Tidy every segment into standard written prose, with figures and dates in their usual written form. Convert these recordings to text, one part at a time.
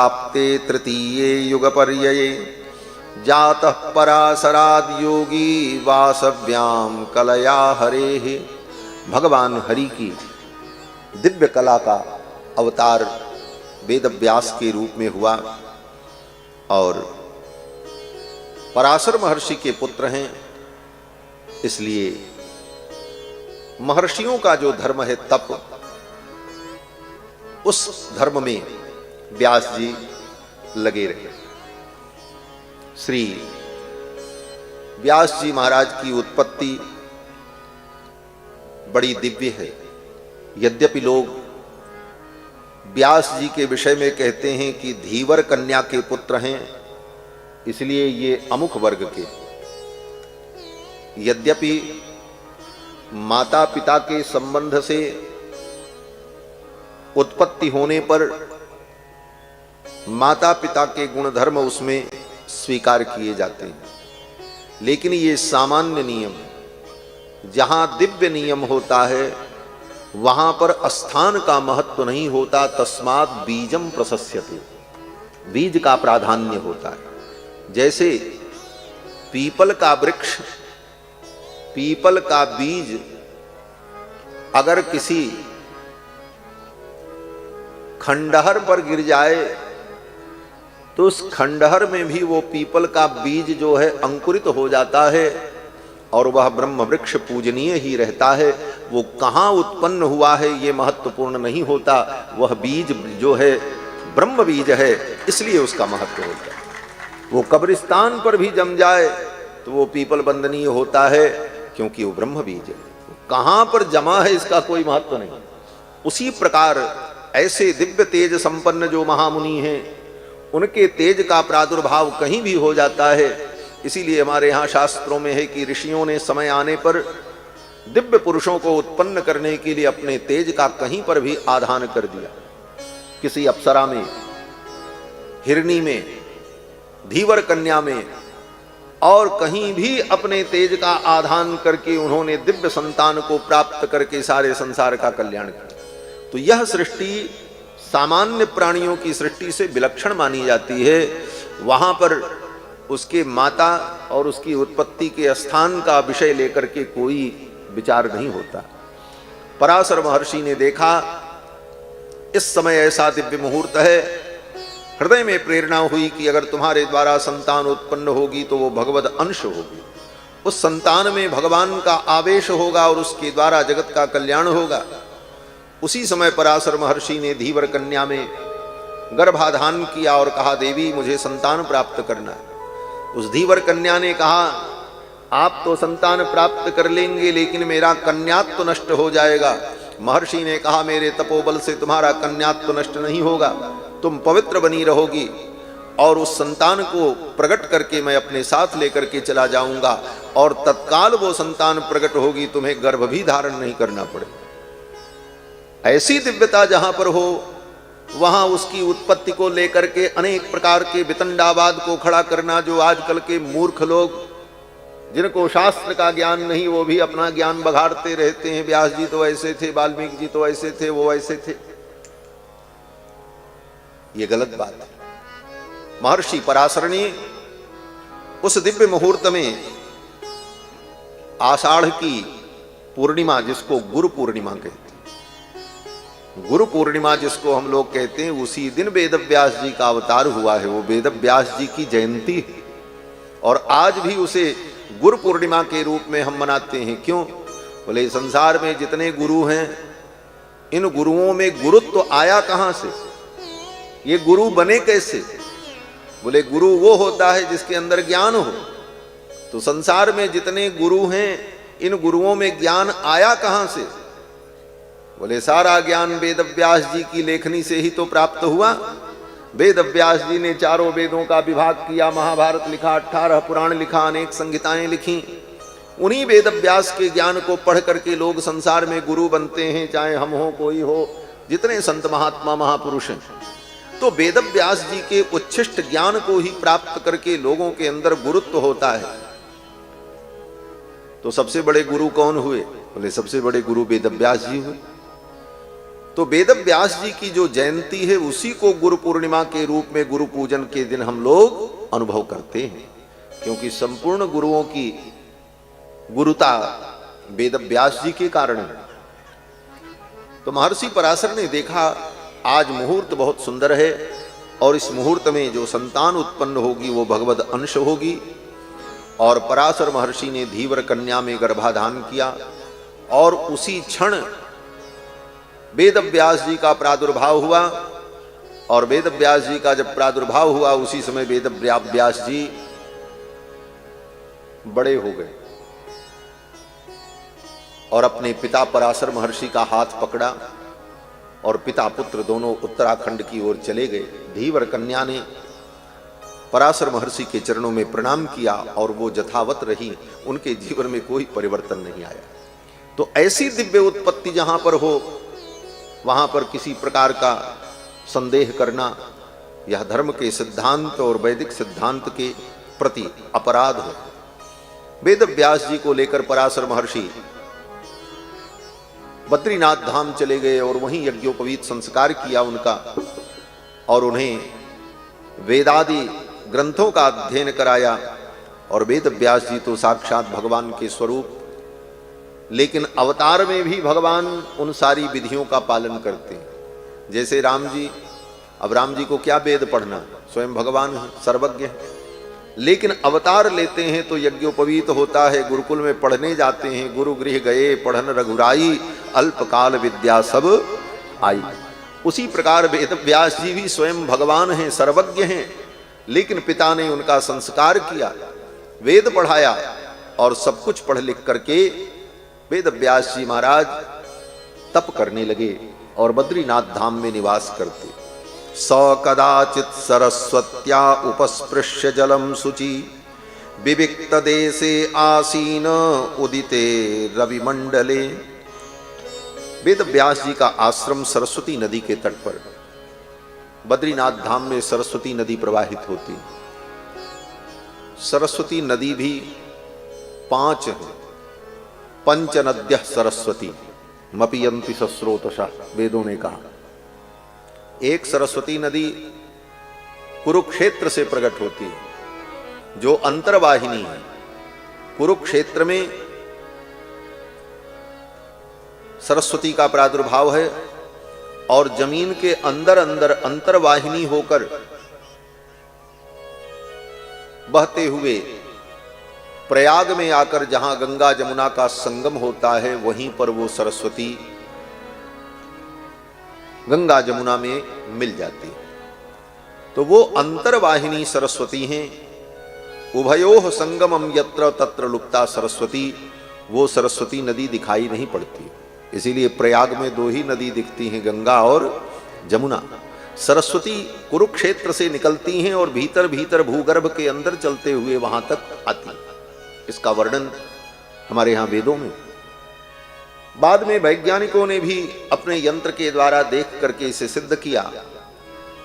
प्राप्ते तृतीये युगपर्यये जातः पराशराद योगी वासव्याम कलया हरेः। भगवान हरि की दिव्य कला का अवतार वेदव्यास के रूप में हुआ और पराशर महर्षि के पुत्र हैं। इसलिए महर्षियों का जो धर्म है तप, उस धर्म में व्यास जी लगे रहे। श्री व्यास जी महाराज की उत्पत्ति बड़ी दिव्य है। यद्यपि लोग व्यास जी के विषय में कहते हैं कि धीवर कन्या के पुत्र हैं, इसलिए ये अमुख वर्ग के। यद्यपि माता पिता के संबंध से उत्पत्ति होने पर माता पिता के गुणधर्म उसमें स्वीकार किए जाते हैं, लेकिन ये सामान्य नियम, जहां दिव्य नियम होता है वहां पर स्थान का महत्व नहीं होता। तस्मात् बीजम प्रशस्यते, बीज का प्राधान्य होता है। जैसे पीपल का वृक्ष, पीपल का बीज अगर किसी खंडहर पर गिर जाए तो उस खंडहर में भी वो पीपल का बीज जो है अंकुरित हो जाता है और वह ब्रह्म वृक्ष पूजनीय ही रहता है। वो कहाँ उत्पन्न हुआ है ये महत्वपूर्ण नहीं होता, वह बीज जो है ब्रह्म बीज है, इसलिए उसका महत्व होता है। वो कब्रिस्तान पर भी जम जाए तो वो पीपल वंदनीय होता है, क्योंकि वो ब्रह्म बीज है। कहाँ पर जमा है इसका कोई महत्व नहीं। उसी प्रकार ऐसे दिव्य तेज संपन्न जो महामुनि हैं, उनके तेज का प्रादुर्भाव कहीं भी हो जाता है। इसीलिए हमारे यहाँ शास्त्रों में है कि ऋषियों ने समय आने पर दिव्य पुरुषों को उत्पन्न करने के लिए अपने तेज का कहीं पर भी आधान कर दिया। किसी अप्सरा में, हिरणी में, धीवर कन्या में और कहीं भी अपने तेज का आधान करके उन्होंने दिव्य संतान को प्राप्त करके सारे संसार का कल्याण किया। तो यह सृष्टि सामान्य प्राणियों की सृष्टि से विलक्षण मानी जाती है। वहां पर उसके माता और उसकी उत्पत्ति के स्थान का विषय लेकर के कोई विचार नहीं होता। पराशर महर्षि ने देखा इस समय ऐसा दिव्य मुहूर्त है, हृदय में प्रेरणा हुई कि अगर तुम्हारे द्वारा संतान उत्पन्न होगी तो वो भगवद अंश होगी, उस संतान में भगवान का आवेश होगा और उसके द्वारा जगत का कल्याण होगा। उसी समय पराशर महर्षि ने धीवर कन्या में गर्भाधान किया और कहा, देवी मुझे संतान प्राप्त करना है। उस धीवर कन्या ने कहा, आप तो संतान प्राप्त कर लेंगे लेकिन मेरा कन्यात्व नष्ट हो जाएगा। महर्षि ने कहा, मेरे तपोबल से तुम्हारा कन्यात्व नष्ट नहीं होगा, तुम पवित्र बनी रहोगी और उस संतान को प्रकट करके मैं अपने साथ लेकर के चला जाऊंगा और तत्काल वो संतान प्रकट होगी, तुम्हें गर्भ भी धारण नहीं करना पड़े। ऐसी दिव्यता जहां पर हो वहां उसकी उत्पत्ति को लेकर के अनेक प्रकार के वितंडावाद को खड़ा करना, जो आजकल के मूर्ख लोग जिनको शास्त्र का ज्ञान नहीं, वो भी अपना ज्ञान बघाड़ते रहते हैं। व्यास जी तो ऐसे थे, वाल्मीकि जी तो ऐसे थे, वो ऐसे थे। ये गलत बात है। महर्षि पराशर ने उस दिव्य मुहूर्त में आषाढ़ की पूर्णिमा, जिसको गुरु पूर्णिमा कहते हैं, गुरु पूर्णिमा जिसको हम लोग कहते हैं, उसी दिन वेदव्यास जी का अवतार हुआ है। वो वेदव्यास जी की जयंती है और आज भी उसे गुरु पूर्णिमा के रूप में हम मनाते हैं। क्यों? बोले संसार में जितने गुरु हैं, इन गुरुओं में गुरुत्व आया कहां से, ये गुरु बने कैसे? बोले गुरु वो होता है जिसके अंदर ज्ञान हो। तो संसार में जितने गुरु हैं, इन गुरुओं में ज्ञान आया कहां से? बोले सारा ज्ञान वेदव्यास जी की लेखनी से ही तो प्राप्त हुआ। वेदव्यास जी ने चारों वेदों का विभाग किया, महाभारत लिखा, 18 पुराण लिखा, अनेक संहिताएं लिखी। उन्हीं वेदव्यास के ज्ञान को पढ़ करके लोग संसार में गुरु बनते हैं, चाहे हम हो कोई हो, जितने संत महात्मा महापुरुष हैं। तो वेदव्यास जी के उच्छिष्ट ज्ञान को ही प्राप्त करके लोगों के अंदर गुरुत्व होता है। तो सबसे बड़े गुरु कौन हुए? बोले सबसे बड़े गुरु वेदव्यास जी हुए। तो वेद व्यास जी की जो जयंती है उसी को गुरु पूर्णिमा के रूप में गुरु पूजन के दिन हम लोग अनुभव करते हैं, क्योंकि संपूर्ण गुरुओं की गुरुता वेद व्यास जी के कारण है। तो महर्षि पराशर ने देखा आज मुहूर्त बहुत सुंदर है और इस मुहूर्त में जो संतान उत्पन्न होगी वो भगवद अंश होगी, और पराशर महर्षि ने धीवर कन्या में गर्भाधान किया और उसी क्षण वेद व्यास जी का प्रादुर्भाव हुआ। और वेद व्यास जी का जब प्रादुर्भाव हुआ उसी समय वेद व्यास जी बड़े हो गए और अपने पिता पराशर महर्षि का हाथ पकड़ा और पिता पुत्र दोनों उत्तराखंड की ओर चले गए। धीवर कन्या ने पराशर महर्षि के चरणों में प्रणाम किया और वो यथावत रही, उनके जीवन में कोई परिवर्तन नहीं आया। तो ऐसी दिव्य उत्पत्ति जहां पर हो वहां पर किसी प्रकार का संदेह करना यह धर्म के सिद्धांत और वैदिक सिद्धांत के प्रति अपराध है। वेद व्यास जी को लेकर पराशर महर्षि बद्रीनाथ धाम चले गए और वहीं यज्ञोपवीत संस्कार किया उनका, और उन्हें वेदादि ग्रंथों का अध्ययन कराया। और वेद व्यास जी तो साक्षात भगवान के स्वरूप, लेकिन अवतार में भी भगवान उन सारी विधियों का पालन करते हैं। जैसे राम जी, अब राम जी को क्या वेद पढ़ना, स्वयं भगवान है, सर्वज्ञ है, लेकिन अवतार लेते हैं तो यज्ञोपवीत होता है, गुरुकुल में पढ़ने जाते हैं, गुरु गृह गए पढ़न रघुराई, अल्पकाल विद्या सब आई। उसी प्रकार वेद व्यास जी भी स्वयं भगवान हैं, सर्वज्ञ हैं, लेकिन पिता ने उनका संस्कार किया, वेद पढ़ाया और सब कुछ पढ़ लिख करके वेद व्यास जी महाराज तप करने लगे और बद्रीनाथ धाम में निवास करते। स कदाचित सरस्वत्या उपस्पृश्य जलम शुचि विविक्त देशे आसीन उदिते रविमंडले। वेद व्यास जी का आश्रम सरस्वती नदी के तट पर, बद्रीनाथ धाम में सरस्वती नदी प्रवाहित होती। सरस्वती नदी भी 5 है। पंचनद्य सरस्वती मपियंति सस्रोतशा, वेदों ने कहा। एक सरस्वती नदी कुरुक्षेत्र से प्रकट होती है, जो अंतर्वाहिनी है। कुरुक्षेत्र में सरस्वती का प्रादुर्भाव है और जमीन के अंदर अंदर अंतर्वाहिनी होकर बहते हुए प्रयाग में आकर जहां गंगा जमुना का संगम होता है वहीं पर वो सरस्वती गंगा जमुना में मिल जाती है। तो वो अंतर्वाहिनी सरस्वती हैं। उभयोः संगमम यत्र तत्र लुप्ता सरस्वती, वो सरस्वती नदी दिखाई नहीं पड़ती। इसीलिए प्रयाग में 2 ही नदी दिखती हैं, गंगा और जमुना। सरस्वती कुरुक्षेत्र से निकलती हैं और भीतर भीतर भूगर्भ के अंदर चलते हुए वहां तक आती। इसका वर्णन हमारे यहाँ वेदों में। बाद में वैज्ञानिकों ने भी अपने यंत्र के द्वारा देख करके इसे सिद्ध किया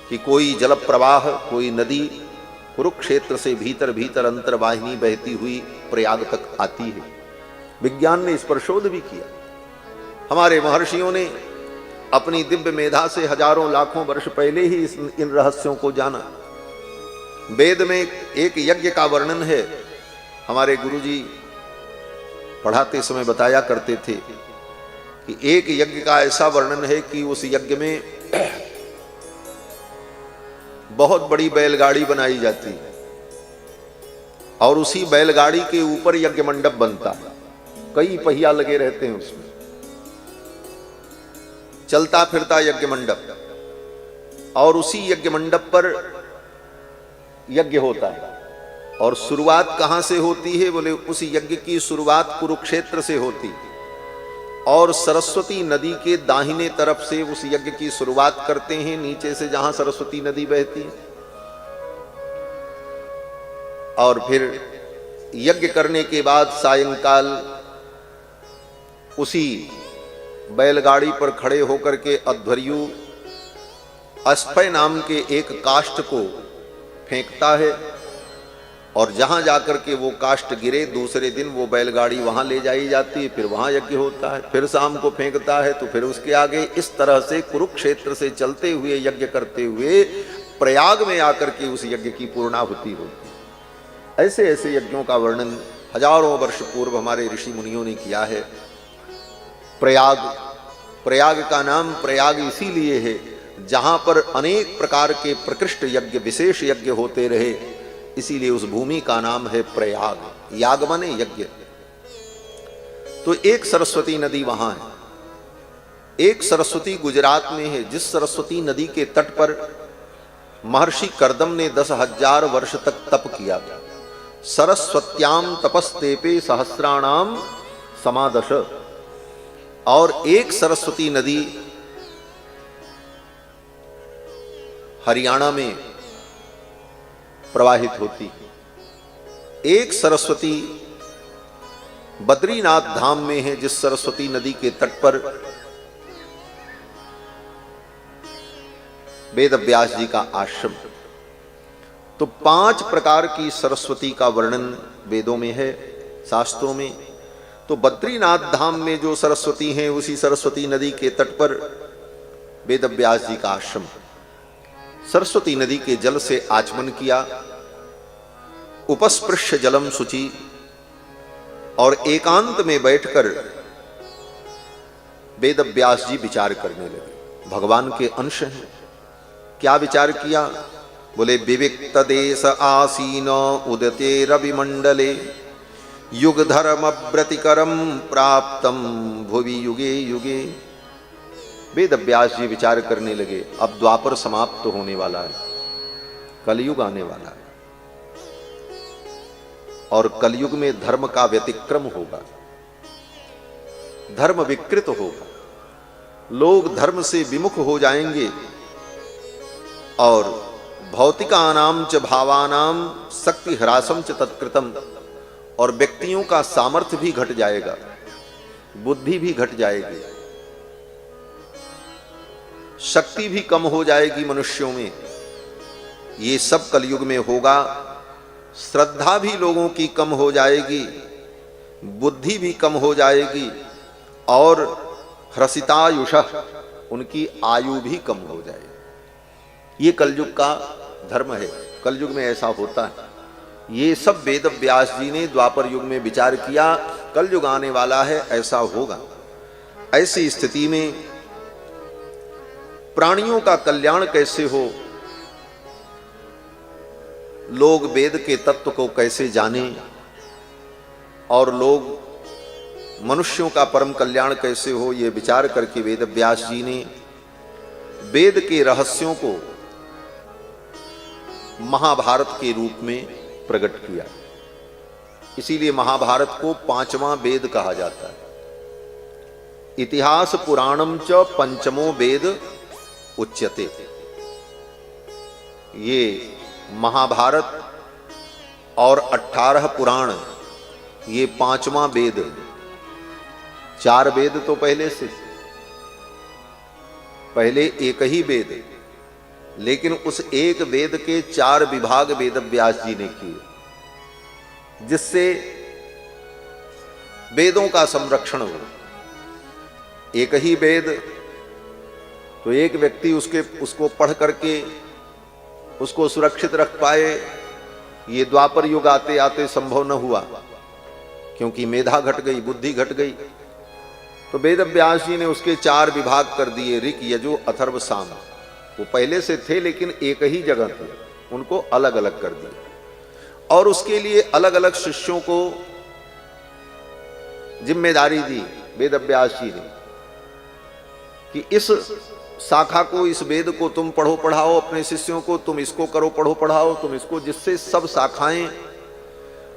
कि कोई जल प्रवाह, कोई नदी कुरुक्षेत्र से भीतर भीतर अंतर्वाहिनी बहती हुई प्रयाग तक आती है। विज्ञान ने इस पर शोध भी किया। हमारे महर्षियों ने अपनी दिव्य मेधा से हजारों लाखों वर्ष पहले ही इन रहस्यों को जाना। वेद में एक यज्ञ का वर्णन है। हमारे गुरुजी पढ़ाते समय बताया करते थे कि एक यज्ञ का ऐसा वर्णन है कि उस यज्ञ में बहुत बड़ी बैलगाड़ी बनाई जाती है और उसी बैलगाड़ी के ऊपर यज्ञ मंडप बनता है। कई पहिया लगे रहते हैं उसमें, चलता फिरता यज्ञ मंडप, और उसी यज्ञ मंडप पर यज्ञ होता है। और शुरुआत कहां से होती है? बोले उस यज्ञ की शुरुआत कुरुक्षेत्र से होती और सरस्वती नदी के दाहिने तरफ से उस यज्ञ की शुरुआत करते हैं, नीचे से जहां सरस्वती नदी बहती है। और फिर यज्ञ करने के बाद सायंकाल उसी बैलगाड़ी पर खड़े होकर के अध्वर्यु अस्फय नाम के एक काष्ठ को फेंकता है और जहां जाकर के वो काष्ठ गिरे दूसरे दिन वो बैलगाड़ी वहां ले जाई जाती है, फिर वहां यज्ञ होता है, फिर शाम को फेंकता है तो फिर उसके आगे। इस तरह से कुरुक्षेत्र से चलते हुए यज्ञ करते हुए प्रयाग में आकर के उस यज्ञ की पूर्णाहुति होती है। ऐसे ऐसे यज्ञों का वर्णन हजारों वर्ष पूर्व हमारे ऋषि मुनियों ने किया है। प्रयाग का नाम प्रयाग इसीलिए है जहां पर अनेक प्रकार के प्रकृष्ट यज्ञ, विशेष यज्ञ होते रहे, इसीलिए उस भूमि का नाम है प्रयाग। याग माने यज्ञ। तो एक सरस्वती नदी वहां है, एक सरस्वती गुजरात में है, जिस सरस्वती नदी के तट पर महर्षि कर्दम ने 10,000 वर्ष तक तप किया था। सरस्वत्याम तपस्तेपे सहस्राणाम समादश। और एक सरस्वती नदी हरियाणा में प्रवाहित होती, एक सरस्वती बद्रीनाथ धाम में है, जिस सरस्वती नदी के तट पर वेद व्यास जी का आश्रम। तो 5 प्रकार की सरस्वती का वर्णन वेदों में है, शास्त्रों में। तो बद्रीनाथ धाम में जो सरस्वती हैं, उसी सरस्वती नदी के तट पर वेद व्यास जी का आश्रम। सरस्वती नदी के जल से आचमन किया, उपस्पृश्य जलम शुचि, और एकांत में बैठकर वेद व्यास जी विचार करने लगे। भगवान के अंश हैं। क्या विचार किया? बोले विविक्त देश आसीन उदते रविमंडले युग धर्म व्रतिकरम प्राप्तम भुवि युगे युगे। वेद व्यास जी विचार करने लगे, अब द्वापर समाप्त होने वाला है, कलयुग आने वाला है, और कलयुग में धर्म का व्यतिक्रम होगा, धर्म विकृत होगा, लोग धर्म से विमुख हो जाएंगे और भौतिकानाम च भावानाम शक्ति ह्रासम च तत्कृतम, और व्यक्तियों का सामर्थ्य भी घट जाएगा, बुद्धि भी घट जाएगी, शक्ति भी कम हो जाएगी मनुष्यों में। ये सब कलयुग में होगा। श्रद्धा भी लोगों की कम हो जाएगी, बुद्धि भी कम हो जाएगी, और ह्रसितायुषः, उनकी आयु भी कम हो जाएगी। ये कलयुग का धर्म है, कलयुग में ऐसा होता है। ये सब वेद व्यास जी ने द्वापर युग में विचार किया, कलयुग आने वाला है, ऐसा होगा। ऐसी स्थिति में प्राणियों का कल्याण कैसे हो, लोग वेद के तत्व को कैसे जाने, और लोग मनुष्यों का परम कल्याण कैसे हो, यह विचार करके वेद व्यास जी ने वेद के रहस्यों को महाभारत के रूप में प्रकट किया। इसीलिए महाभारत को 5वां वेद कहा जाता है। इतिहास पुराणम च पंचमो वेद उच्यते। ये महाभारत और 18 पुराण, ये 5वां वेद। 4 वेद तो पहले से, पहले एक ही वेद, लेकिन उस एक वेद के 4 विभाग वेद व्यास जी ने किए, जिससे वेदों का संरक्षण हो। एक ही वेद तो एक व्यक्ति उसको पढ़ करके उसको सुरक्षित रख पाए, ये द्वापर युग आते आते संभव न हुआ, क्योंकि मेधा घट गई, बुद्धि घट गई। तो वेद व्यास जी ने उसके 4 विभाग कर दिए, ऋक यजु अथर्व साम। वो पहले से थे लेकिन एक ही जगह थे, उनको अलग अलग कर दिया, और उसके लिए अलग अलग शिष्यों को जिम्मेदारी दी वेद व्यास जी ने कि इस शाखा को, इस वेद को तुम पढ़ो पढ़ाओ अपने शिष्यों को, तुम इसको करो पढ़ो पढ़ाओ तुम इसको, जिससे सब शाखाएं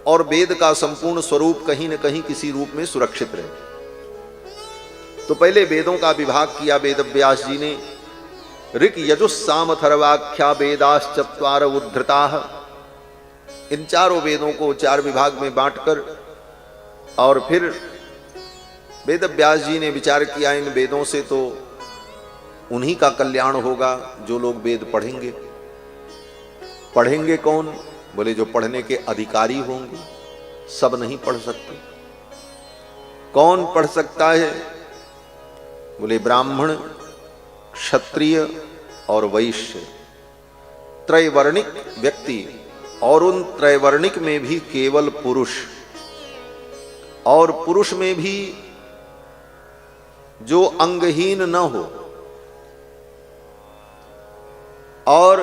और वेद का संपूर्ण स्वरूप कहीं न कहीं किसी रूप में सुरक्षित रहे। तो पहले वेदों का विभाग किया वेद व्यास जी ने। ऋक यजुस्साम अथर्वाख्या वेदाश्चत्वार उद्धृताः। इन 4 वेदों को 4 विभाग में बांटकर, और फिर वेद व्यास जी ने विचार किया, इन वेदों से तो उन्हीं का कल्याण होगा जो लोग वेद पढ़ेंगे। पढ़ेंगे कौन? बोले जो पढ़ने के अधिकारी होंगे, सब नहीं पढ़ सकते। कौन पढ़ सकता है? बोले ब्राह्मण, क्षत्रिय और वैश्य, त्रैवर्णिक व्यक्ति, और उन त्रैवर्णिक में भी केवल पुरुष, और पुरुष में भी जो अंगहीन न हो और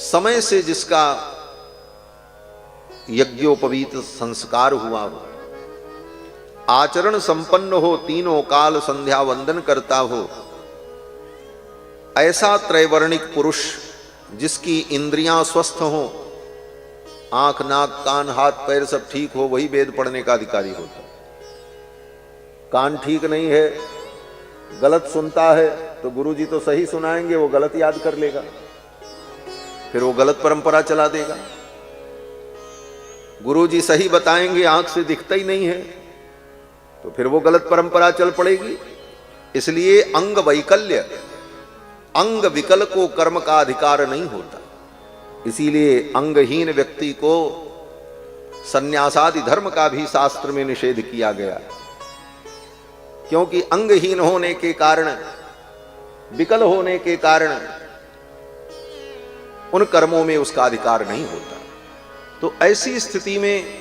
समय से जिसका यज्ञोपवीत संस्कार हुआ हो, आचरण संपन्न हो, तीनों काल संध्या वंदन करता हो, ऐसा त्रैवर्णिक पुरुष जिसकी इंद्रियां स्वस्थ हो, आंख नाक कान हाथ पैर सब ठीक हो, वही वेद पढ़ने का अधिकारी होता। कान ठीक नहीं है, गलत सुनता है, तो गुरुजी तो सही सुनाएंगे, वो गलत याद कर लेगा, फिर वो गलत परंपरा चला देगा। गुरुजी सही बताएंगे, आंख से दिखता ही नहीं है, तो फिर वो गलत परंपरा चल पड़ेगी। इसलिए अंग वैकल्य, अंग विकल को कर्म का अधिकार नहीं होता। इसीलिए अंगहीन व्यक्ति को संन्यासादि धर्म का भी शास्त्र में निषेध किया गया, क्योंकि अंगहीन होने के कारण, विकल होने के कारण उन कर्मों में उसका अधिकार नहीं होता। तो ऐसी स्थिति में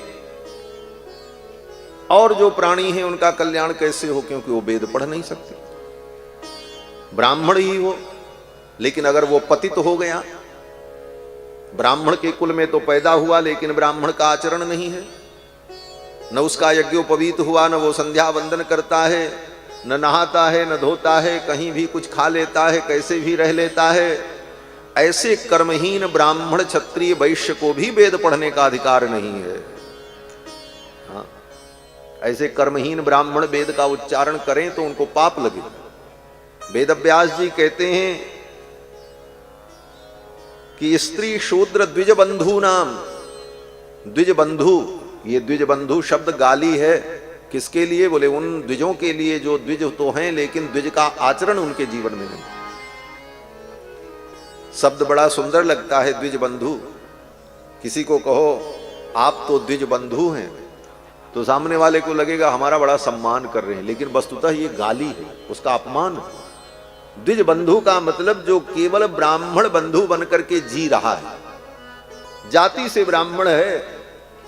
और जो प्राणी हैं उनका कल्याण कैसे हो, क्योंकि वो वेद पढ़ नहीं सकते। ब्राह्मण ही हो, लेकिन अगर वो पतित हो गया, ब्राह्मण के कुल में तो पैदा हुआ, लेकिन ब्राह्मण का आचरण नहीं है, न उसका यज्ञोपवीत हुआ, न वो संध्या वंदन करता है, न नहाता है, न धोता है, कहीं भी कुछ खा लेता है, कैसे भी रह लेता है, ऐसे कर्महीन ब्राह्मण क्षत्रिय वैश्य को भी वेद पढ़ने का अधिकार नहीं है। हाँ, ऐसे कर्महीन ब्राह्मण वेद का उच्चारण करें तो उनको पाप लगे। वेदव्यास जी कहते हैं कि स्त्री शूद्र द्विज बंधु नाम, द्विज बंधु, ये द्विज बंधु शब्द गाली है किसके लिए? बोले उन द्विजों के लिए जो द्विज तो हैं, लेकिन द्विज का आचरण उनके जीवन में नहीं। शब्द बड़ा सुंदर लगता है, द्विज बंधु। किसी को कहो आप तो द्विज बंधु हैं, तो सामने वाले को लगेगा हमारा बड़ा सम्मान कर रहे हैं, लेकिन वस्तुतः ये गाली है, उसका अपमान है। द्विज बंधु का मतलब जो केवल ब्राह्मण बंधु बनकर के जी रहा है, जाति से ब्राह्मण है,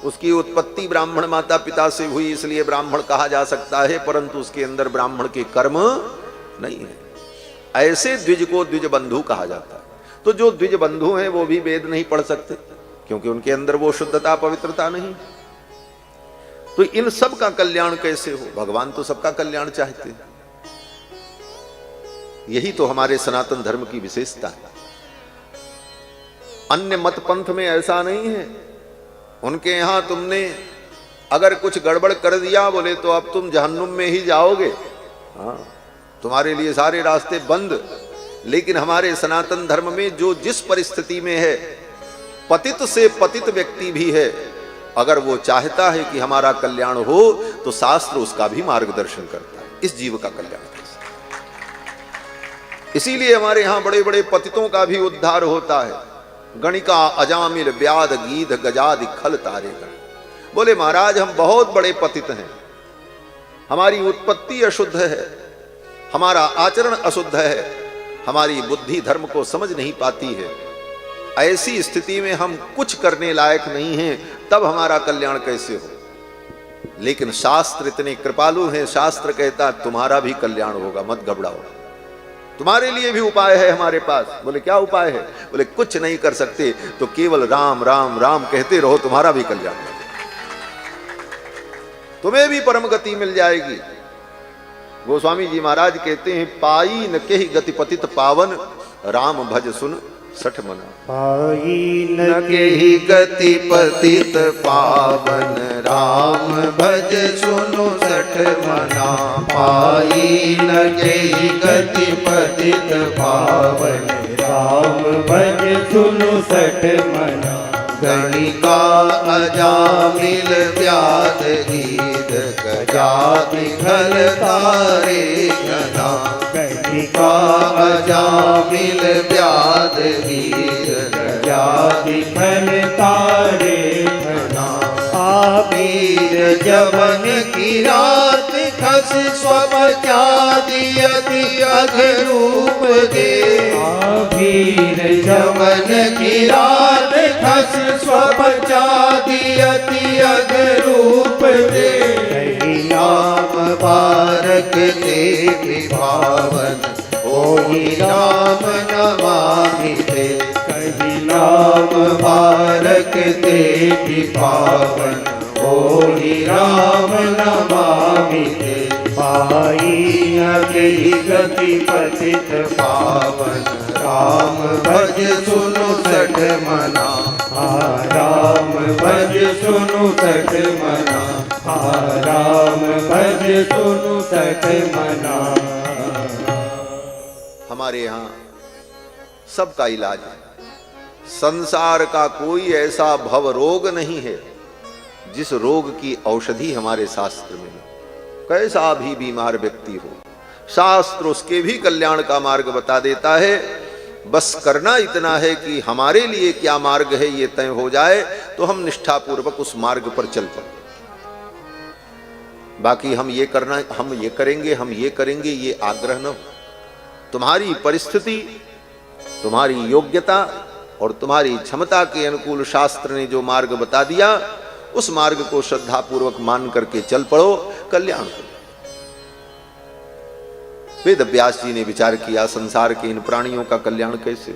उसकी उत्पत्ति ब्राह्मण माता पिता से हुई, इसलिए ब्राह्मण कहा जा सकता है, परंतु उसके अंदर ब्राह्मण के कर्म नहीं है। ऐसे द्विज को द्विज बंधु कहा जाता है। तो जो द्विज बंधु हैं वो भी वेद नहीं पढ़ सकते, क्योंकि उनके अंदर वो शुद्धता पवित्रता नहीं। तो इन सब का कल्याण कैसे हो? भगवान तो सबका कल्याण चाहते हैं। यही तो हमारे सनातन धर्म की विशेषता है। अन्य मत पंथ में ऐसा नहीं है। उनके यहां तुमने अगर कुछ गड़बड़ कर दिया, बोले तो अब तुम जहन्नुम में ही जाओगे, हाँ, तुम्हारे लिए सारे रास्ते बंद। लेकिन हमारे सनातन धर्म में जो जिस परिस्थिति में है, पतित से पतित व्यक्ति भी है, अगर वो चाहता है कि हमारा कल्याण हो, तो शास्त्र उसका भी मार्गदर्शन करता है, इस जीव का कल्याण कैसे। इसीलिए हमारे यहां बड़े बड़े पतितों का भी उद्धार होता है। गणिका अजामिल व्याध गीध गजादि खल तारेगा। बोले महाराज हम बहुत बड़े पतित हैं, हमारी उत्पत्ति अशुद्ध है, हमारा आचरण अशुद्ध है, हमारी बुद्धि धर्म को समझ नहीं पाती है, ऐसी स्थिति में हम कुछ करने लायक नहीं हैं, तब हमारा कल्याण कैसे हो? लेकिन शास्त्र इतने कृपालु हैं, शास्त्र कहता तुम्हारा भी कल्याण होगा, मत घबराओ, तुम्हारे लिए भी उपाय है हमारे पास। बोले क्या उपाय है? बोले कुछ नहीं कर सकते तो केवल राम राम राम कहते रहो, तुम्हारा भी कल्याण होगा, तुम्हें भी परम गति मिल जाएगी। गोस्वामी जी महाराज कहते हैं, पाई न केहि गति पतित पावन, राम भज सुन सठ मना। पाई न केहि गति पतित पावन, राम भज सुनु सठ मना। पाई न केहि गति पतित पावन, राम भज सुनु सठ मना। गणिका अजामिल व्याध गीध गजादि खल तारे गना। गणिका अजामिल व्याध गीध गजादि खल जवन की रात खस स्वपचादियति अघरूप दे आभीर जवन की रात खस स्वपचादियति अघरूप दे कही नाम बारक देवी पावन होई राम नमामि ते कही नाम बारक देवी पावन होई राम नमामि ते पाई न केहि गति पतित पावन राम भज सुनु सठ मना राम भज सुनु सठ मना राम भज सुनु सठ मना। हमारे यहाँ सबका इलाज है। संसार का कोई ऐसा भव रोग नहीं है जिस रोग की औषधि हमारे शास्त्र में नहीं। कैसा भी बीमार व्यक्ति हो, शास्त्र उसके भी कल्याण का मार्ग बता देता है। बस करना इतना है कि हमारे लिए क्या मार्ग है ये तय हो जाए तो हम निष्ठापूर्वक उस मार्ग पर चल पड़े। बाकी हम ये करना, हम ये करेंगे, हम ये करेंगे, ये आग्रह न हो। तुम्हारी परिस्थिति, तुम्हारी योग्यता और तुम्हारी क्षमता के अनुकूल शास्त्र ने जो मार्ग बता दिया उस मार्ग को श्रद्धापूर्वक मान करके चल पड़ो, कल्याण हो। वेद व्यास जी ने विचार किया संसार के इन प्राणियों का कल्याण कैसे।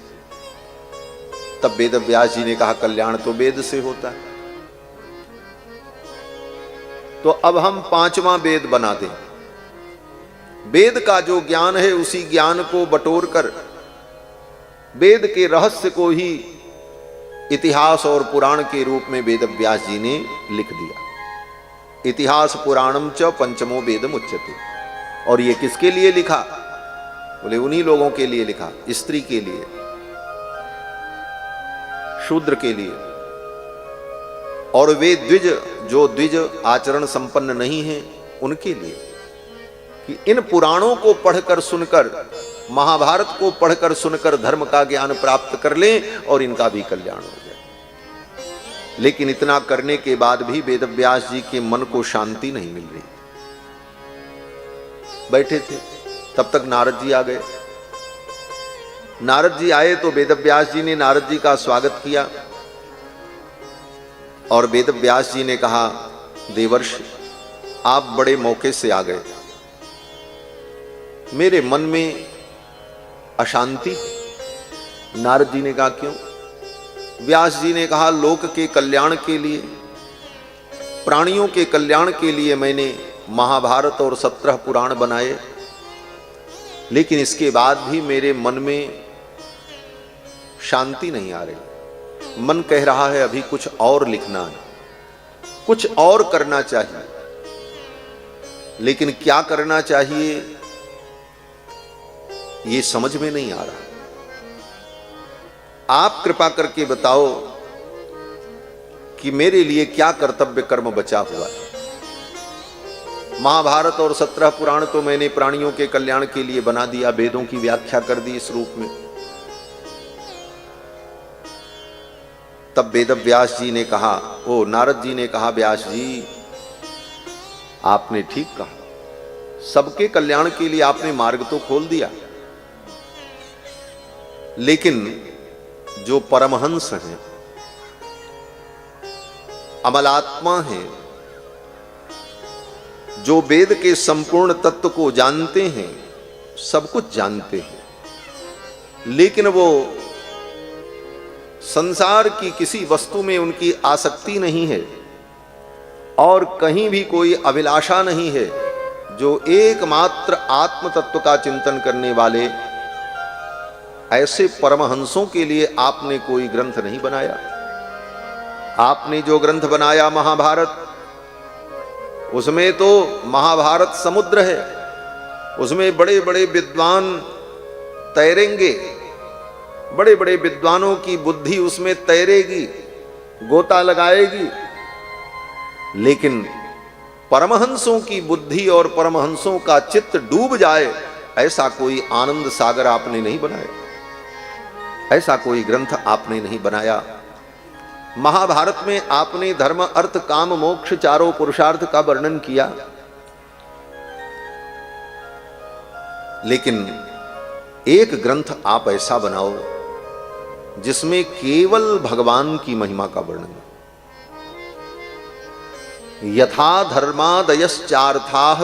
तब वेद व्यास जी ने कहा कल्याण तो वेद से होता है। तो अब हम पांचवा वेद बना दें। वेद का जो ज्ञान है उसी ज्ञान को बटोर कर वेद के रहस्य को ही इतिहास और पुराण के रूप में वेद व्यास जी ने लिख दिया। इतिहास पुराणम च पंचमो वेदम उच्यते। और ये किसके लिए लिखा? बोले उन्हीं लोगों के लिए लिखा, स्त्री के लिए, शूद्र के लिए। और वे द्विज, जो द्विज आचरण संपन्न नहीं हैं उनके लिए, कि इन पुराणों को पढ़कर सुनकर, महाभारत को पढ़कर सुनकर धर्म का ज्ञान प्राप्त कर लें और इनका भी कल्याण हो जाए। लेकिन इतना करने के बाद भी वेद व्यास जी के मन को शांति नहीं मिल रही। बैठे थे, तब तक नारद जी आ गए। नारद जी आए तो वेद व्यास जी ने नारद जी का स्वागत किया और वेद व्यास जी ने कहा, देवर्षि आप बड़े मौके से आ गए, मेरे मन में अशांति। नारद जी ने कहा क्यों? व्यास जी ने कहा लोक के कल्याण के लिए, प्राणियों के कल्याण के लिए मैंने महाभारत और 17 पुराण बनाए, लेकिन इसके बाद भी मेरे मन में शांति नहीं आ रही। मन कह रहा है अभी कुछ और लिखना है, कुछ और करना चाहिए, लेकिन क्या करना चाहिए ये समझ में नहीं आ रहा। आप कृपा करके बताओ कि मेरे लिए क्या कर्तव्य कर्म बचा हुआ है। महाभारत और 17 पुराण तो मैंने प्राणियों के कल्याण के लिए बना दिया, वेदों की व्याख्या कर दी इस रूप में। तब वेद व्यास जी ने कहा, ओ नारद जी ने कहा, व्यास जी आपने ठीक कहा, सबके कल्याण के लिए आपने मार्ग तो खोल दिया, लेकिन जो परमहंस हैं, अमलात्मा हैं, जो वेद के संपूर्ण तत्व को जानते हैं, सब कुछ जानते हैं, लेकिन वो संसार की किसी वस्तु में उनकी आसक्ति नहीं है और कहीं भी कोई अभिलाषा नहीं है, जो एकमात्र आत्म तत्व का चिंतन करने वाले ऐसे परमहंसों के लिए आपने कोई ग्रंथ नहीं बनाया। आपने जो ग्रंथ बनाया महाभारत, उसमें तो महाभारत समुद्र है, उसमें बड़े बड़े विद्वान तैरेंगे, बड़े बड़े विद्वानों की बुद्धि उसमें तैरेगी, गोता लगाएगी, लेकिन परमहंसों की बुद्धि और परमहंसों का चित्त डूब जाए ऐसा कोई आनंद सागर आपने नहीं बनाया, ऐसा कोई ग्रंथ आपने नहीं बनाया। महाभारत में आपने धर्म अर्थ काम मोक्ष चारों पुरुषार्थ का वर्णन किया, लेकिन एक ग्रंथ आप ऐसा बनाओ जिसमें केवल भगवान की महिमा का वर्णन। यथा धर्मादयश्चार्थाः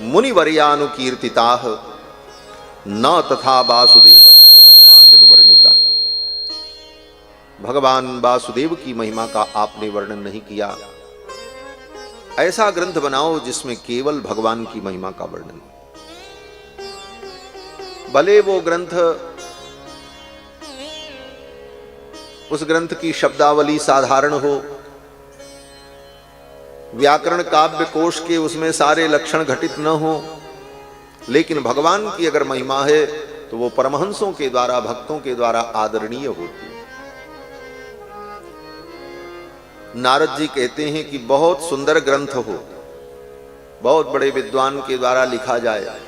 मुनिवर्यानुकीर्तिताः न तथा वासुदेवस्य महिमा हिर्वर्णिता। भगवान वासुदेव की महिमा का आपने वर्णन नहीं किया। ऐसा ग्रंथ बनाओ जिसमें केवल भगवान की महिमा का वर्णन। भले वो ग्रंथ, उस ग्रंथ की शब्दावली साधारण हो, व्याकरण काव्य कोश के उसमें सारे लक्षण घटित न हो, लेकिन भगवान की अगर महिमा है तो वो परमहंसों के द्वारा, भक्तों के द्वारा आदरणीय होती है। नारद जी कहते हैं कि बहुत सुंदर ग्रंथ हो, बहुत बड़े विद्वान के द्वारा लिखा जाए,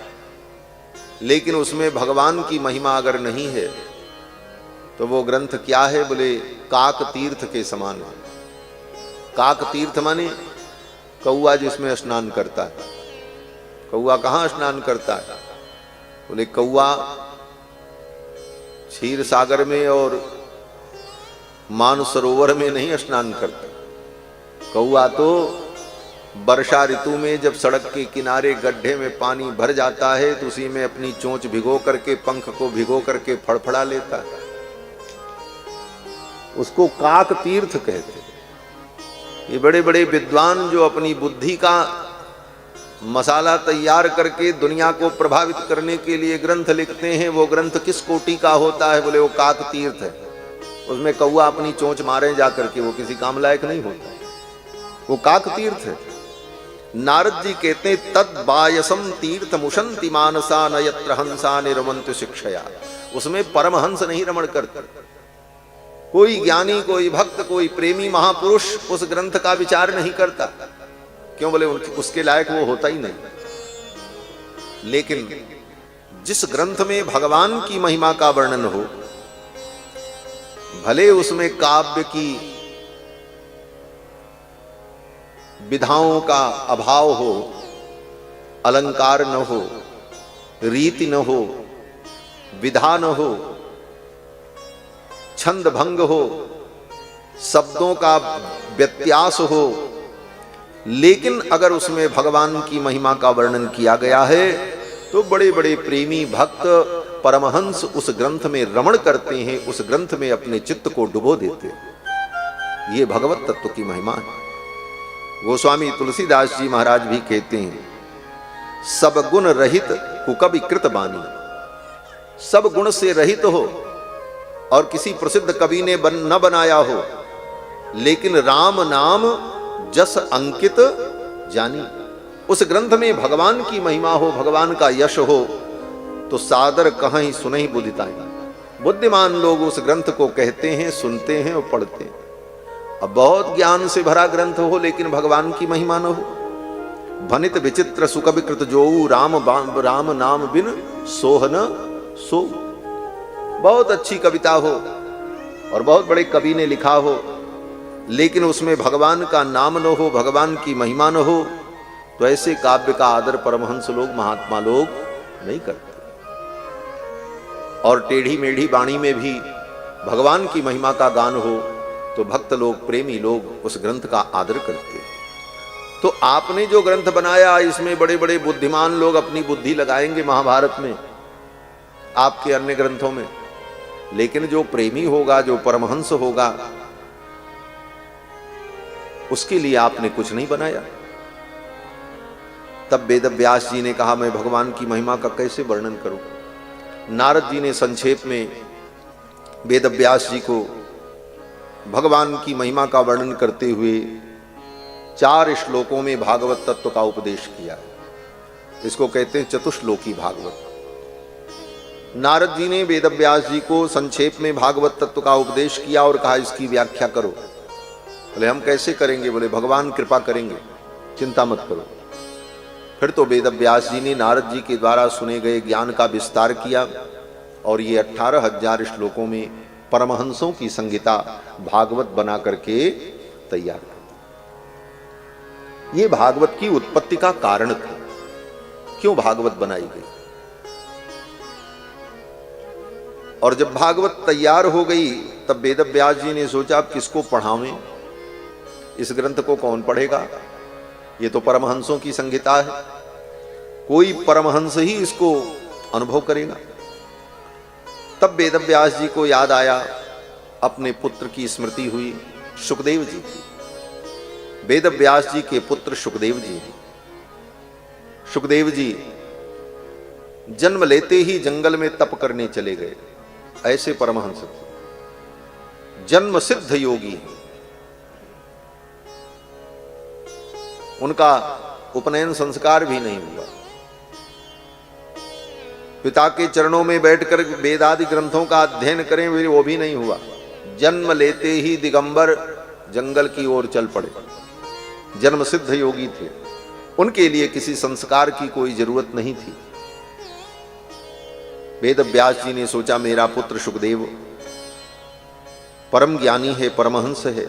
लेकिन उसमें भगवान की महिमा अगर नहीं है तो वो ग्रंथ क्या है? बोले काक तीर्थ के समान है। काक तीर्थ माने कौआ जिसमें स्नान करता है। कौआ कहाँ स्नान करता है? बोले कौआ क्षीर सागर में और मानसरोवर में नहीं स्नान करता। कौआ तो वर्षा ऋतु में जब सड़क के किनारे गड्ढे में पानी भर जाता है तो उसी में अपनी चोंच भिगो करके, पंख को भिगो करके फड़फड़ा लेता है। उसको काक तीर्थ कहते हैं। ये बड़े बड़े विद्वान जो अपनी बुद्धि का मसाला तैयार करके दुनिया को प्रभावित करने के लिए ग्रंथ लिखते हैं, वो ग्रंथ किस कोटि का होता है? बोले वो काक तीर्थ है। उसमें कौआ अपनी चोंच मारे जाकर के, वो किसी काम लायक नहीं होता, वो काक तीर्थ है। नारद जी कहते हैं तद बायसम तीर्थ मुशंति मानसा न यत्र हंसा निरमंत शिक्षया। उसमें परमहंस नहीं रमण करते। कोई ज्ञानी, कोई भक्त, कोई प्रेमी महापुरुष उस ग्रंथ का विचार नहीं करता। क्यों? बोले उसके लायक वो होता ही नहीं। लेकिन जिस ग्रंथ में भगवान की महिमा का वर्णन हो, भले उसमें काव्य की विधाओं का अभाव हो, अलंकार न हो, रीति न हो, विधा न हो, छंद भंग हो, शब्दों का व्यत्यास हो, लेकिन अगर उसमें भगवान की महिमा का वर्णन किया गया है तो बड़े बड़े प्रेमी भक्त परमहंस उस ग्रंथ में रमण करते हैं, उस ग्रंथ में अपने चित्त को डुबो देते हैं। ये भगवत तत्व की महिमा है। गोस्वामी तुलसीदास जी महाराज भी कहते हैं सब गुण रहित कुकवि कृत बानी। सब गुण से रहित हो और किसी प्रसिद्ध कवि ने न बनाया हो, लेकिन राम नाम जस अंकित जानी। उस ग्रंथ में भगवान की महिमा हो, भगवान का यश हो, तो सादर कहीं सुनहि बुद्धिताई। बुद्धिमान लोग उस ग्रंथ को कहते हैं, सुनते हैं और पढ़ते हैं। अब बहुत ज्ञान से भरा ग्रंथ हो लेकिन भगवान की महिमा न हो। भनित विचित्र सुकविकृत जोऊ राम राम नाम बिन सोहन सो। बहुत अच्छी कविता हो और बहुत बड़े कवि ने लिखा हो, लेकिन उसमें भगवान का नाम न हो, भगवान की महिमा न हो, तो ऐसे काव्य का आदर परमहंस लोग, महात्मा लोग नहीं करते। और टेढ़ी मेढ़ी वाणी में भी भगवान की महिमा का गान हो तो भक्त लोग, प्रेमी लोग उस ग्रंथ का आदर करते। तो आपने जो ग्रंथ बनाया, इसमें बड़े बड़े बुद्धिमान लोग अपनी बुद्धि लगाएंगे महाभारत में, आपके अन्य ग्रंथों में, लेकिन जो प्रेमी होगा, जो परमहंस होगा, उसके लिए आपने कुछ नहीं बनाया। तब वेदव्यास जी ने कहा मैं भगवान की महिमा का कैसे वर्णन करूं। नारद जी ने संक्षेप में वेदव्यास जी को भगवान की महिमा का वर्णन करते हुए 4 श्लोकों में भागवत तत्व का उपदेश किया। इसको कहते हैं चतुश्लोकी भागवत। नारद जी ने वेदव्यास जी को संक्षेप में भागवत तत्व का उपदेश किया और कहा इसकी व्याख्या करो। बोले हम कैसे करेंगे? बोले भगवान कृपा करेंगे, चिंता मत करो। फिर तो वेदव्यास जी ने नारद जी के द्वारा सुने गए ज्ञान का विस्तार किया और ये 18,000 श्लोकों में परमहंसों की संहिता भागवत बना करके तैयार कर। ये भागवत की उत्पत्ति का कारण था, क्यों भागवत बनाई गई। और जब भागवत तैयार हो गई तब वेद व्यास जी ने सोचा अब किसको पढ़ावें, इस ग्रंथ को कौन पढ़ेगा, ये तो परमहंसों की संहिता है, कोई परमहंस ही इसको अनुभव करेगा। तब वेद व्यास जी को याद आया, अपने पुत्र की स्मृति हुई, सुखदेव जी की। वेद व्यास जी के पुत्र सुखदेव जी हैं। सुखदेव जी जन्म लेते ही जंगल में तप करने चले गए। ऐसे परमहंस जन्म सिद्ध योगी हैं। उनका उपनयन संस्कार भी नहीं हुआ, पिता के चरणों में बैठकर वेद आदि ग्रंथों का अध्ययन करें वो भी नहीं हुआ। जन्म लेते ही दिगंबर जंगल की ओर चल पड़े। जन्म सिद्ध योगी थे, उनके लिए किसी संस्कार की कोई जरूरत नहीं थी। वेद व्यास जी ने सोचा मेरा पुत्र सुखदेव परम ज्ञानी है, परमहंस है,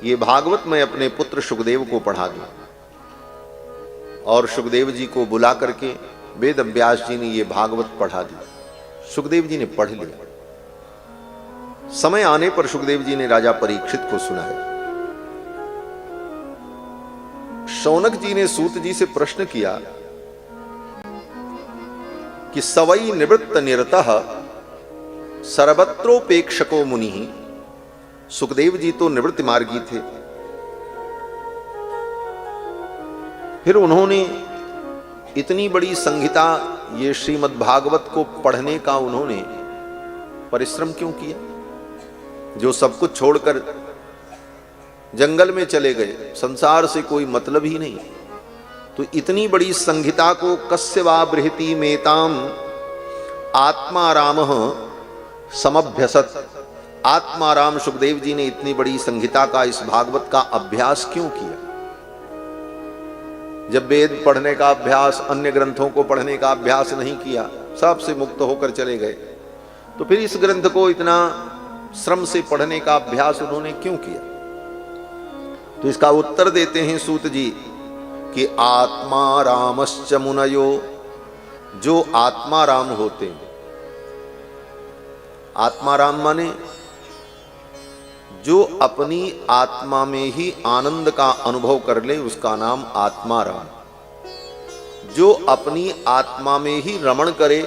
ये भागवत मैं अपने पुत्र सुखदेव को पढ़ा दूं। और सुखदेव जी को बुला करके वेद व्यास जी ने ये भागवत पढ़ा दी। सुखदेव जी ने पढ़ लिया। समय आने पर सुखदेव जी ने राजा परीक्षित को सुनाया। शौनक जी ने सूत जी से प्रश्न किया कि सवई निवृत्त निरतः सर्वत्रोपेक्षको मुनि। सुखदेव जी तो निवृत्त मार्गी थे, फिर उन्होंने इतनी बड़ी संहिता ये श्रीमद् भागवत को पढ़ने का उन्होंने परिश्रम क्यों किया, जो सब कुछ छोड़कर जंगल में चले गए, संसार से कोई मतलब ही नहीं। तो इतनी बड़ी संहिता को कस्यवा बृहति मेताम आत्मारामः समभ्यसत। आत्माराम सुखदेव जी ने इतनी बड़ी संहिता का, इस भागवत का अभ्यास क्यों किया। जब वेद पढ़ने का अभ्यास, अन्य ग्रंथों को पढ़ने का अभ्यास नहीं किया, सबसे मुक्त होकर चले गए, तो फिर इस ग्रंथ को इतना श्रम से पढ़ने का अभ्यास उन्होंने क्यों किया। तो इसका उत्तर देते हैं सूत जी कि आत्मा रामश्च मुनयो, जो आत्मा राम होते हैं। आत्मा राम माने जो अपनी आत्मा में ही आनंद का अनुभव कर ले, उसका नाम आत्मा राम। जो अपनी आत्मा में ही रमण करे,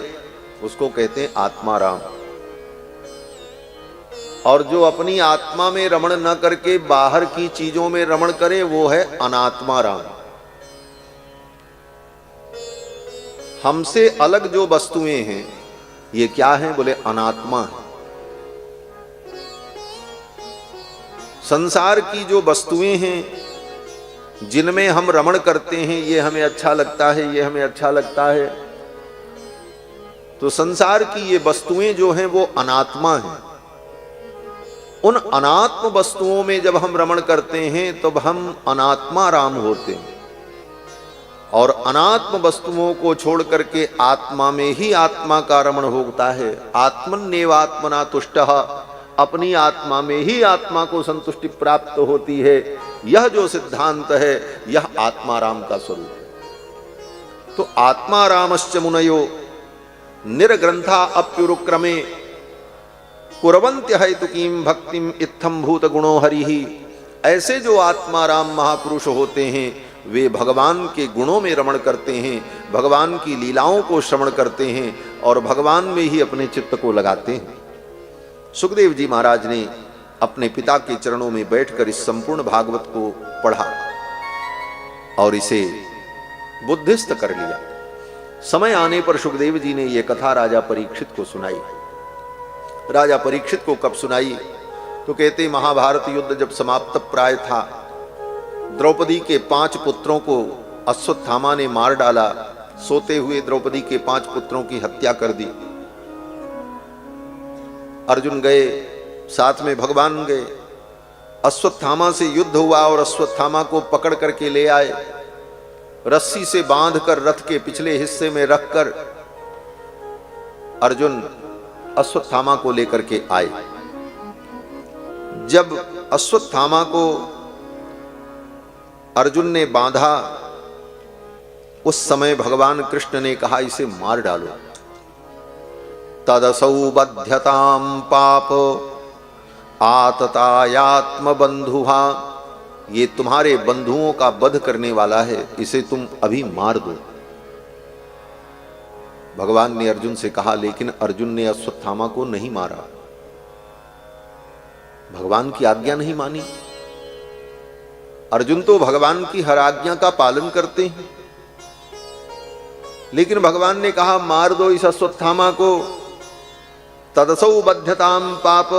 उसको कहते हैं आत्मा राम। और जो अपनी आत्मा में रमण न करके बाहर की चीजों में रमण करे, वो है अनात्मा राम। हमसे अलग जो वस्तुएं हैं, ये क्या है, बोले अनात्मा है। संसार की जो वस्तुएं हैं जिनमें हम रमण करते हैं, ये हमें अच्छा लगता है, ये हमें अच्छा लगता है, तो संसार की ये वस्तुएं जो हैं वो अनात्मा हैं। उन अनात्म वस्तुओं में जब हम रमण करते हैं तब हम अनात्मा राम होते हैं। और अनात्म वस्तुओं को छोड़ करके आत्मा में ही आत्मा का रमण होता है। आत्मन्येवात्मना तुष्टः, अपनी आत्मा में ही आत्मा को संतुष्टि प्राप्त होती है। यह जो सिद्धांत है, यह आत्मा राम का स्वरूप है। तो आत्मा रामश्च मुनयो निर्ग्रंथा अप्युरुक्रमे कुर्वन्त्य हेतुकीम भक्तिम इत्थम भूत गुणो हरिहि। ऐसे जो आत्मा राम महापुरुष होते हैं, वे भगवान के गुणों में रमण करते हैं, भगवान की लीलाओं को श्रवण करते हैं और भगवान में ही अपने चित्त को लगाते हैं। सुखदेव जी महाराज ने अपने पिता के चरणों में बैठकर इस संपूर्ण भागवत को पढ़ा और इसे बुद्धिस्त कर लिया। समय आने पर सुखदेव जी ने यह कथा राजा परीक्षित को सुनाई। राजा परीक्षित को कब सुनाई, तो कहते महाभारत युद्ध जब समाप्त प्राय था, द्रौपदी के 5 पुत्रों को अश्वत्थामा ने मार डाला। सोते हुए द्रौपदी के 5 पुत्रों की हत्या कर दी। अर्जुन गए, साथ में भगवान गए। अश्वत्थामा से युद्ध हुआ और अश्वत्थामा को पकड़ करके ले आए। रस्सी से बांधकर रथ के पिछले हिस्से में रखकर अर्जुन अश्वत्थामा को लेकर के आए। जब अश्वत्थामा को अर्जुन ने बांधा, उस समय भगवान कृष्ण ने कहा इसे मार डालो। तदसौ बध्यताम पाप आततायात्म बंधुहा, ये तुम्हारे बंधुओं का वध करने वाला है, इसे तुम अभी मार दो। भगवान ने अर्जुन से कहा, लेकिन अर्जुन ने अश्वत्थामा को नहीं मारा, भगवान की आज्ञा नहीं मानी। अर्जुन तो भगवान की हर आज्ञा का पालन करते हैं, लेकिन भगवान ने कहा मार दो इस अश्वत्थामा को। तदसौ बध्यताम पाप,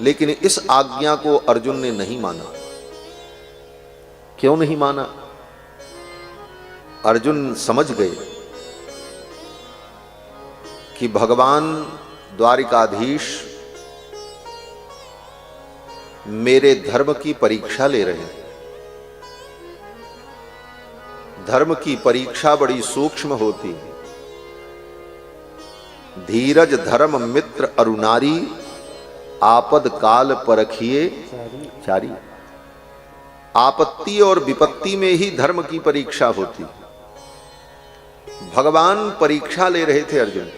लेकिन इस आज्ञा को अर्जुन ने नहीं माना। क्यों नहीं माना? अर्जुन समझ गए कि भगवान द्वारिकाधीश मेरे धर्म की परीक्षा ले रहे हैं। धर्म की परीक्षा बड़ी सूक्ष्म होती है। धीरज धर्म मित्र अरुणारी, आपद काल परखिए चारी। आपत्ति और विपत्ति में ही धर्म की परीक्षा होती है। भगवान परीक्षा ले रहे थे अर्जुन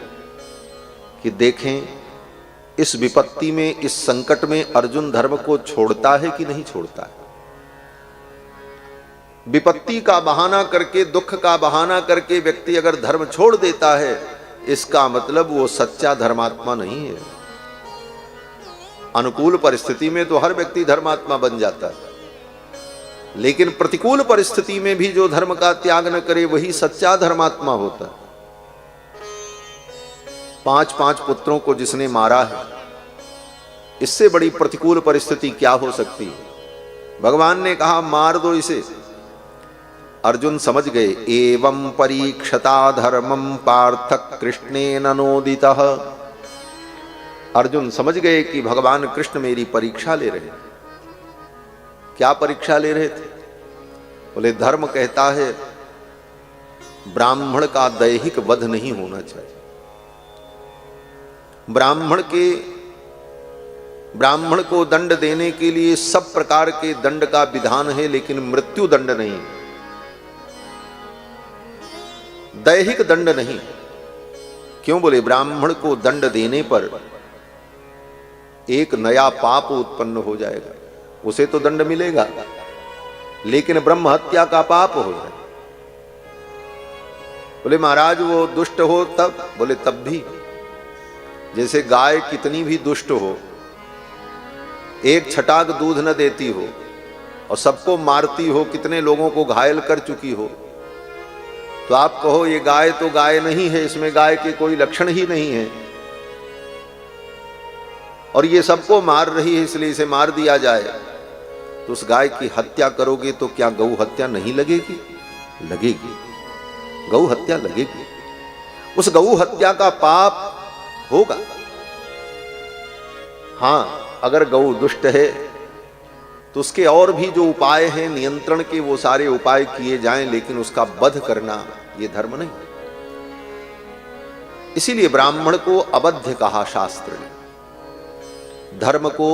कि देखें इस विपत्ति में, इस संकट में अर्जुन धर्म को छोड़ता है कि नहीं छोड़ता है। विपत्ति का बहाना करके, दुख का बहाना करके व्यक्ति अगर धर्म छोड़ देता है, इसका मतलब वो सच्चा धर्मात्मा नहीं है। अनुकूल परिस्थिति में तो हर व्यक्ति धर्मात्मा बन जाता है, लेकिन प्रतिकूल परिस्थिति में भी जो धर्म का त्याग न करे वही सच्चा धर्मात्मा होता है। 5 पुत्रों को जिसने मारा है, इससे बड़ी प्रतिकूल परिस्थिति क्या हो सकती है। भगवान ने कहा मार दो इसे। अर्जुन समझ गए, एवं परीक्षता धर्मम पार्थ कृष्णेन नोदितः। अर्जुन समझ गए कि भगवान कृष्ण मेरी परीक्षा ले रहे हैं। क्या परीक्षा ले रहे थे? बोले धर्म कहता है ब्राह्मण का दैहिक वध नहीं होना चाहिए। ब्राह्मण को दंड देने के लिए सब प्रकार के दंड का विधान है, लेकिन मृत्यु दंड नहीं, दैहिक दंड नहीं। क्यों? बोले ब्राह्मण को दंड देने पर एक नया पाप उत्पन्न हो जाएगा, उसे तो दंड मिलेगा, लेकिन ब्रह्म हत्या का पाप हो जाए। बोले महाराज वो दुष्ट हो तब? बोले तब भी। जैसे गाय कितनी भी दुष्ट हो, एक छटाक दूध न देती हो और सबको मारती हो, कितने लोगों को घायल कर चुकी हो, तो आप कहो ये गाय तो गाय नहीं है, इसमें गाय के कोई लक्षण ही नहीं है, और ये सबको मार रही है इसलिए इसे मार दिया जाए, तो उस गाय की हत्या करोगे तो क्या गौ हत्या नहीं लगेगी? लगेगी, गौ हत्या लगेगी। उस गौ हत्या का पाप होगा। हां, अगर गौ दुष्ट है तो उसके और भी जो उपाय हैं नियंत्रण के, वो सारे उपाय किए जाएं, लेकिन उसका वध करना ये धर्म नहीं। इसीलिए ब्राह्मण को अबध्य कहा शास्त्र ने। धर्म को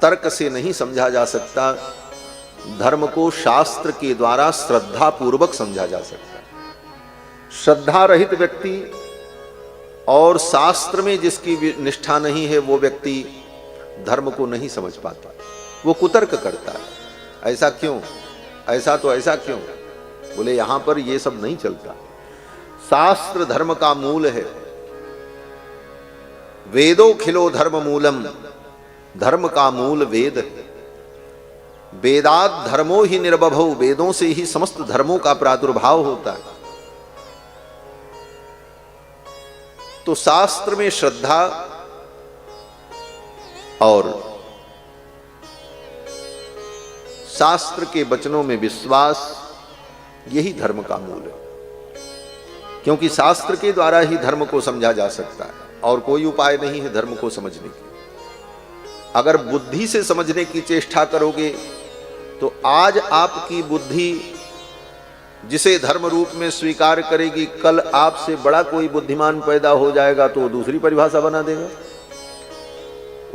तर्क से नहीं समझा जा सकता, धर्म को शास्त्र के द्वारा श्रद्धा पूर्वक समझा जा सकता है। श्रद्धा रहित व्यक्ति और शास्त्र में जिसकी निष्ठा नहीं है, वो व्यक्ति धर्म को नहीं समझ पाता, वो कुतर्क करता है। ऐसा क्यों? ऐसा तो ऐसा क्यों? बोले यहां पर ये सब नहीं चलता। शास्त्र धर्म का मूल है। वेदो खिलो धर्म मूलम, धर्म का मूल वेद है। वेदात धर्मो ही निर्बभौ, वेदों से ही समस्त धर्मों का प्रादुर्भाव होता है। तो शास्त्र में श्रद्धा और शास्त्र के वचनों में विश्वास, यही धर्म का मूल है। क्योंकि शास्त्र के द्वारा ही धर्म को समझा जा सकता है, और कोई उपाय नहीं है धर्म को समझने के। अगर बुद्धि से समझने की चेष्टा करोगे तो आज आपकी बुद्धि जिसे धर्म रूप में स्वीकार करेगी, कल आपसे बड़ा कोई बुद्धिमान पैदा हो जाएगा तो वो दूसरी परिभाषा बना देगा।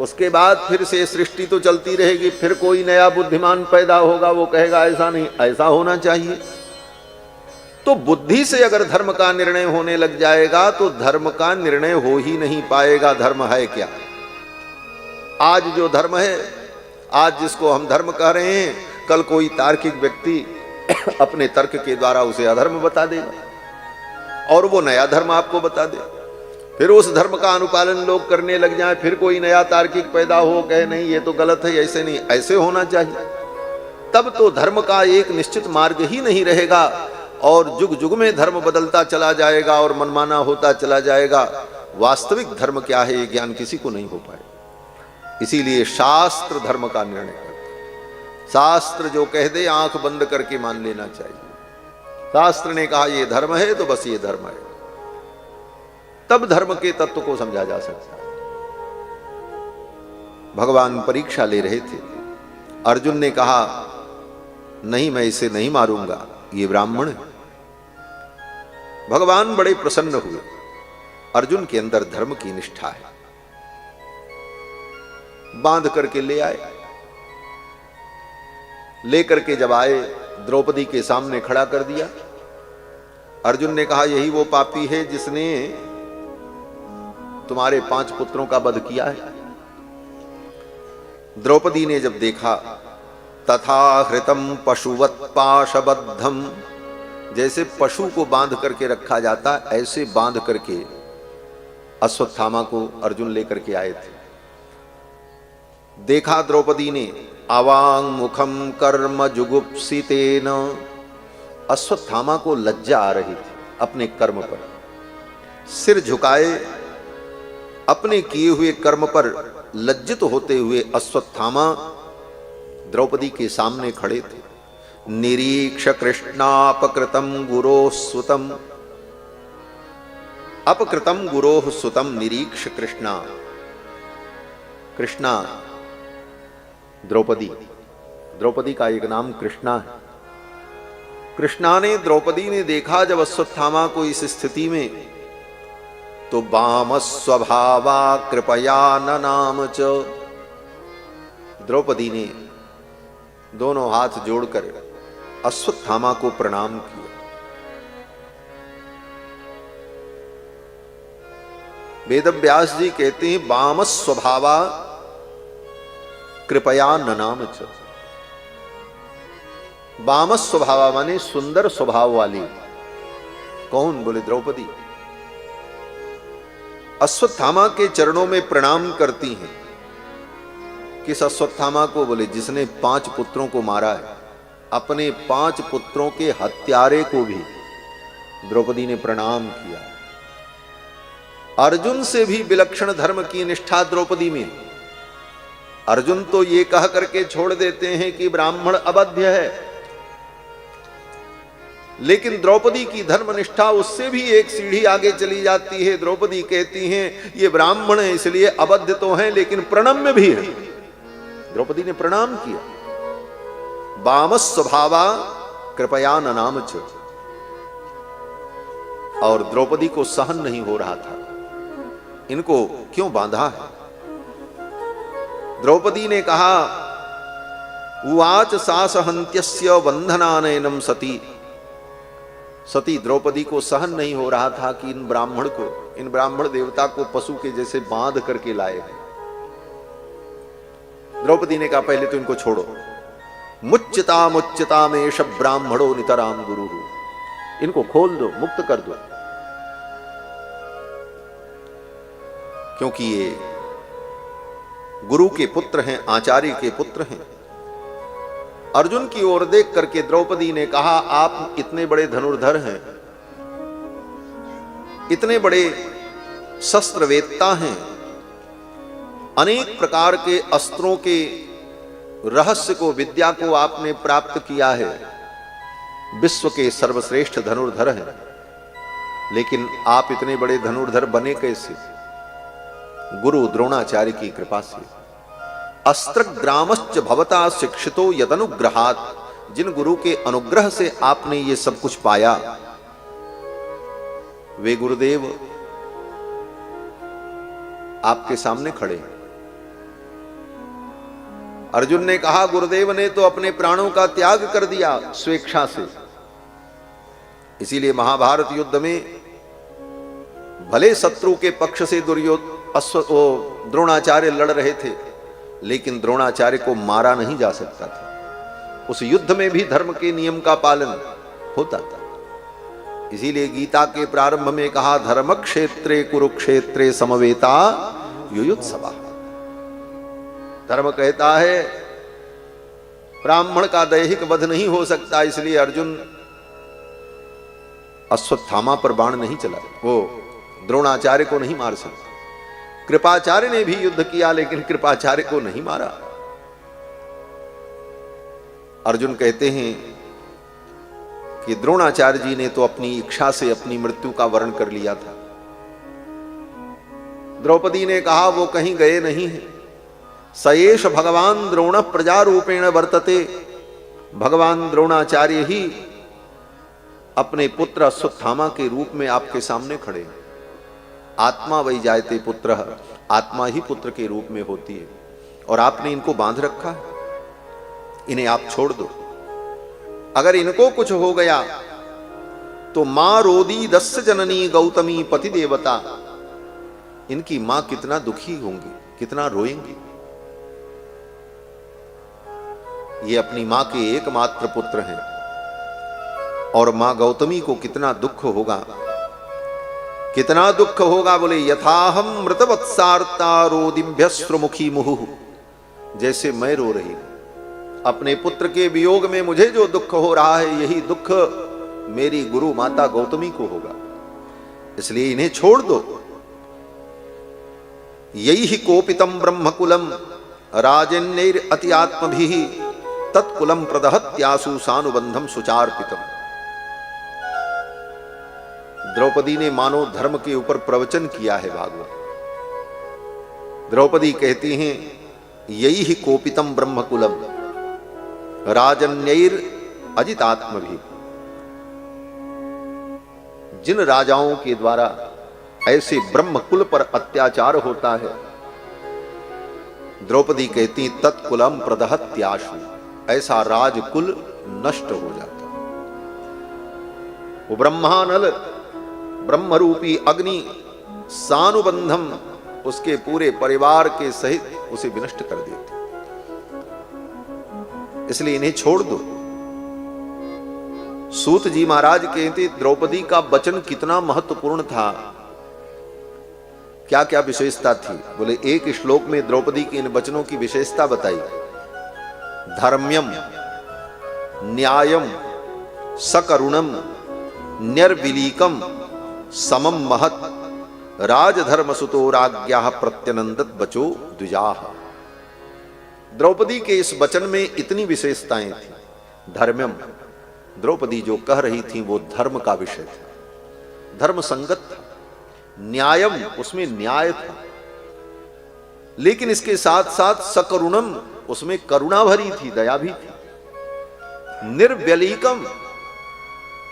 उसके बाद फिर से सृष्टि तो चलती रहेगी, फिर कोई नया बुद्धिमान पैदा होगा, वो कहेगा ऐसा नहीं, ऐसा होना चाहिए। तो बुद्धि से अगर धर्म का निर्णय होने लग जाएगा तो धर्म का निर्णय हो ही नहीं पाएगा। धर्म है क्या? आज जो धर्म है, आज जिसको हम धर्म कह रहे हैं, कल कोई तार्किक व्यक्ति अपने तर्क के द्वारा उसे अधर्म बता देगा और वो नया धर्म आपको बता दे। फिर उस धर्म का अनुपालन लोग करने लग जाएं, फिर कोई नया तार्किक पैदा हो, कहे नहीं ये तो गलत है, ऐसे नहीं, ऐसे होना चाहिए। तब तो धर्म का एक निश्चित मार्ग ही नहीं रहेगा और जुग जुग में धर्म बदलता चला जाएगा और मनमाना होता चला जाएगा। वास्तविक धर्म क्या है ये ज्ञान किसी को नहीं हो पाए। इसीलिए शास्त्र धर्म का निर्णय करता है। शास्त्र जो कह दे आंख बंद करके मान लेना चाहिए। शास्त्र ने कहा ये धर्म है तो बस ये धर्म है, तब धर्म के तत्व को समझा जा सकता है। भगवान परीक्षा ले रहे थे। अर्जुन ने कहा नहीं, मैं इसे नहीं मारूंगा, ये ब्राह्मण है। भगवान बड़े प्रसन्न हुए। अर्जुन के अंदर धर्म की निष्ठा है। बांध करके ले आए। लेकर के जब आए, द्रौपदी के सामने खड़ा कर दिया। अर्जुन ने कहा यही वो पापी है जिसने तुम्हारे 5 पुत्रों का वध किया है। द्रौपदी ने जब देखा, तथा हृतम पशुवत पाशबद्धम, जैसे पशु को बांध करके रखा जाता ऐसे बांध करके अश्वत्थामा को अर्जुन लेकर के आए थे। देखा द्रौपदी ने, आवांग मुखम कर्म जुगुप्सितेन, अश्वत्थामा को लज्जा आ रही थी अपने कर्म पर। सिर झुकाए अपने किए हुए कर्म पर लज्जित होते हुए अश्वत्थामा द्रौपदी के सामने खड़े थे। निरीक्ष कृष्णापकृतम गुरोः सुतम, अपकृतम गुरोः सुतम निरीक्ष कृष्णा। कृष्णा द्रौपदी, द्रौपदी का एक नाम कृष्णा है। कृष्णा ने, द्रौपदी ने देखा जब अश्वत्थामा को इस स्थिति में, तो वाम स्वभावा कृपया ननाम च, द्रौपदी ने दोनों हाथ जोड़कर अश्वत्थामा को प्रणाम किया। वेदव्यास जी कहते हैं वाम स्वभावा कृपया ननाम च। वाम स्वभावा माने सुंदर स्वभाव वाली। कौन? बोले द्रौपदी। अश्वत्थामा के चरणों में प्रणाम करती हैं। किस अश्वत्थामा को? बोले जिसने 5 पुत्रों को मारा है। अपने 5 पुत्रों के हत्यारे को भी द्रौपदी ने प्रणाम किया। अर्जुन से भी विलक्षण धर्म की निष्ठा द्रौपदी में। अर्जुन तो ये कह करके छोड़ देते हैं कि ब्राह्मण अवध्य है, लेकिन द्रौपदी की धर्मनिष्ठा उससे भी एक सीढ़ी आगे चली जाती है। द्रौपदी कहती हैं ये ब्राह्मण है इसलिए अवध्य तो हैं लेकिन प्रणम्य भी है। द्रौपदी ने प्रणाम किया। वाम स्वभावा कृपया ननाम च। और द्रौपदी को सहन नहीं हो रहा था, इनको क्यों बांधा है। द्रौपदी ने कहा, उवाच सासहन्त्यस्य बंधनानयनम सती। सती द्रौपदी को सहन नहीं हो रहा था कि इन ब्राह्मण देवता को पशु के जैसे बांध करके लाए हैं। द्रौपदी ने कहा पहले तो इनको छोड़ो। मुच्यता मेष ब्राह्मणो नितराम गुरु, इनको खोल दो, मुक्त कर दो, क्योंकि ये गुरु के पुत्र हैं, आचार्य के पुत्र हैं। अर्जुन की ओर देख करके द्रौपदी ने कहा, आप इतने बड़े धनुर्धर हैं, इतने बड़े शस्त्रवेत्ता हैं, अनेक प्रकार के अस्त्रों के रहस्य को, विद्या को आपने प्राप्त किया है, विश्व के सर्वश्रेष्ठ धनुर्धर हैं, लेकिन आप इतने बड़े धनुर्धर बने कैसे? गुरु द्रोणाचार्य की कृपा से। अस्त्रग्रामश्च भवता शिक्षितो यदनुग्रहात्, जिन गुरु के अनुग्रह से आपने ये सब कुछ पाया, वे गुरुदेव आपके सामने खड़े हैं। अर्जुन ने कहा गुरुदेव ने तो अपने प्राणों का त्याग कर दिया स्वेच्छा से। इसीलिए महाभारत युद्ध में भले शत्रु के पक्ष से द्रोणाचार्य लड़ रहे थे, लेकिन द्रोणाचार्य को मारा नहीं जा सकता था। उस युद्ध में भी धर्म के नियम का पालन होता था। इसीलिए गीता के प्रारंभ में कहा धर्म क्षेत्रे कुरुक्षेत्रे समवेता युयुत्सवा। धर्म कहता है ब्राह्मण का दैहिक वध नहीं हो सकता, इसलिए अर्जुन अश्वत्थामा पर बाण नहीं चला, वो द्रोणाचार्य को नहीं मार सकता। कृपाचार्य ने भी युद्ध किया, लेकिन कृपाचार्य को नहीं मारा। अर्जुन कहते हैं कि द्रोणाचार्य जी ने तो अपनी इच्छा से अपनी मृत्यु का वर्ण कर लिया था। द्रौपदी ने कहा वो कहीं गए नहीं है। सयेष भगवान द्रोण प्रजारूपेण वर्तते। भगवान द्रोणाचार्य ही अपने पुत्र अश्वत्थामा के रूप में आपके सामने खड़े। आत्मा वही जायते पुत्र, आत्मा ही पुत्र के रूप में होती है, और आपने इनको बांध रखा है। इन्हें आप छोड़ दो। अगर इनको कुछ हो गया तो मां रोदी दस्य जननी गौतमी पति देवता, इनकी मां कितना दुखी होंगी, कितना रोएंगी। ये अपनी मां के एकमात्र पुत्र हैं, और मां गौतमी को कितना दुख होगा, कितना दुख होगा। बोले यथाहम मृतवत्सार्ता रोदिभ्यश्रुमुखी मुहुः, जैसे मैं रो रही हूं अपने पुत्र के वियोग में, मुझे जो दुख हो रहा है यही दुख मेरी गुरु माता गौतमी को होगा। इसलिए इन्हें छोड़ दो। यही ही कोपितम ब्रह्मकुलम राजन्यैर अति आत्मभिः तत्कुलम प्रदहत्यासु सानुबंधम सुचार्पितम। द्रौपदी ने मानो धर्म के ऊपर प्रवचन किया है भागवत। द्रौपदी कहती हैं यही ही कोपितम ब्रह्मकुलम राजन्यैर अजितात्मभिः। जिन राजाओं के द्वारा ऐसे ब्रह्मकुल पर अत्याचार होता है, द्रौपदी कहती तत्कुलम प्रदहत्याशु, ऐसा राजकुल नष्ट हो जाता। वो ब्रह्मानल ब्रह्मरूपी अग्नि सानुबंधम उसके पूरे परिवार के सहित उसे विनष्ट कर देती। इसलिए इन्हें छोड़ दो। सूत जी महाराज कहते द्रौपदी का वचन कितना महत्वपूर्ण था, क्या क्या विशेषता थी। बोले एक श्लोक में द्रौपदी के इन वचनों की विशेषता बताई। धर्म्यम न्यायम सकरुणम न्यर्विलीकम समम महत् राजधर्म सुतो राज्ञा प्रत्यनंदत बचो द्विजाः। द्रौपदी के इस वचन में इतनी विशेषताएं थी। धर्म्यम, द्रौपदी जो कह रही थी वो धर्म का विषय था, धर्म संगत था। न्यायम, उसमें न्याय था, लेकिन इसके साथ साथ सकरुणम, उसमें करुणा भरी थी, दया भी थी। निर्व्यलीकम,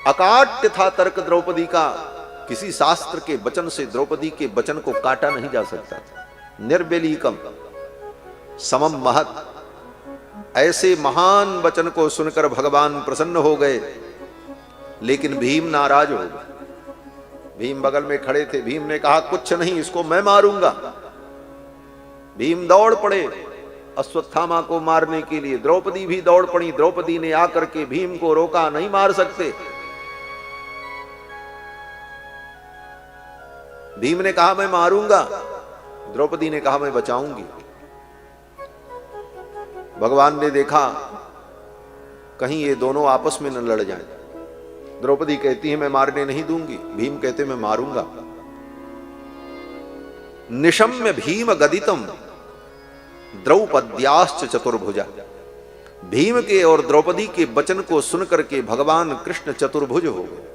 अकाट्य था तर्क द्रौपदी का। किसी शास्त्र के वचन से द्रौपदी के वचन को काटा नहीं जा सकता था। निर्व्यलीकम, समम महत्, ऐसे महान वचन को सुनकर भगवान प्रसन्न हो गए, लेकिन भीम नाराज हो गए। भीम बगल में खड़े थे। भीम ने कहा कुछ नहीं, इसको मैं मारूंगा। भीम दौड़ पड़े अश्वत्थामा को मारने के लिए। द्रौपदी भी दौड़ पड़ी। द्रौपदी ने आकर के भीम को रोका, नहीं मार सकते। भीम ने कहा मैं मारूंगा, द्रौपदी ने कहा मैं बचाऊंगी। भगवान ने देखा कहीं ये दोनों आपस में न लड़ जाएं। द्रौपदी कहती है मैं मारने नहीं दूंगी, भीम कहते मैं मारूंगा। निशम्य भीम गदितम द्रौपद्याश्च चतुर्भुजा। भीम के और द्रौपदी के वचन को सुनकर के भगवान कृष्ण चतुर्भुज हो गए।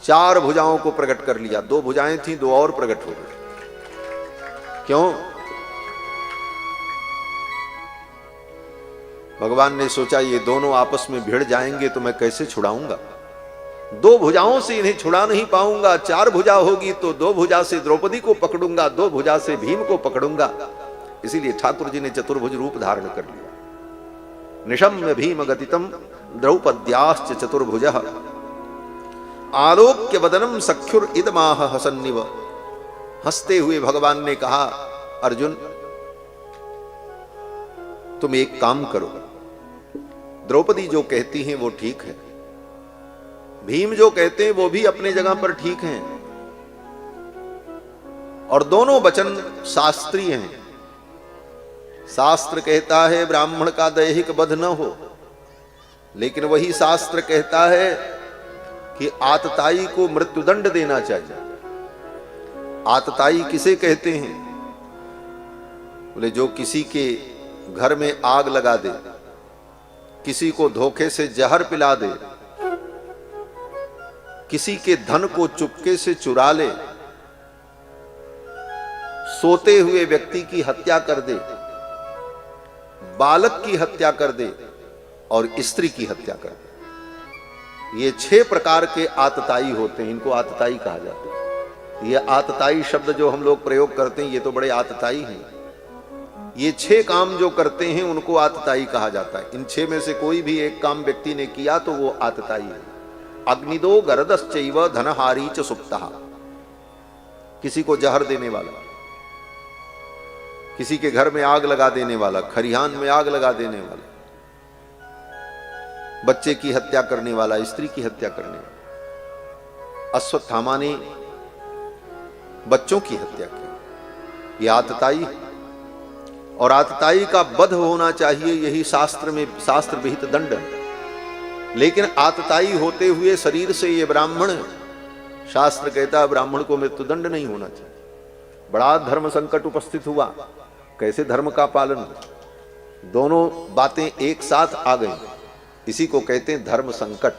4 भुजाओं को प्रकट कर लिया। 2 भुजाएं थी, 2 और प्रकट हो गई। क्यों? भगवान ने सोचा ये दोनों आपस में भिड़ जाएंगे तो मैं कैसे छुड़ाऊंगा। 2 भुजाओं से इन्हें छुड़ा नहीं पाऊंगा। 4 भुजा होगी तो 2 भुजा से द्रौपदी को पकड़ूंगा, 2 भुजा से भीम को पकड़ूंगा। इसीलिए ठाकुर जी ने चतुर्भुज रूप धारण कर लिया। निशम्य भीम गतितम द्रौपद्याश्च चतुर्भुज आलोक्य वदनम सख्युर इदमाह हसन्निव। हंसते हुए भगवान ने कहा, अर्जुन तुम एक काम करो, द्रौपदी जो कहती हैं वो ठीक है, भीम जो कहते हैं वो भी अपने जगह पर ठीक हैं, और दोनों वचन शास्त्रीय हैं। शास्त्र कहता है ब्राह्मण का दैहिक वध न हो, लेकिन वही शास्त्र कहता है कि आतताई को मृत्युदंड देना चाहिए। आतताई किसे कहते हैं? बोले जो किसी के घर में आग लगा दे, किसी को धोखे से जहर पिला दे, किसी के धन को चुपके से चुरा ले, सोते हुए व्यक्ति की हत्या कर दे, बालक की हत्या कर दे और स्त्री की हत्या कर दे। ये 6 प्रकार के आतताई होते हैं, इनको आतताई कहा जाता है। ये आतताई शब्द जो हम लोग प्रयोग करते हैं, ये तो बड़े आतताई हैं। ये 6 काम जो करते हैं उनको आतताई कहा जाता है। इन 6 में से कोई भी एक काम व्यक्ति ने किया तो वो आतताई है। अग्निदो गरदश्चैव धनहारी च सुप्तः, किसी को जहर देने वाला, किसी के घर में आग लगा देने वाला, खरिहान में आग लगा देने वाला, बच्चे की हत्या करने वाला, स्त्री की हत्या करने वाला। अश्वत्थामा ने बच्चों की हत्या की, यह आतताई है। और आतताई का वध होना चाहिए, यही शास्त्र में शास्त्र विहित दंड है। लेकिन आतताई होते हुए शरीर से ये ब्राह्मण, शास्त्र कहता है ब्राह्मण को मृत्युदंड नहीं होना चाहिए। बड़ा धर्म संकट उपस्थित हुआ, कैसे धर्म का पालन? दोनों बातें एक साथ आ गई, इसी को कहते हैं धर्म संकट।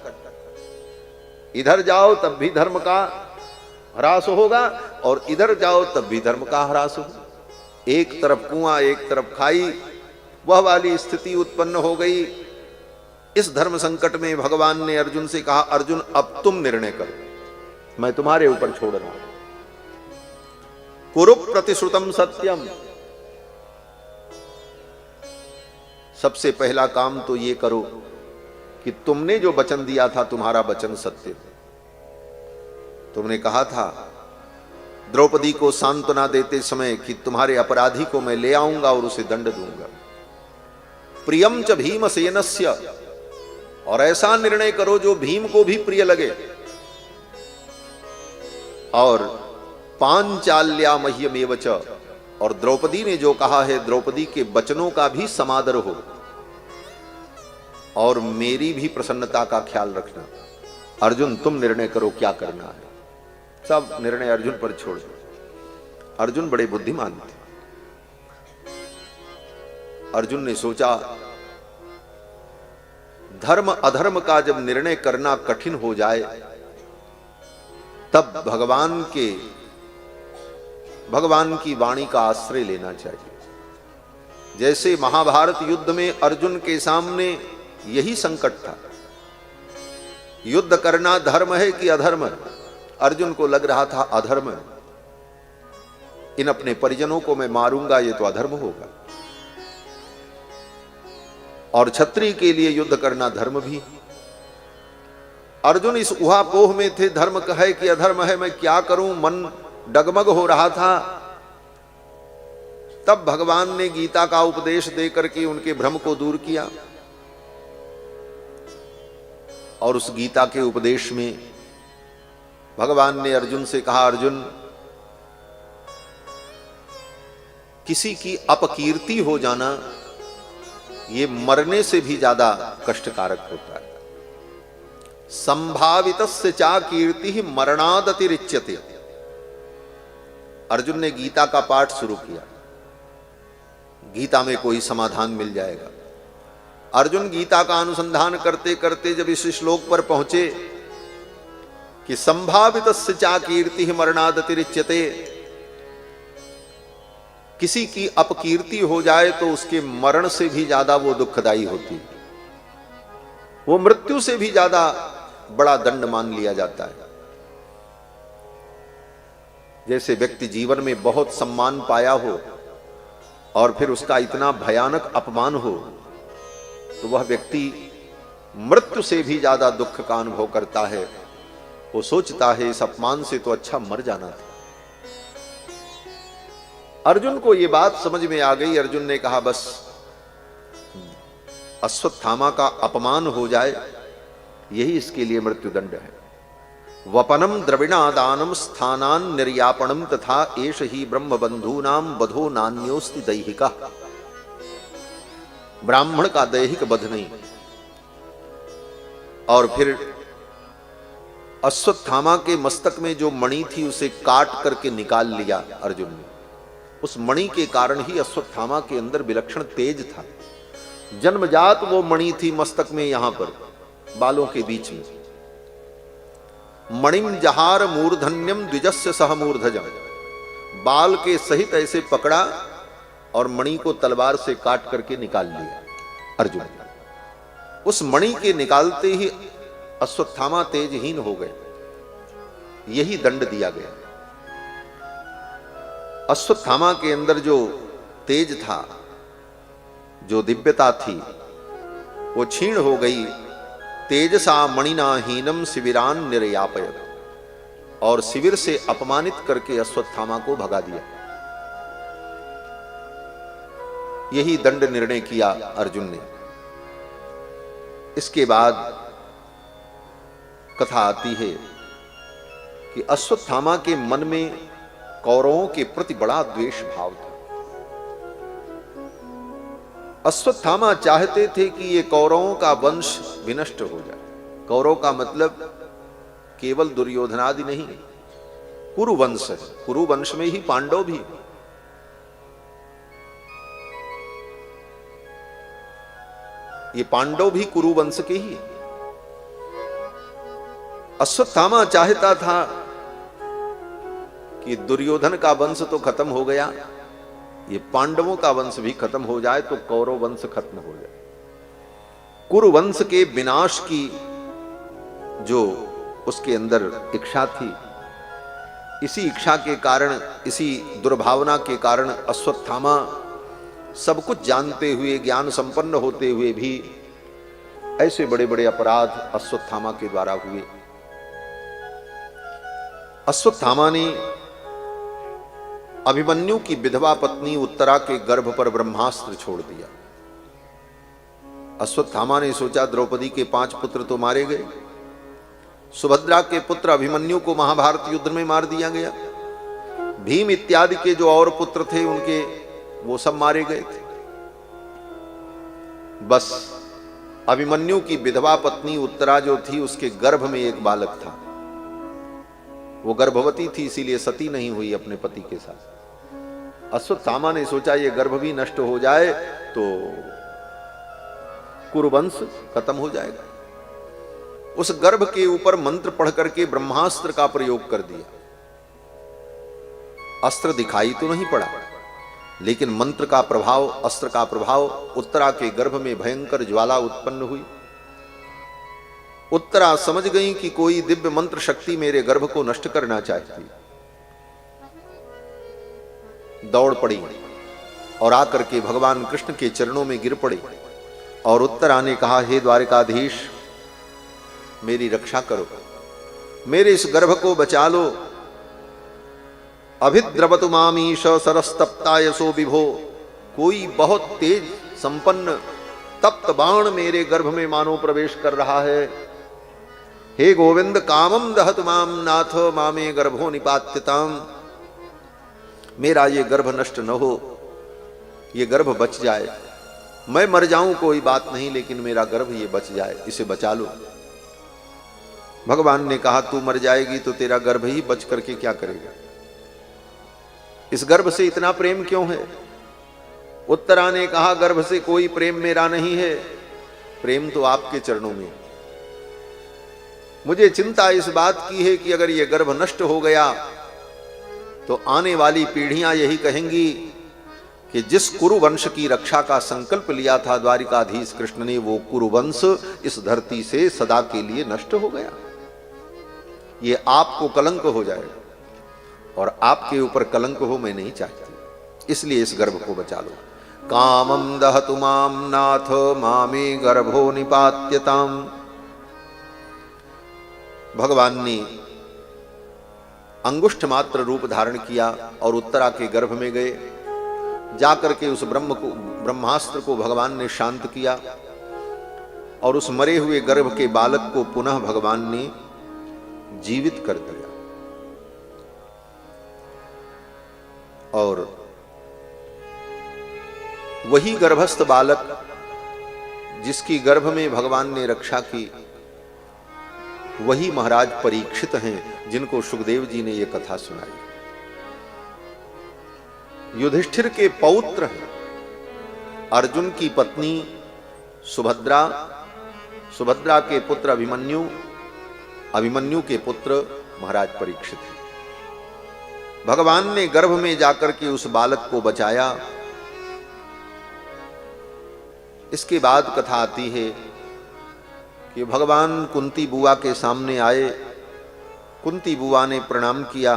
इधर जाओ तब भी धर्म का ह्रास होगा और इधर जाओ तब भी धर्म का ह्रास होगा। एक तरफ कुआं एक तरफ खाई, वह वाली स्थिति उत्पन्न हो गई। इस धर्म संकट में भगवान ने अर्जुन से कहा, अर्जुन अब तुम निर्णय करो, मैं तुम्हारे ऊपर छोड़ रहा हूं। कुरु प्रतिश्रुतम सत्यम, सबसे पहला काम तो ये करो कि तुमने जो वचन दिया था तुम्हारा वचन सत्य है। तुमने कहा था द्रौपदी को सांत्वना देते समय कि तुम्हारे अपराधी को मैं ले आऊंगा और उसे दंड दूंगा। प्रियम च भीमसेनस्य, और ऐसा निर्णय करो जो भीम को भी प्रिय लगे। और पांचाल्या मह्यमेव च, और द्रौपदी ने जो कहा है द्रौपदी के वचनों का भी समादर हो और मेरी भी प्रसन्नता का ख्याल रखना। अर्जुन तुम निर्णय करो क्या करना है। सब निर्णय अर्जुन पर छोड़ दो। अर्जुन बड़े बुद्धिमान थे। अर्जुन ने सोचा धर्म अधर्म का जब निर्णय करना कठिन हो जाए तब भगवान की वाणी का आश्रय लेना चाहिए। जैसे महाभारत युद्ध में अर्जुन के सामने यही संकट था, युद्ध करना धर्म है कि अधर्म है। अर्जुन को लग रहा था अधर्म है, इन अपने परिजनों को मैं मारूंगा ये तो अधर्म होगा, और क्षत्रिय के लिए युद्ध करना धर्म भी। अर्जुन इस उहापोह में थे, धर्म है कि अधर्म है, मैं क्या करूं, मन डगमग हो रहा था। तब भगवान ने गीता का उपदेश देकर के उनके भ्रम को दूर किया। और उस गीता के उपदेश में भगवान ने अर्जुन से कहा, अर्जुन किसी की अपकीर्ति हो जाना ये मरने से भी ज्यादा कष्टकारक होता है। संभावितस्य चा कीर्ति मरणादतिरिच्यते। अर्जुन ने गीता का पाठ शुरू किया, गीता में कोई समाधान मिल जाएगा। अर्जुन गीता का अनुसंधान करते करते जब इस श्लोक पर पहुंचे कि संभावितस्य चा कीर्ति मरणादतिरिच्यते, किसी की अपकीर्ति हो जाए तो उसके मरण से भी ज्यादा वो दुखदाई होती है, वो मृत्यु से भी ज्यादा बड़ा दंड मान लिया जाता है। जैसे व्यक्ति जीवन में बहुत सम्मान पाया हो और फिर उसका इतना भयानक अपमान हो, तो वह व्यक्ति मृत्यु से भी ज्यादा दुख का अनुभव करता है। वो सोचता है इस अपमान से तो अच्छा मर जाना था। अर्जुन को यह बात समझ में आ गई। अर्जुन ने कहा बस अश्वत्थामा का अपमान हो जाए, यही इसके लिए मृत्युदंड है। वपनम द्रविणादानम स्थानान निर्यापणम तथा एष ही ब्रह्म बंधूनाम बधो नान्योस्ति दैहिका। ब्राह्मण का दैहिक बध नहीं। और फिर अश्वत्थामा के मस्तक में जो मणि थी उसे काट करके निकाल लिया अर्जुन ने। उस मणि के कारण ही अश्वत्थामा के अंदर विलक्षण तेज था। जन्मजात वो मणि थी मस्तक में, यहां पर बालों के बीच में। मणिम जहार मूर्धन्यम द्विजस्य सह मूर्धजम। बाल के सहित ऐसे पकड़ा और मणि को तलवार से काट करके निकाल लिया अर्जुन। उस मणि के निकालते ही अश्वत्थामा तेजहीन हो गए। यही दंड दिया गया। अश्वत्थामा के अंदर जो तेज था, जो दिव्यता थी, वो क्षीण हो गई। तेजसा मणिना हीनम शिविरान निर्यापयत। और शिविर से अपमानित करके अश्वत्थामा को भगा दिया। यही दंड निर्णय किया अर्जुन ने। इसके बाद कथा आती है कि अश्वत्थामा के मन में कौरवों के प्रति बड़ा द्वेष भाव था। अश्वत्थामा चाहते थे कि ये कौरवों का वंश विनष्ट हो जाए। कौरव का मतलब केवल दुर्योधनादि नहीं, कुरुवंश है। कुरुवंश में ही पांडव भी। ये पांडव भी कुरुवंश के ही। अश्वत्थामा चाहता था कि दुर्योधन का वंश तो खत्म हो गया, ये पांडवों का वंश भी खत्म हो जाए तो कौरव वंश खत्म हो जाए। कुरुवंश के विनाश की जो उसके अंदर इच्छा थी, इसी इच्छा के कारण, इसी दुर्भावना के कारण अश्वत्थामा सब कुछ जानते हुए, ज्ञान संपन्न होते हुए भी ऐसे बड़े बड़े अपराध अश्वत्थामा के द्वारा हुए। अश्वत्थामा ने अभिमन्यु की विधवा पत्नी उत्तरा के गर्भ पर ब्रह्मास्त्र छोड़ दिया। अश्वत्थामा ने सोचा द्रौपदी के 5 पुत्र तो मारे गए, सुभद्रा के पुत्र अभिमन्यु को महाभारत युद्ध में मार दिया गया, भीम इत्यादि के जो और पुत्र थे उनके वो सब मारे गए थे। बस अभिमन्यु की विधवा पत्नी उत्तरा जो थी, उसके गर्भ में एक बालक था। वो गर्भवती थी, इसीलिए सती नहीं हुई अपने पति के साथ। अश्वत्थामा ने सोचा ये गर्भ भी नष्ट हो जाए तो कुरुवंश खत्म हो जाएगा। उस गर्भ के ऊपर मंत्र पढ़ करके ब्रह्मास्त्र का प्रयोग कर दिया। अस्त्र दिखाई तो नहीं पड़ा, लेकिन मंत्र का प्रभाव, अस्त्र का प्रभाव उत्तरा के गर्भ में भयंकर ज्वाला उत्पन्न हुई। उत्तरा समझ गई कि कोई दिव्य मंत्र शक्ति मेरे गर्भ को नष्ट करना चाहती। दौड़ पड़ी और आकर के भगवान कृष्ण के चरणों में गिर पड़ी और उत्तरा ने कहा, हे द्वारिकाधीश, मेरी रक्षा करो, मेरे इस गर्भ को बचा लो। अभिद्रवतु मामीश सरस्तप्ता यशो विभो। कोई बहुत तेज संपन्न तप्त बाण मेरे गर्भ में मानो प्रवेश कर रहा है। हे गोविंद, कामम दहतु माम नाथ मामे गर्भो निपात्यताम। मेरा ये गर्भ नष्ट न हो, ये गर्भ बच जाए। मैं मर जाऊं कोई बात नहीं, लेकिन मेरा गर्भ ये बच जाए, इसे बचा लो। भगवान ने कहा, तू मर जाएगी तो तेरा गर्भ ही बच करके क्या करेगा? इस गर्भ से इतना प्रेम क्यों है? उत्तरा ने कहा, गर्भ से कोई प्रेम मेरा नहीं है, प्रेम तो आपके चरणों में। मुझे चिंता इस बात की है कि अगर ये गर्भ नष्ट हो गया तो आने वाली पीढ़ियां यही कहेंगी कि जिस कुरुवंश की रक्षा का संकल्प लिया था द्वारिकाधीश कृष्ण ने, वो कुरुवंश इस धरती से सदा के लिए नष्ट हो गया। ये आपको कलंक हो जाएगा और आपके ऊपर कलंक हो मैं नहीं चाहती। इसलिए इस गर्भ को बचा लो। कामम दहतु माम नाथ मामे गर्भो निपात्यताम। भगवान ने अंगुष्ठ मात्र रूप धारण किया और उत्तरा के गर्भ में गए। जाकर के उस ब्रह्मास्त्र को भगवान ने शांत किया और उस मरे हुए गर्भ के बालक को पुनः भगवान ने जीवित कर दिया। और वही गर्भस्थ बालक जिसकी गर्भ में भगवान ने रक्षा की, वही महाराज परीक्षित हैं जिनको सुखदेव जी ने यह कथा सुनाई। युधिष्ठिर के पौत्र हैं, अर्जुन की पत्नी सुभद्रा, सुभद्रा के पुत्र अभिमन्यु, अभिमन्यु के पुत्र महाराज परीक्षित हैं। भगवान ने गर्भ में जाकर के उस बालक को बचाया। इसके बाद कथा आती है कि भगवान कुंती बुआ के सामने आए। कुंती बुआ ने प्रणाम किया।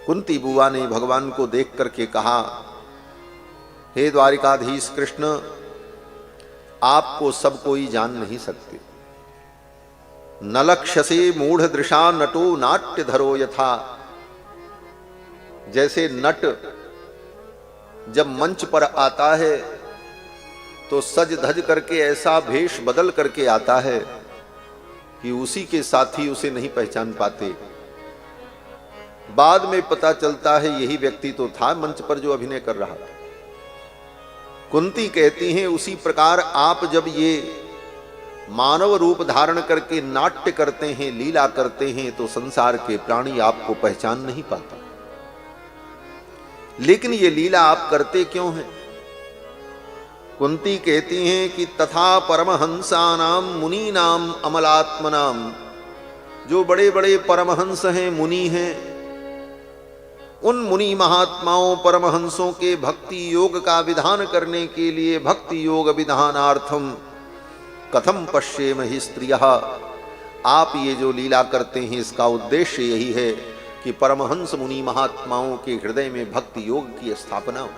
कुंती बुआ ने भगवान को देख करके कहा, हे द्वारिकाधीश कृष्ण, आपको सब कोई जान नहीं सकते। न लक्ष्यसे मूढ़ दृशा नटो नाट्य धरो यथा। जैसे नट जब मंच पर आता है तो सज धज करके ऐसा भेष बदल करके आता है कि उसी के साथी उसे नहीं पहचान पाते। बाद में पता चलता है यही व्यक्ति तो था मंच पर जो अभिनय कर रहा था। कुंती कहती हैं, उसी प्रकार आप जब ये मानव रूप धारण करके नाट्य करते हैं, लीला करते हैं, तो संसार के प्राणी आपको पहचान नहीं पाता। लेकिन ये लीला आप करते क्यों हैं? कुंती कहती हैं कि तथा परमहंसानाम मुनीनाम अमलात्मनाम। जो बड़े बड़े परमहंस हैं, मुनि हैं, उन मुनि महात्माओं परमहंसों के भक्ति योग का विधान करने के लिए भक्ति योग विधानार्थम कथम पश्येम हि स्त्रियः। आप ये जो लीला करते हैं इसका उद्देश्य यही है कि परमहंस मुनि महात्माओं के हृदय में भक्ति योग की स्थापना हो।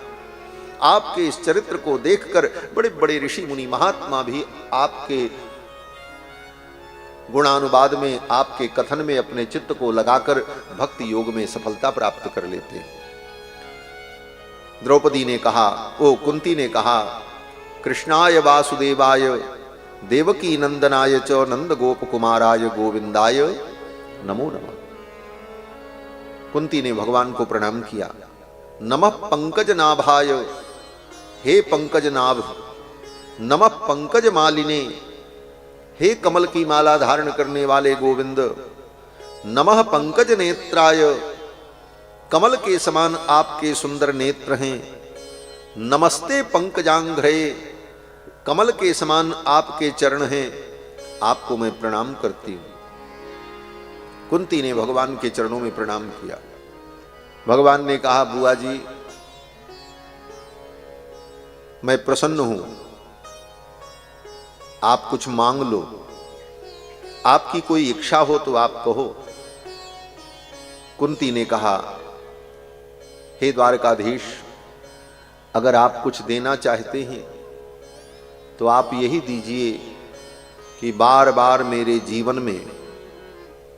आपके इस चरित्र को देखकर बड़े बड़े ऋषि मुनि महात्मा भी आपके गुणानुवाद में, आपके कथन में अपने चित्त को लगाकर भक्ति योग में सफलता प्राप्त कर लेते हैं। द्रौपदी ने कहा, कुंती ने कहा, कृष्णाय वासुदेवाय देवकी नंदनाय च नंद गोप कुमाराय गोविंदाय नमो नमः। कुंती ने भगवान को प्रणाम किया। नमः पंकज नाभाय, हे पंकज नाभ। नमः पंकज मालिने, हे कमल की माला धारण करने वाले गोविंद। नमः पंकज नेत्राय, कमल के समान आपके सुंदर नेत्र हैं। नमस्ते पंकजांघ्रे, कमल के समान आपके चरण हैं, आपको मैं प्रणाम करती हूं। कुंती ने भगवान के चरणों में प्रणाम किया। भगवान ने कहा, बुआ जी मैं प्रसन्न हूं, आप कुछ मांग लो, आपकी कोई इच्छा हो तो आप कहो। कुंती ने कहा, हे द्वारकाधीश, अगर आप कुछ देना चाहते हैं तो आप यही दीजिए कि बार बार मेरे जीवन में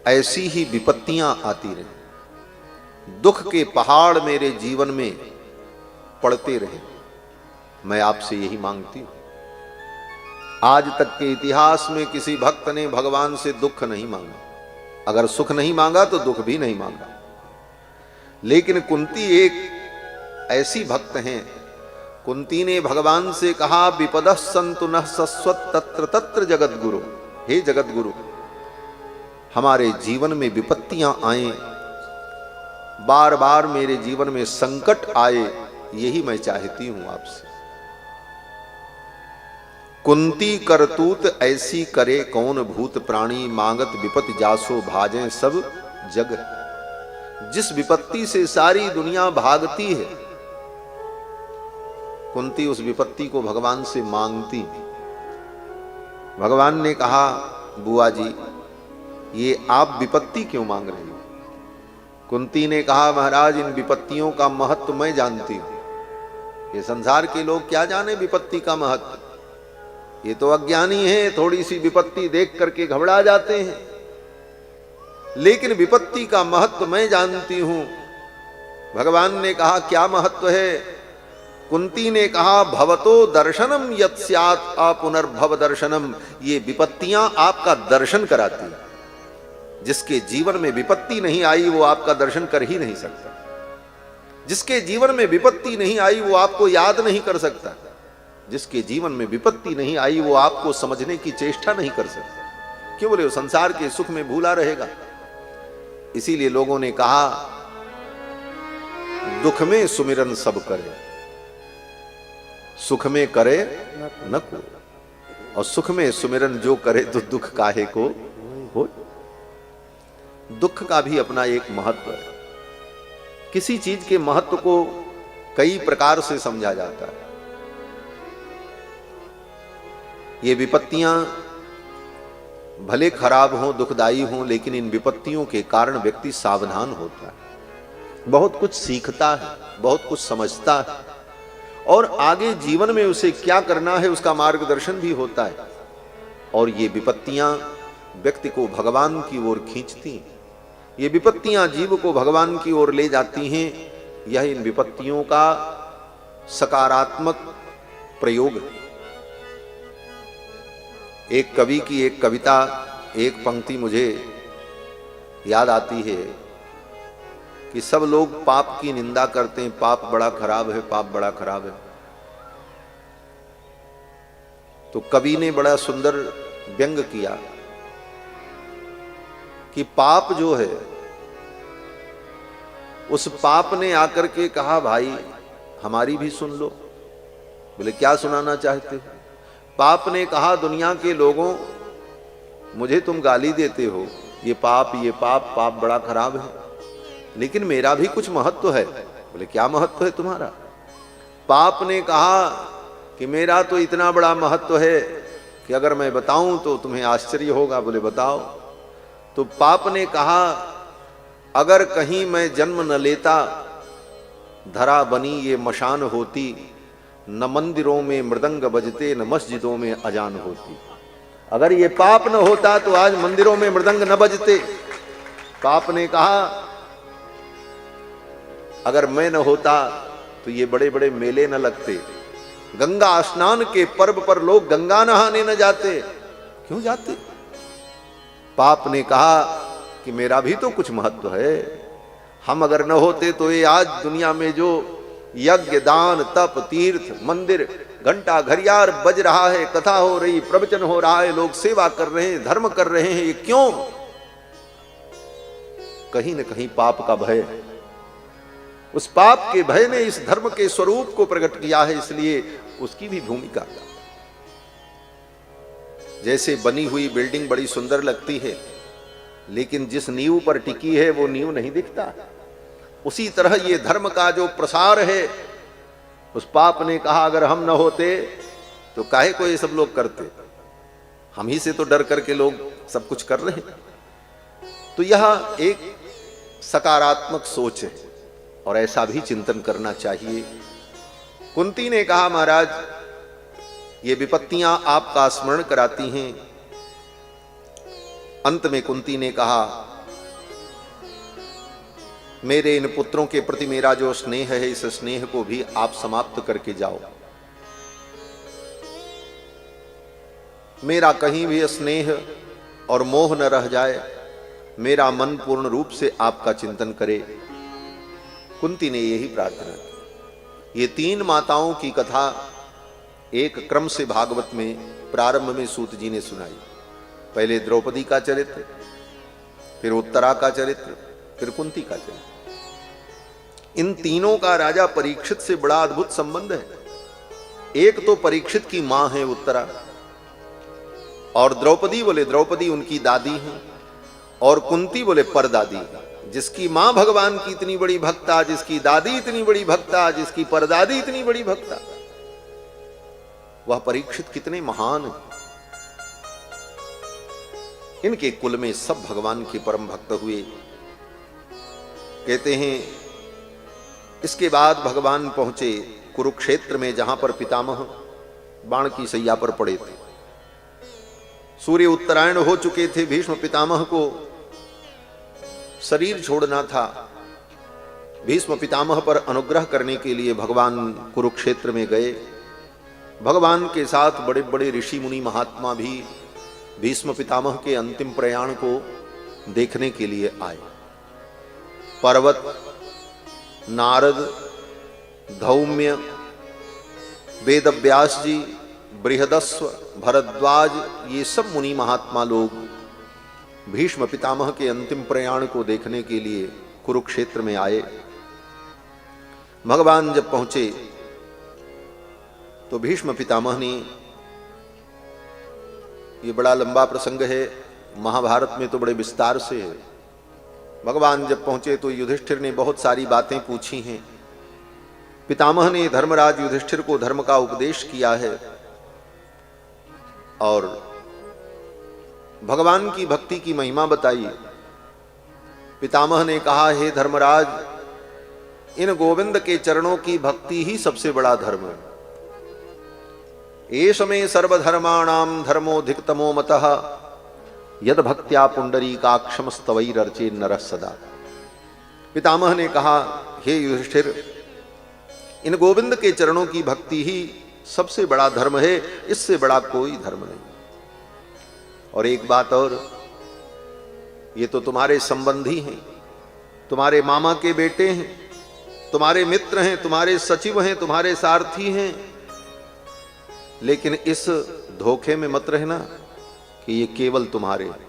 ऐसी ही विपत्तियां आती रहें, दुख के पहाड़ मेरे जीवन में पड़ते रहें। मैं आपसे यही मांगती हूं। आज तक के इतिहास में किसी भक्त ने भगवान से दुख नहीं मांगा। अगर सुख नहीं मांगा तो दुख भी नहीं मांगा। लेकिन कुंती एक ऐसी भक्त हैं। कुंती ने भगवान से कहा, विपदः सन्तु नः सस्वत् तत्र तत्र जगत गुरु। हे जगत गुरु, हमारे जीवन में विपत्तियां आए, बार बार मेरे जीवन में संकट आए, यही मैं चाहती हूं आपसे। कुंती करतूत ऐसी करे कौन भूत प्राणी, मांगत विपत्ति जासो भाजें सब जग। जिस विपत्ति से सारी दुनिया भागती है, कुंती उस विपत्ति को भगवान से मांगती। भगवान ने कहा, बुआ जी ये आप विपत्ति क्यों मांग रही हो? कुंती ने कहा महाराज इन विपत्तियों का महत्व मैं जानती हूं। ये संसार के लोग क्या जाने विपत्ति का महत्व, ये तो अज्ञानी है, थोड़ी सी विपत्ति देख करके घबरा जाते हैं। लेकिन विपत्ति का महत्व मैं जानती हूं। भगवान ने कहा क्या महत्व है? कुंती ने कहा भवतो दर्शनम यत् स्यात् अपुनर्भव दर्शनम। ये विपत्तियां आपका दर्शन कराती हैं। जिसके जीवन में विपत्ति नहीं आई वो आपका दर्शन कर ही नहीं सकता। जिसके जीवन में विपत्ति नहीं आई वो आपको याद नहीं कर सकता। जिसके जीवन में विपत्ति नहीं आई वो आपको समझने की चेष्टा नहीं कर सकता। क्यों बोले? वो संसार के सुख में भूला रहेगा। इसीलिए लोगों ने कहा दुख में सुमिरन सब करे, सुख में करे न को। और सुख में सुमिरन जो करे तो दुख काहे को हो। दुख का भी अपना एक महत्व है। किसी चीज के महत्व को कई प्रकार से समझा जाता है। ये विपत्तियां भले खराब हों, दुखदाई हों, लेकिन इन विपत्तियों के कारण व्यक्ति सावधान होता है, बहुत कुछ सीखता है, बहुत कुछ समझता है, और आगे जीवन में उसे क्या करना है उसका मार्गदर्शन भी होता है। और ये विपत्तियां व्यक्ति को भगवान की ओर खींचती हैं। ये विपत्तियां जीव को भगवान की ओर ले जाती हैं। यह इन विपत्तियों का सकारात्मक प्रयोग है। एक कवि की एक कविता, एक पंक्ति मुझे याद आती है कि सब लोग पाप की निंदा करते हैं, पाप बड़ा खराब है, पाप बड़ा खराब है। तो कवि ने बड़ा सुंदर व्यंग किया कि पाप जो है, उस पाप ने आकर के कहा भाई हमारी भी सुन लो। बोले क्या सुनाना चाहते हो? पाप ने कहा दुनिया के लोगों मुझे तुम गाली देते हो, ये पाप पाप बड़ा खराब है, लेकिन मेरा भी कुछ महत्व है। बोले क्या महत्व है तुम्हारा? पाप ने कहा कि मेरा तो इतना बड़ा महत्व है कि अगर मैं बताऊं तो तुम्हें आश्चर्य होगा। बोले बताओ। तो पाप ने कहा अगर कहीं मैं जन्म न लेता, धरा बनी ये मशान होती, न मंदिरों में मृदंग बजते, न मस्जिदों में अजान होती। अगर ये पाप न होता तो आज मंदिरों में मृदंग न बजते। पाप ने कहा अगर मैं न होता तो ये बड़े बड़े मेले न लगते, गंगा स्नान के पर्व पर लोग गंगा नहाने न जाते। क्यों जाते? पाप ने कहा कि मेरा भी तो कुछ महत्व है। हम अगर न होते तो ये आज दुनिया में जो यज्ञ, दान, तप, तीर्थ, मंदिर, घंटा घड़ियाल बज रहा है, कथा हो रही, प्रवचन हो रहा है, लोग सेवा कर रहे हैं, धर्म कर रहे हैं, ये क्यों? कहीं न कहीं पाप का भय है। उस पाप के भय ने इस धर्म के स्वरूप को प्रकट किया है, इसलिए उसकी भी भूमिका। जैसे बनी हुई बिल्डिंग बड़ी सुंदर लगती है, लेकिन जिस नींव पर टिकी है वो नींव नहीं दिखता। उसी तरह ये धर्म का जो प्रसार है, उस पाप ने कहा अगर हम न होते तो काहे को ये सब लोग करते, हम ही से तो डर करके लोग सब कुछ कर रहे हैं। तो यह एक सकारात्मक सोच है और ऐसा भी चिंतन करना चाहिए। कुंती ने कहा महाराज ये विपत्तियां आपका स्मरण कराती हैं। अंत में कुंती ने कहा मेरे इन पुत्रों के प्रति मेरा जो स्नेह है, इस स्नेह को भी आप समाप्त करके जाओ। मेरा कहीं भी स्नेह और मोह न रह जाए, मेरा मन पूर्ण रूप से आपका चिंतन करे। कुंती ने यही प्रार्थना की। ये तीन माताओं की कथा एक क्रम से भागवत में प्रारंभ में सूत जी ने सुनाई। पहले द्रौपदी का चरित्र, फिर उत्तरा का चरित्र, फिर कुंती का चरित्र। इन तीनों का राजा परीक्षित से बड़ा अद्भुत संबंध है। एक तो परीक्षित की मां है उत्तरा, और द्रौपदी बोले द्रौपदी उनकी दादी है, और कुंती बोले परदादी है। जिसकी मां भगवान की इतनी बड़ी भक्ता, जिसकी दादी इतनी बड़ी भक्ता, जिसकी परदादी इतनी बड़ी भक्ता, वह परीक्षित कितने महान है। इनके कुल में सब भगवान के परम भक्त हुए। कहते हैं इसके बाद भगवान पहुंचे कुरुक्षेत्र में, जहां पर पितामह बाण की सैया पर पड़े थे। सूर्य उत्तरायण हो चुके थे। भीष्म पितामह को शरीर छोड़ना था। भीष्म पितामह पर अनुग्रह करने के लिए भगवान कुरुक्षेत्र में गए। भगवान के साथ बड़े बड़े ऋषि मुनि महात्मा भी भीष्म पितामह के अंतिम प्रयाण को देखने के लिए आए। पर्वत, नारद, धौम्य, वेदव्यास जी, बृहदस्व, भरद्वाज, ये सब मुनि महात्मा लोग भीष्म पितामह के अंतिम प्रयाण को देखने के लिए कुरुक्षेत्र में आए। भगवान जब पहुंचे तो भीष्म पितामह ने, ये बड़ा लंबा प्रसंग है, महाभारत में तो बड़े विस्तार से है। भगवान जब पहुंचे तो युधिष्ठिर ने बहुत सारी बातें पूछी हैं। पितामह ने धर्मराज युधिष्ठिर को धर्म का उपदेश किया है और भगवान की भक्ति की महिमा बताई। पितामह ने कहा, हे धर्मराज, इन गोविंद के चरणों की भक्ति ही सबसे बड़ा धर्म है। एष में सर्वधर्माणाम धर्मोधिकतमो मतः यद भक्त्या पुंडरीकाक्षम स्तवैरर्चे नरः सदा। पितामह ने कहा, हे युधिष्ठिर, इन गोविंद के चरणों की भक्ति ही सबसे बड़ा धर्म है, इससे बड़ा कोई धर्म नहीं। और एक बात और, ये तो तुम्हारे संबंधी हैं, तुम्हारे मामा के बेटे हैं, तुम्हारे मित्र हैं, तुम्हारे सचिव हैं, तुम्हारे सारथी हैं, लेकिन इस धोखे में मत रहना कि ये केवल तुम्हारे हैं।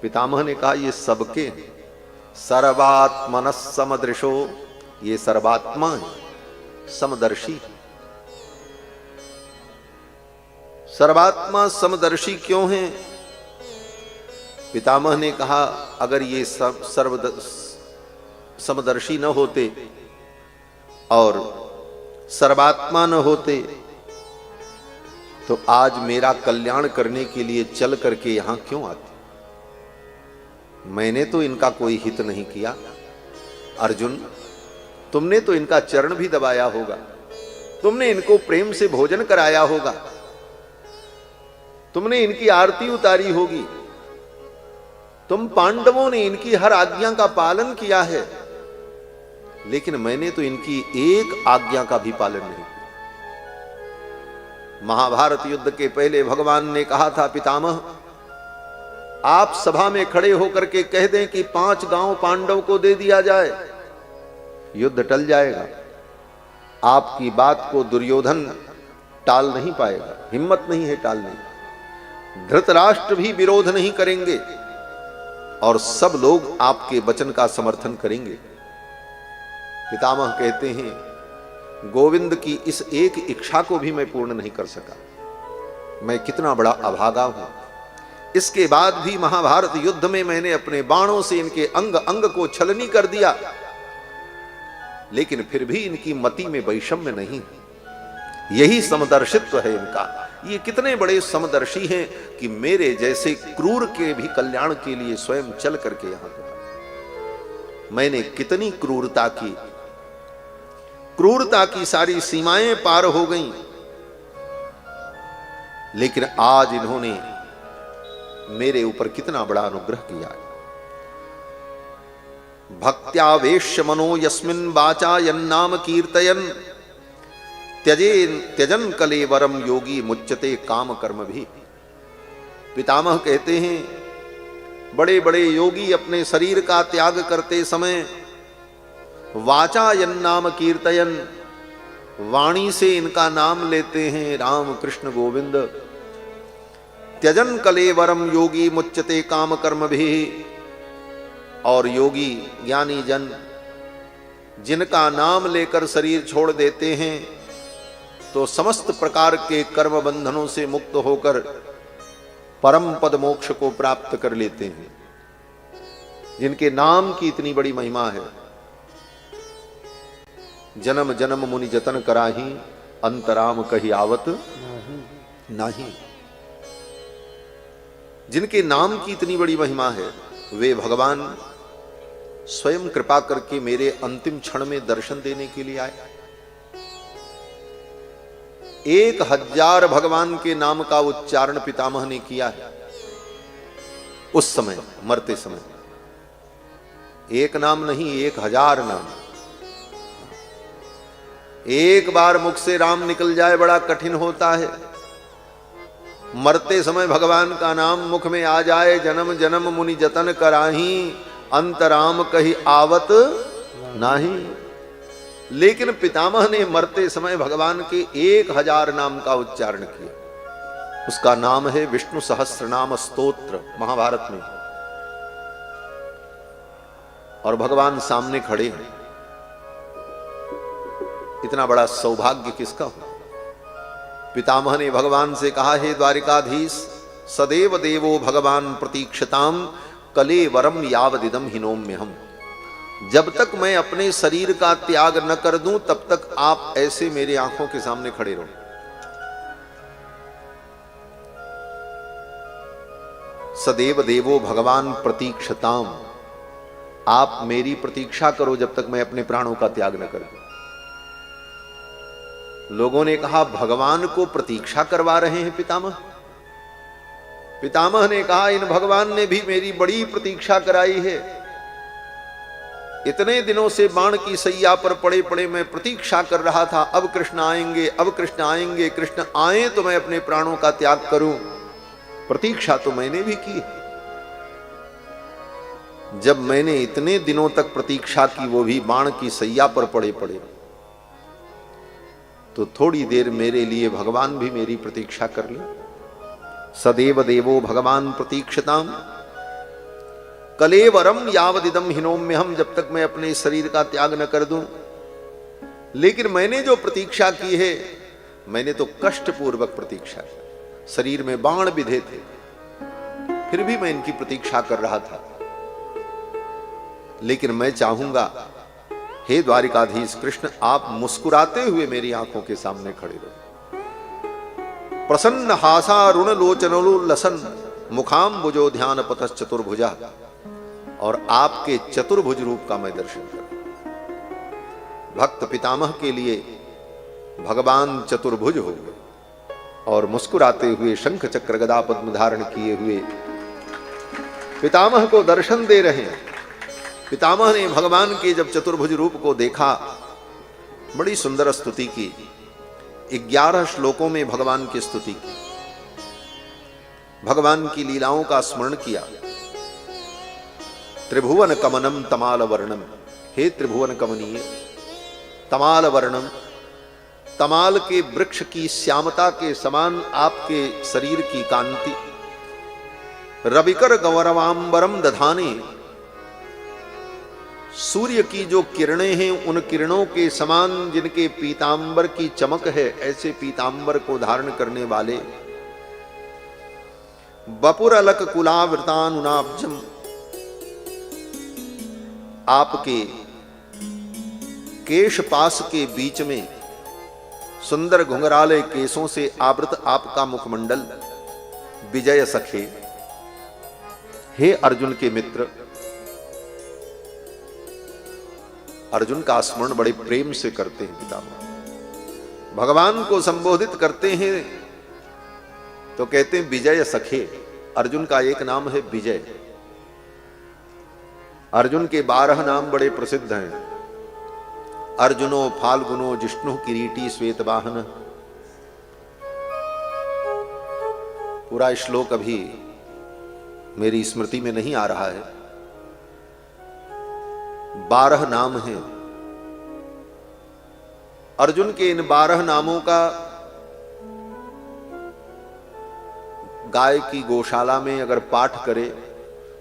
पितामह ने कहा, ये सबके हैं। सर्वात्मनः समदृशो, ये सर्वात्मा है, समदर्शी। सर्वात्मा समदर्शी क्यों हैं? पितामह ने कहा, अगर ये समदर्शी न होते और सर्वात्मा न होते तो आज मेरा कल्याण करने के लिए चल करके यहां क्यों आते? मैंने तो इनका कोई हित नहीं किया। अर्जुन, तुमने तो इनका चरण भी दबाया होगा, तुमने इनको प्रेम से भोजन कराया होगा, तुमने इनकी आरती उतारी होगी, तुम पांडवों ने इनकी हर आज्ञा का पालन किया है, लेकिन मैंने तो इनकी एक आज्ञा का भी पालन नहीं किया। महाभारत युद्ध के पहले भगवान ने कहा था, पितामह, आप सभा में खड़े होकर के कह दें कि 5 गांव पांडव को दे दिया जाए, युद्ध टल जाएगा। आपकी बात को दुर्योधन टाल नहीं पाएगा, हिम्मत नहीं है टालने की। धृतराष्ट्र भी विरोध नहीं करेंगे और सब लोग आपके वचन का समर्थन करेंगे। पितामह कहते हैं, गोविंद की इस एक इच्छा को भी मैं पूर्ण नहीं कर सका। मैं कितना बड़ा अभागा हूं। इसके बाद भी महाभारत युद्ध में मैंने अपने बाणों से इनके अंग अंग को छलनी कर दिया, लेकिन फिर भी इनकी मति में वैषम्य नहीं। यही समदर्शित्व है इनका। ये कितने बड़े समदर्शी हैं कि मेरे जैसे क्रूर के भी कल्याण के लिए स्वयं चल करके यहां गया। मैंने कितनी क्रूरता की, क्रूरता की सारी सीमाएं पार हो गईं, लेकिन आज इन्होंने मेरे ऊपर कितना बड़ा अनुग्रह किया है। भक्त्यावेश्य मनो यस्मिन् वाचा यन्नाम कीर्तयन् त्यजन कलेवरम योगी मुच्यते काम कर्म भी। पितामह कहते हैं, बड़े बड़े योगी अपने शरीर का त्याग करते समय वाचा यन्नाम कीर्तयन्, वाणी से इनका नाम लेते हैं, राम कृष्ण गोविंद। त्यजन कलेवरम योगी मुच्यते काम कर्म भी। और योगी ज्ञानी जन जिनका नाम लेकर शरीर छोड़ देते हैं तो समस्त प्रकार के कर्म बंधनों से मुक्त होकर परम पद मोक्ष को प्राप्त कर लेते हैं। जिनके नाम की इतनी बड़ी महिमा है। जन्म जन्म मुनि जतन कराही, अंतराम कही आवत नाही। जिनके नाम की इतनी बड़ी महिमा है, वे भगवान स्वयं कृपा करके मेरे अंतिम क्षण में दर्शन देने के लिए आए। 1000 भगवान के नाम का उच्चारण पितामह ने किया है उस समय, मरते समय। एक नाम नहीं, 1000 नाम। एक बार मुख से राम निकल जाए बड़ा कठिन होता है, मरते समय भगवान का नाम मुख में आ जाए, जन्म जन्म मुनि जतन कराही, अंतराम कही आवत नाही। लेकिन पितामह ने मरते समय भगवान के 1000 नाम का उच्चारण किया। उसका नाम है विष्णु सहस्रनाम स्तोत्र, महाभारत में। और भगवान सामने खड़े हैं। इतना बड़ा सौभाग्य किसका हो। पितामह ने भगवान से कहा, हे द्वारिकाधीश, सदैव देवो भगवान प्रतीक्षताम कलेवरम यावदिदम हिनोम्यहम। जब तक मैं अपने शरीर का त्याग न कर दूं तब तक आप ऐसे मेरी आंखों के सामने खड़े रहो। सदैव देवो भगवान प्रतीक्षताम, आप मेरी प्रतीक्षा करो जब तक मैं अपने प्राणों का त्याग न कर दूं। लोगों ने कहा, भगवान को प्रतीक्षा करवा रहे हैं पितामह? पितामह ने कहा, इन भगवान ने भी मेरी बड़ी प्रतीक्षा कराई है। इतने दिनों से बाण की सैया पर पड़े पड़े मैं प्रतीक्षा कर रहा था, अब कृष्ण आएंगे, अब कृष्ण आएंगे, कृष्ण आए तो मैं अपने प्राणों का त्याग करूं। प्रतीक्षा तो मैंने भी की। जब मैंने इतने दिनों तक प्रतीक्षा की, वो भी बाण की सैया पर पड़े पड़े, तो थोड़ी देर मेरे लिए भगवान भी मेरी प्रतीक्षा कर ले। सदैव देवो भगवान प्रतीक्षताम कलेवरम यावदिदम हिनोम्यहम, जब तक मैं अपने शरीर का त्याग न कर दूं। लेकिन मैंने जो प्रतीक्षा की है, मैंने तो कष्टपूर्वक प्रतीक्षा की। शरीर में बाण बिधे थे, फिर भी मैं इनकी प्रतीक्षा कर रहा था। लेकिन मैं चाहूंगा, हे द्वारिकाधीश कृष्ण, आप मुस्कुराते हुए मेरी आंखों के सामने खड़े रहो। प्रसन्न हासा रुण लोचनोल्लसन मुखाम्बुजो ध्यान पतस चतुर्भुजा, और आपके चतुर्भुज रूप का मैं दर्शन करूं। भक्त पितामह के लिए भगवान चतुर्भुज हो गए और मुस्कुराते हुए शंख चक्र गदा पद्म धारण किए हुए पितामह को दर्शन दे रहे हैं। पितामह ने भगवान के जब चतुर्भुज रूप को देखा, बड़ी सुंदर स्तुति की। 11 श्लोकों में भगवान की स्तुति की, भगवान की लीलाओं का स्मरण किया। त्रिभुवन कमनम तमाल वर्णम, हे त्रिभुवन कमनीय तमाल वर्णम, तमाल के वृक्ष की श्यामता के समान आपके शरीर की कांति। रविकर गौरवांबरम दधाने, सूर्य की जो किरणें हैं उन किरणों के समान जिनके पीतांबर की चमक है, ऐसे पीतांबर को धारण करने वाले। बपुर अलक कुलावृतानुनाब्जम, आपके केश पास के बीच में सुंदर घुंघराले केसों से आवृत आपका मुखमंडल। विजय सखे, हे अर्जुन के मित्र। अर्जुन का स्मरण बड़े प्रेम से करते हैं पितामह। भगवान को संबोधित करते हैं तो कहते हैं विजय सखे। अर्जुन का एक नाम है विजय। अर्जुन के 12 नाम बड़े प्रसिद्ध हैं। अर्जुनो फाल्गुनो जिष्णु किरीटी श्वेतवाहन। पूरा श्लोक अभी मेरी स्मृति में नहीं आ रहा है। 12 नाम हैं। अर्जुन के इन 12 नामों का गाय की गौशाला में अगर पाठ करे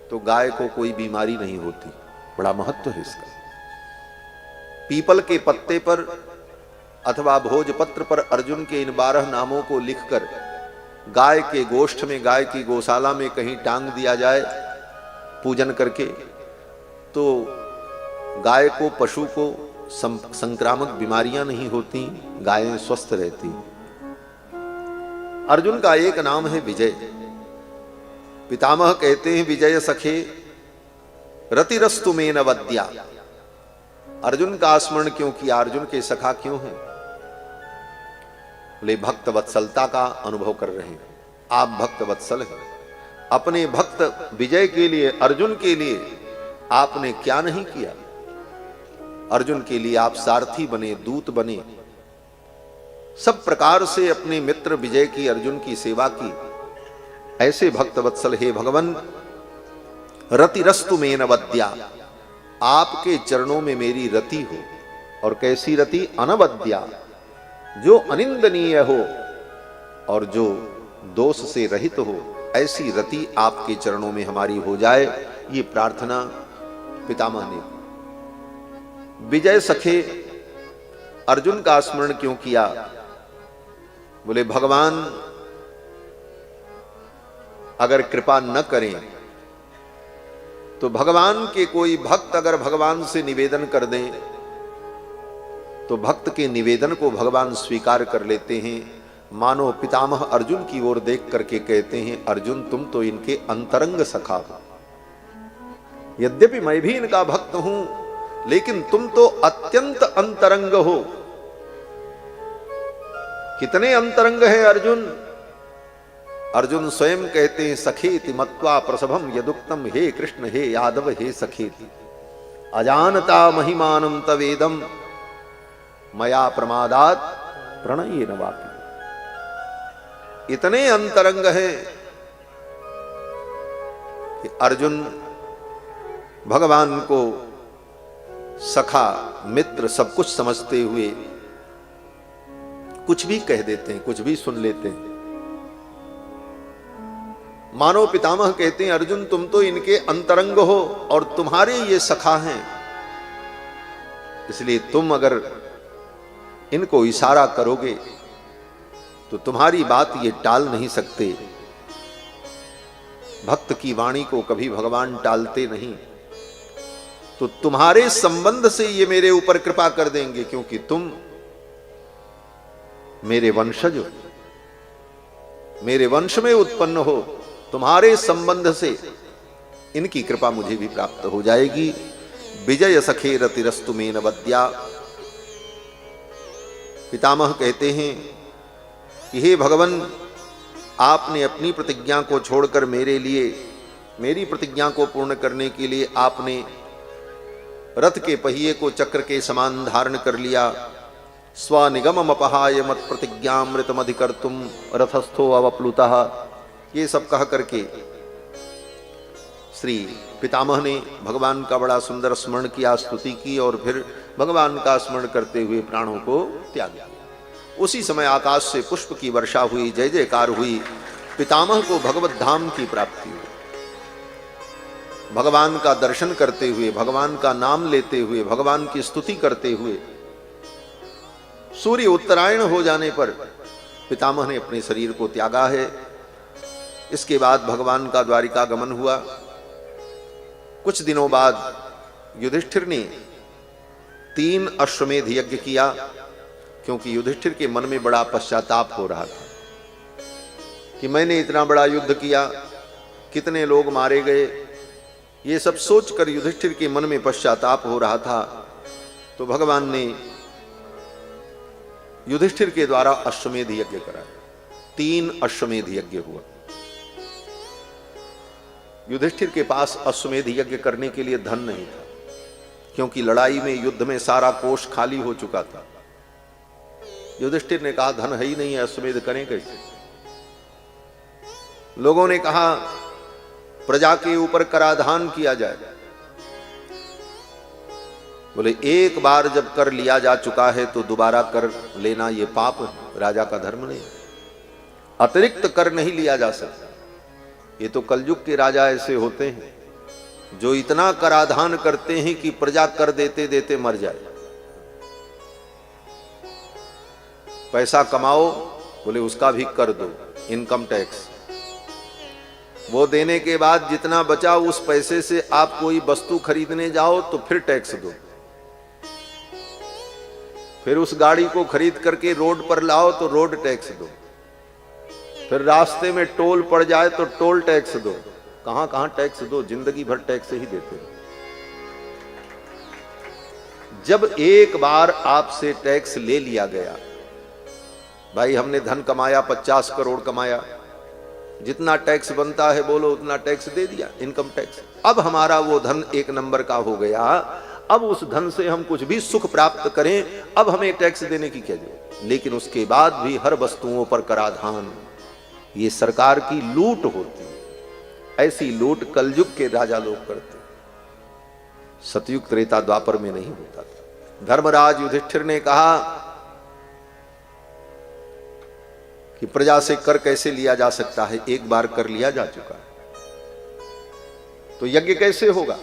तो गाय को कोई बीमारी नहीं होती। बड़ा महत्व है इसका। पीपल के पत्ते पर अथवा भोजपत्र पर अर्जुन के इन 12 नामों को लिखकर गाय के गोष्ठ में, गाय की गौशाला में कहीं टांग दिया जाए पूजन करके, तो गाय को, पशु को संक्रामक बीमारियां नहीं होती, गायें स्वस्थ रहती। अर्जुन का एक नाम है विजय। पितामह कहते हैं विजय सखे, रतिरस्तु में नवद्या, अर्जुन का स्मरण क्यों किया, अर्जुन के सखा क्यों हैं? बोले भक्त वत्सलता का अनुभव कर रहे हैं। आप भक्त वत्सल हैं, अपने भक्त विजय के लिए, अर्जुन के लिए आपने क्या नहीं किया? अर्जुन के लिए आप सारथी बने, दूत बने, सब प्रकार से अपने मित्र विजय की, अर्जुन की सेवा की। ऐसे भक्त वत्सल हे भगवान, रतिरस्तु में नवद्या, आपके चरणों में मेरी रति हो। और कैसी रति? अनवद्या, जो अनिंदनीय हो और जो दोष से रहित हो, ऐसी रति आपके चरणों में हमारी हो जाए। ये प्रार्थना पितामह ने। विजय सखे अर्जुन का स्मरण क्यों किया? बोले भगवान अगर कृपा न करें तो भगवान के कोई भक्त अगर भगवान से निवेदन कर दें तो भक्त के निवेदन को भगवान स्वीकार कर लेते हैं। मानो पितामह अर्जुन की ओर देख करके कहते हैं, अर्जुन तुम तो इनके अंतरंग सखा हो। यद्यपि मैं भी इनका भक्त हूं, लेकिन तुम तो अत्यंत अंतरंग हो। कितने अंतरंग है अर्जुन? अर्जुन स्वयं कहते हैं, सखेति मत्वा प्रसभम यदुक्तम, हे कृष्ण हे यादव हे सखेति, अजानता महिमानं तवेदम मया प्रमादात प्रणये न वापि। इतने अंतरंग है कि अर्जुन भगवान को सखा, मित्र, सब कुछ समझते हुए कुछ भी कह देते हैं, कुछ भी सुन लेते हैं। मानो पितामह कहते हैं, अर्जुन तुम तो इनके अंतरंग हो और तुम्हारे ये सखा हैं, इसलिए तुम अगर इनको इशारा करोगे तो तुम्हारी बात ये टाल नहीं सकते। भक्त की वाणी को कभी भगवान टालते नहीं, तो तुम्हारे संबंध से ये मेरे ऊपर कृपा कर देंगे, क्योंकि तुम मेरे वंशज हो, मेरे वंश में उत्पन्न हो। तुम्हारे संबंध से इनकी कृपा मुझे भी प्राप्त हो जाएगी। विजय सखे रतिरस्तु में नवद्या। पितामह कहते हैं कि हे भगवान, आपने अपनी प्रतिज्ञा को छोड़कर मेरे लिए, मेरी प्रतिज्ञा को पूर्ण करने के लिए आपने रथ के पहिए को चक्र के समान धारण कर लिया। स्वनिगम अपहाय मत प्रतिज्ञामृतमधिकर्तुम रथस्थो अवप्लुतः। ये सब कह करके श्री पितामह ने भगवान का बड़ा सुंदर स्मरण किया, स्तुति की, और फिर भगवान का स्मरण करते हुए प्राणों को त्याग दिया। उसी समय आकाश से पुष्प की वर्षा हुई, जय जयकार हुई। पितामह को भगवत धाम की प्राप्ति हुई। भगवान का दर्शन करते हुए, भगवान का नाम लेते हुए, भगवान की स्तुति करते हुए सूर्य उत्तरायण हो जाने पर पितामह ने अपने शरीर को त्यागा है। इसके बाद भगवान का द्वारिका गमन हुआ। कुछ दिनों बाद युधिष्ठिर ने 3 अश्वमेध यज्ञ किया, क्योंकि युधिष्ठिर के मन में बड़ा पश्चाताप हो रहा था कि मैंने इतना बड़ा युद्ध किया, कितने लोग मारे गए। ये सब सोचकर युधिष्ठिर के मन में पश्चाताप हो रहा था। तो भगवान ने युधिष्ठिर के द्वारा अश्वमेध यज्ञ कराया। 3 अश्वमेध यज्ञ हुआ। युधिष्ठिर के पास अश्वमेध यज्ञ करने के लिए धन नहीं था, क्योंकि लड़ाई में, युद्ध में सारा कोष खाली हो चुका था। युधिष्ठिर ने कहा धन है ही नहीं है, अश्वमेध करें कैसे? लोगों ने कहा प्रजा के ऊपर कराधान किया जाए। बोले एक बार जब कर लिया जा चुका है तो दोबारा कर लेना ये पाप है, राजा का धर्म नहीं। अतिरिक्त कर नहीं लिया जा सकता। ये तो कलयुग के राजा ऐसे होते हैं जो इतना कराधान करते हैं कि प्रजा कर देते देते मर जाए। पैसा कमाओ, बोले उसका भी कर दो, इनकम टैक्स। वो देने के बाद जितना बचा उस पैसे से आप कोई वस्तु खरीदने जाओ तो फिर टैक्स दो। फिर उस गाड़ी को खरीद करके रोड पर लाओ तो रोड टैक्स दो। फिर रास्ते में टोल पड़ जाए तो टोल टैक्स दो। कहां कहां टैक्स दो, जिंदगी भर टैक्स ही देते हो। जब एक बार आपसे टैक्स ले लिया गया, भाई हमने धन कमाया, 50 करोड़ कमाया, जितना टैक्स बनता है बोलो उतना टैक्स दे दिया, इनकम टैक्स। अब हमारा वो धन 1 नंबर का हो गया, अब उस धन से हम कुछ भी सुख प्राप्त करें, अब हमें टैक्स देने की क्या जरूरत। लेकिन उसके बाद भी हर वस्तुओं पर कराधान, ये सरकार की लूट होती है। ऐसी लूट कलयुग के राजा लोग करते, सतयुग त्रेता द्वापर में नहीं होता था। धर्मराज युधिष्ठिर ने कहा कि प्रजा से कर कैसे लिया जा सकता है, एक बार कर लिया जा चुका है, तो यज्ञ कैसे होगा।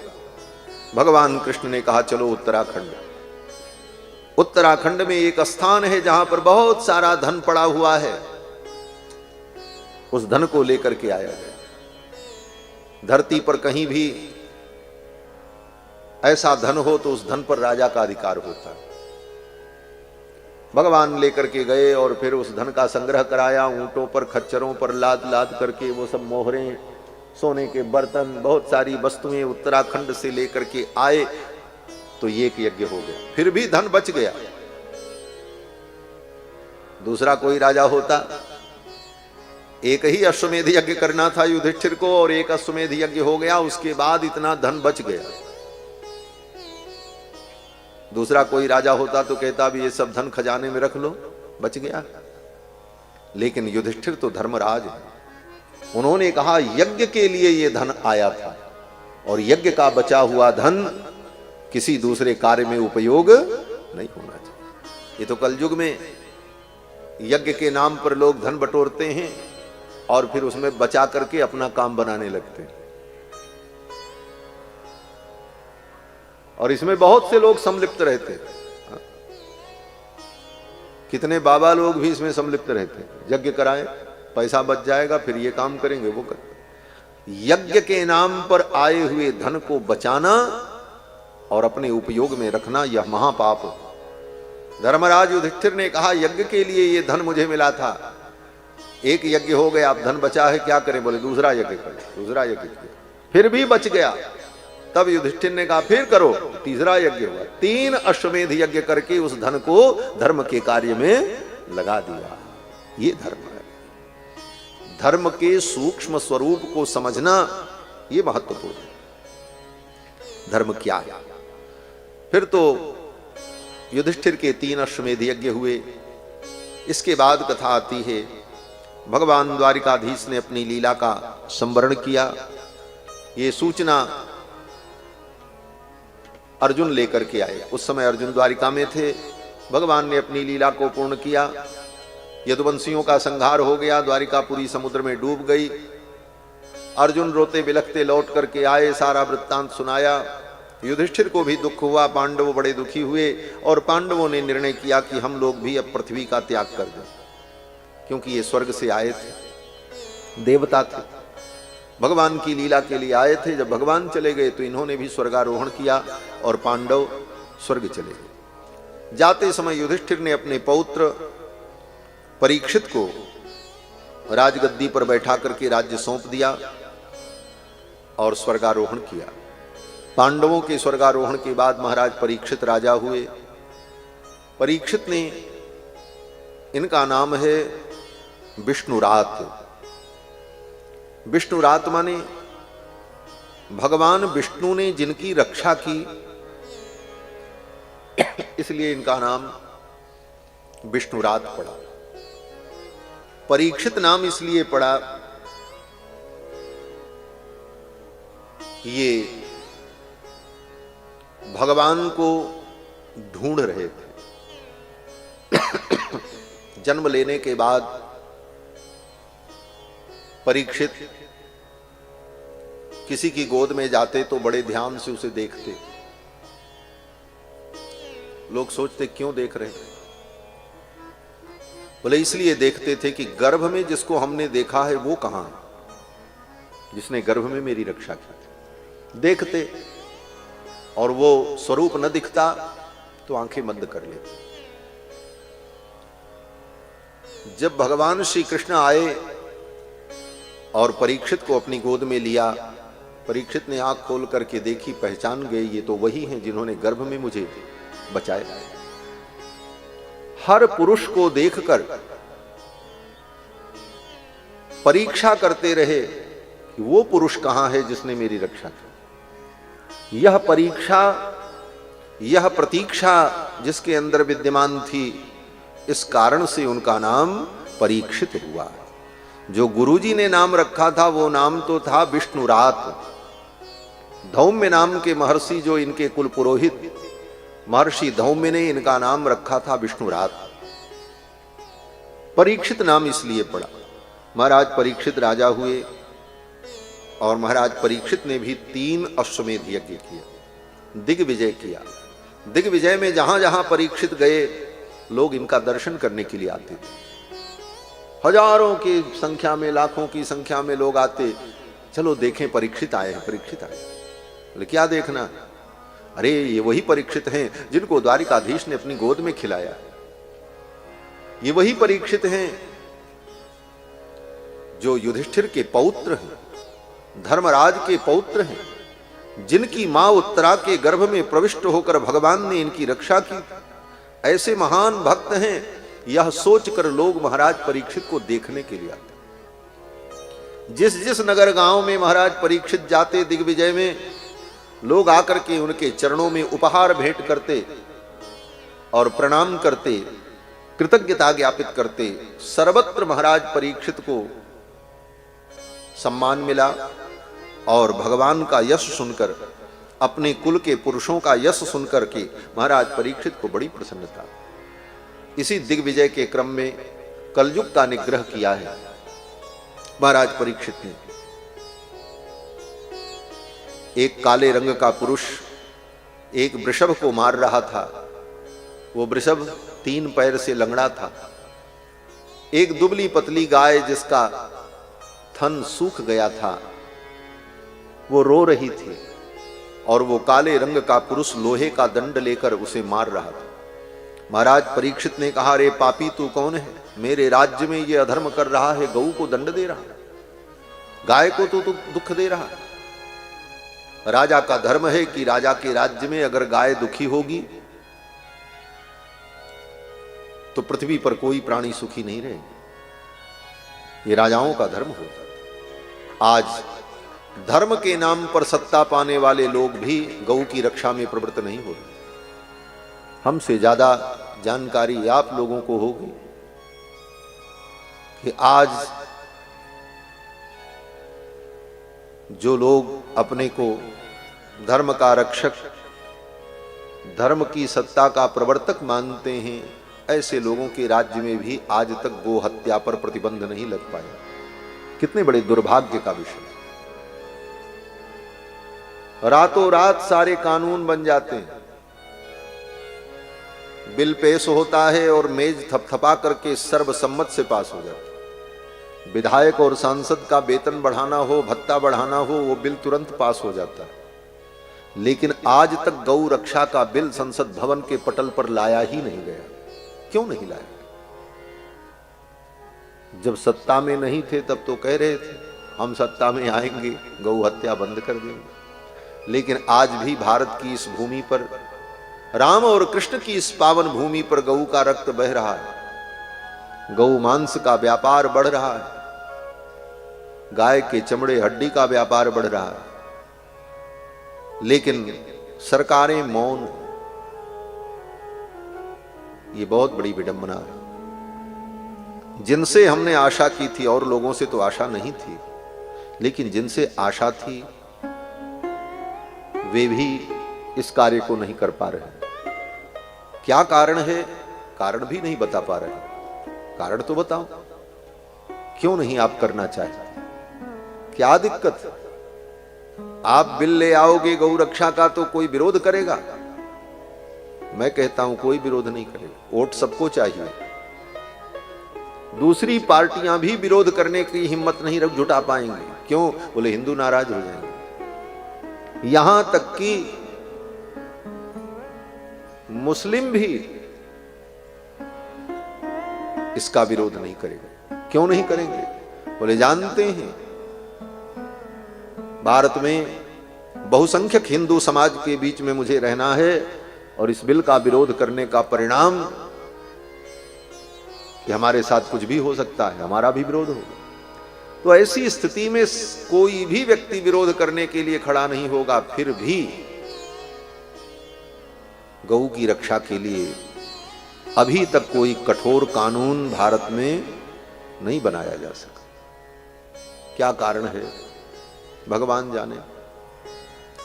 भगवान कृष्ण ने कहा चलो उत्तराखंड। उत्तराखंड में एक स्थान है जहां पर बहुत सारा धन पड़ा हुआ है, उस धन को लेकर के आया गया। धरती पर कहीं भी ऐसा धन हो तो उस धन पर राजा का अधिकार होता है। भगवान लेकर के गए और फिर उस धन का संग्रह कराया, ऊंटों पर खच्चरों पर लाद लाद करके वो सब मोहरें, सोने के बर्तन, बहुत सारी वस्तुएं उत्तराखंड से लेकर के आए, तो ये एक यज्ञ हो गया। फिर भी धन बच गया। दूसरा कोई राजा होता, एक ही अश्वमेध यज्ञ करना था युधिष्ठिर को और एक अश्वमेध यज्ञ हो गया, उसके बाद इतना धन बच गया। दूसरा कोई राजा होता तो कहता भी ये सब धन खजाने में रख लो, बच गया। लेकिन युधिष्ठिर तो धर्मराज है, उन्होंने कहा यज्ञ के लिए ये धन आया था और यज्ञ का बचा हुआ धन किसी दूसरे कार्य में उपयोग नहीं होना चाहिए। ये तो कलयुग में यज्ञ के नाम पर लोग धन बटोरते हैं और फिर उसमें बचा करके अपना काम बनाने लगते हैं, और इसमें बहुत से लोग सम्मिलित रहते हैं। कितने बाबा लोग भी इसमें सम्मिलित रहते हैं, यज्ञ कराएं, पैसा बच जाएगा, फिर ये काम करेंगे, वो करेंगे। यज्ञ के नाम पर आए हुए धन को बचाना और अपने उपयोग में रखना, यह महापाप है। धर्मराज युधिष्ठिर ने कहा यज्ञ के लिए ये धन मुझे मिला था, एक यज्ञ हो गया, अब धन बचा है, क्या करें। बोले दूसरा यज्ञ करें। दूसरा यज्ञ किया, फिर भी बच गया। तब युधिष्ठिर ने कहा फिर करो, तीसरा यज्ञ हुआ। 3 अश्वमेध यज्ञ करके उस धन को धर्म के कार्य में लगा दिया। ये धर्म है। धर्म के सूक्ष्म स्वरूप को समझना ये महत्वपूर्ण है। धर्म क्या है। फिर तो युधिष्ठिर के 3 अश्वमेध यज्ञ हुए। इसके बाद कथा आती है, भगवान द्वारिकाधीश ने अपनी लीला का संवरण किया। ये सूचना अर्जुन लेकर के आए। उस समय अर्जुन द्वारिका में थे। भगवान ने अपनी लीला को पूर्ण किया। यदुवंशियों का संहार हो गया, द्वारिकापुरी समुद्र में डूब गई। अर्जुन रोते बिलखते लौट करके आए, सारा वृत्तांत सुनाया। युधिष्ठिर को भी दुख हुआ, पांडव बड़े दुखी हुए और पांडवों ने निर्णय किया कि हम लोग भी अब पृथ्वी का त्याग कर दें, क्योंकि ये स्वर्ग से आए थे, देवता थे, भगवान की लीला के लिए आए थे। जब भगवान चले गए तो इन्होंने भी स्वर्गारोहण किया और पांडव स्वर्ग चले गए। जाते समय युधिष्ठिर ने अपने पौत्र परीक्षित को राजगद्दी पर बैठा करके राज्य सौंप दिया और स्वर्गारोहण किया। पांडवों के स्वर्गारोहण के बाद महाराज परीक्षित राजा हुए। परीक्षित ने, इनका नाम है विष्णुरात। विष्णुरात माने भगवान विष्णु ने जिनकी रक्षा की, इसलिए इनका नाम विष्णुरात पड़ा। परीक्षित नाम इसलिए पड़ा, ये भगवान को ढूंढ रहे थे। जन्म लेने के बाद परीक्षित किसी की गोद में जाते तो बड़े ध्यान से उसे देखते। लोग सोचते क्यों देख रहे हैं? बोले इसलिए देखते थे कि गर्भ में जिसको हमने देखा है वो कहां है, जिसने गर्भ में मेरी रक्षा की। देखते और वो स्वरूप न दिखता तो आंखें बंद कर लेते। जब भगवान श्री कृष्ण आए और परीक्षित को अपनी गोद में लिया, परीक्षित ने आंख खोल करके देखी, पहचान गए ये तो वही हैं जिन्होंने गर्भ में मुझे बचाए। हर पुरुष को देखकर परीक्षा करते रहे कि वो पुरुष कहां है जिसने मेरी रक्षा की। यह परीक्षा, यह प्रतीक्षा जिसके अंदर विद्यमान थी, इस कारण से उनका नाम परीक्षित हुआ। जो गुरुजी ने नाम रखा था वो नाम तो था विष्णुरात। धौम्य नाम के महर्षि, जो इनके कुल पुरोहित महर्षि धौम्य ने इनका नाम रखा था विष्णुरात। परीक्षित नाम इसलिए पड़ा, महाराज परीक्षित राजा हुए और महाराज परीक्षित ने भी 3 अश्वमेध यज्ञ किया, दिग्विजय किया। दिग्विजय में जहां जहां परीक्षित गए लोग इनका दर्शन करने के लिए आते थे। हजारों की संख्या में, लाखों की संख्या में लोग आते, चलो देखें परीक्षित आए हैं, परीक्षित आए। बोले क्या देखना? अरे ये वही परीक्षित हैं जिनको द्वारिकाधीश ने अपनी गोद में खिलाया। ये वही परीक्षित हैं जो युधिष्ठिर के पौत्र हैं, धर्मराज के पौत्र हैं, जिनकी मां उत्तरा के गर्भ में प्रविष्ट होकर भगवान ने इनकी रक्षा की। ऐसे महान भक्त हैं, यह सोचकर लोग महाराज परीक्षित को देखने के लिए आते। जिस जिस नगर गांव में महाराज परीक्षित जाते दिग्विजय में, लोग आकर के उनके चरणों में उपहार भेंट करते और प्रणाम करते, कृतज्ञता ज्ञापित करते। सर्वत्र महाराज परीक्षित को सम्मान मिला और भगवान का यश सुनकर, अपने कुल के पुरुषों का यश सुनकर के महाराज परीक्षित को बड़ी प्रसन्नता। इसी दिग्विजय के क्रम में कलयुग का निग्रह किया है महाराज परीक्षित ने। एक काले रंग का पुरुष एक वृषभ को मार रहा था। वो वृषभ 3 पैर से लंगड़ा था। एक दुबली पतली गाय जिसका थन सूख गया था, वो रो रही थी और वो काले रंग का पुरुष लोहे का दंड लेकर उसे मार रहा था। महाराज परीक्षित ने कहा, रे पापी तू कौन है? मेरे राज्य में ये अधर्म कर रहा है, गऊ को दंड दे रहा है, गाय को तो दुख दे रहा है। राजा का धर्म है कि राजा के राज्य में अगर गाय दुखी होगी तो पृथ्वी पर कोई प्राणी सुखी नहीं रहेगा। ये राजाओं का धर्म होता है। आज धर्म के नाम पर सत्ता पाने वाले लोग भी गौ की रक्षा में प्रवृत्त नहीं हो रहे। हमसे ज्यादा जानकारी आप लोगों को होगी कि आज जो लोग अपने को धर्म का रक्षक, धर्म की सत्ता का प्रवर्तक मानते हैं, ऐसे लोगों के राज्य में भी आज तक गो हत्या पर प्रतिबंध नहीं लग पाया। कितने बड़े दुर्भाग्य का विषय। रातों रात सारे कानून बन जाते हैं, बिल पेश होता है और मेज थपथपा करके सर्वसम्मत से पास हो जाता है। विधायक और सांसद का वेतन बढ़ाना हो, भत्ता बढ़ाना हो, वो बिल तुरंत पास हो जाता है। लेकिन आज तक गौ रक्षा का बिल संसद भवन के पटल पर लाया ही नहीं गया। क्यों नहीं लाया? जब सत्ता में नहीं थे तब तो कह रहे थे हम सत्ता में आएंगे, गौ हत्या बंद कर देंगे। लेकिन आज भी भारत की इस भूमि पर, राम और कृष्ण की इस पावन भूमि पर गौ का रक्त बह रहा है। गौ मांस का व्यापार बढ़ रहा है, गाय के चमड़े हड्डी का व्यापार बढ़ रहा है। लेकिन सरकारें मौन। ये बहुत बड़ी विडंबना है। जिनसे हमने आशा की थी, और लोगों से तो आशा नहीं थी, लेकिन जिनसे आशा थी वे भी इस कार्य को नहीं कर पा रहे। क्या कारण है? कारण भी नहीं बता पा रहे। कारण तो बताओ, क्यों नहीं आप करना चाहते? क्या दिक्कत? आप बिल ले आओगे गौ रक्षा का तो कोई विरोध करेगा? मैं कहता हूं कोई विरोध नहीं करेगा। वोट सबको चाहिए। दूसरी पार्टियां भी विरोध करने की हिम्मत नहीं जुटा पाएंगे। क्यों? बोले हिंदू नाराज हो जाएंगे। यहां तक कि मुस्लिम भी इसका विरोध नहीं करेगा। क्यों नहीं करेंगे? बोले जानते हैं भारत में बहुसंख्यक हिंदू समाज के बीच में मुझे रहना है और इस बिल का विरोध करने का परिणाम कि हमारे साथ कुछ भी हो सकता है, हमारा भी विरोध होगा। तो ऐसी स्थिति में कोई भी व्यक्ति विरोध करने के लिए खड़ा नहीं होगा। फिर भी गौ की रक्षा के लिए अभी तक कोई कठोर कानून भारत में नहीं बनाया जा सका। क्या कारण है भगवान जाने।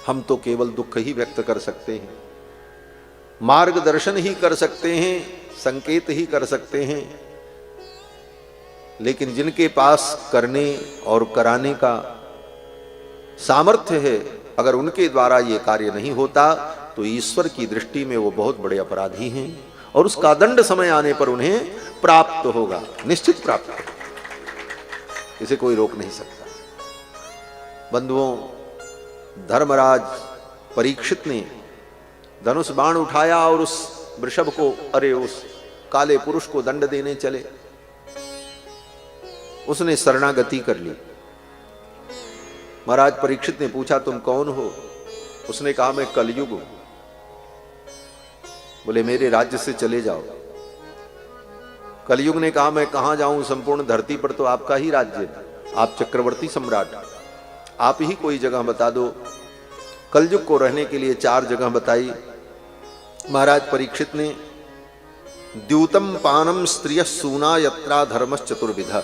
हम तो केवल दुख ही व्यक्त कर सकते हैं, मार्गदर्शन ही कर सकते हैं, संकेत ही कर सकते हैं, लेकिन जिनके पास करने और कराने का सामर्थ्य है, अगर उनके द्वारा ये कार्य नहीं होता तो ईश्वर की दृष्टि में वो बहुत बड़े अपराधी हैं और उसका दंड समय आने पर उन्हें प्राप्त होगा, निश्चित प्राप्त होगा, इसे कोई रोक नहीं सकता। बंधुओं, धर्मराज परीक्षित ने धनुष बाण उठाया और उस वृषभ को, उस काले पुरुष को दंड देने चले। उसने शरणागति कर ली। महाराज परीक्षित ने पूछा, तुम कौन हो? उसने कहा, मैं कलयुग हूं। बोले, मेरे राज्य से चले जाओ। कलयुग ने कहा, मैं कहां जाऊं, संपूर्ण धरती पर तो आपका ही राज्य है, आप चक्रवर्ती सम्राट, आप ही कोई जगह बता दो। कलयुग को रहने के लिए 4 जगह बताई। महाराज परीक्षित ने, द्यूतम पानम स्त्रिय सूना यत्रा धर्मश्च चतुर्विध,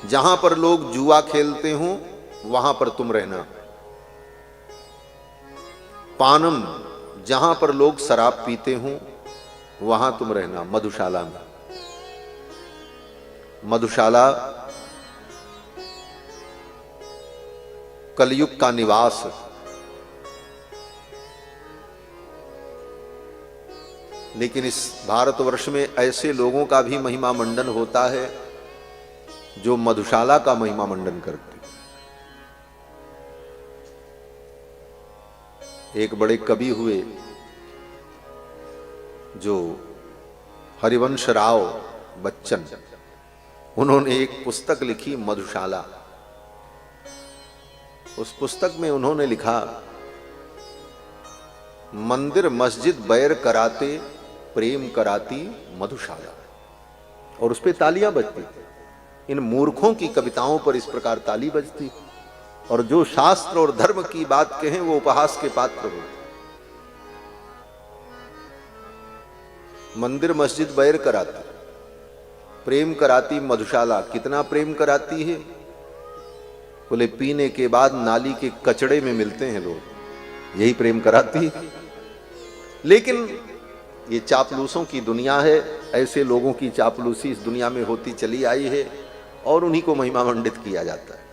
जहां पर लोग जुआ खेलते हो वहां पर तुम रहना। पानम, जहां पर लोग शराब पीते हो वहां तुम रहना, मधुशाला में। मधुशाला कलयुग का निवास। लेकिन इस भारतवर्ष में ऐसे लोगों का भी महिमा मंडन होता है जो मधुशाला का महिमा मंडन करते। एक बड़े कवि हुए जो हरिवंश राव बच्चन, उन्होंने एक पुस्तक लिखी मधुशाला। उस पुस्तक में उन्होंने लिखा, मंदिर मस्जिद बैर कराते प्रेम कराती मधुशाला, और उस पे तालियां बजती। इन मूर्खों की कविताओं पर इस प्रकार ताली बजती, और जो शास्त्र और धर्म की बात कहें वो उपहास के पात्र हो। मंदिर मस्जिद बैर कराती, प्रेम कराती मधुशाला। कितना प्रेम कराती है? बोले, पीने के बाद नाली के कचड़े में मिलते हैं लोग, यही प्रेम कराती। लेकिन ये चापलूसों की दुनिया है, ऐसे लोगों की चापलूसी इस दुनिया में होती चली आई है और उन्हीं को महिमा मंडित किया जाता है।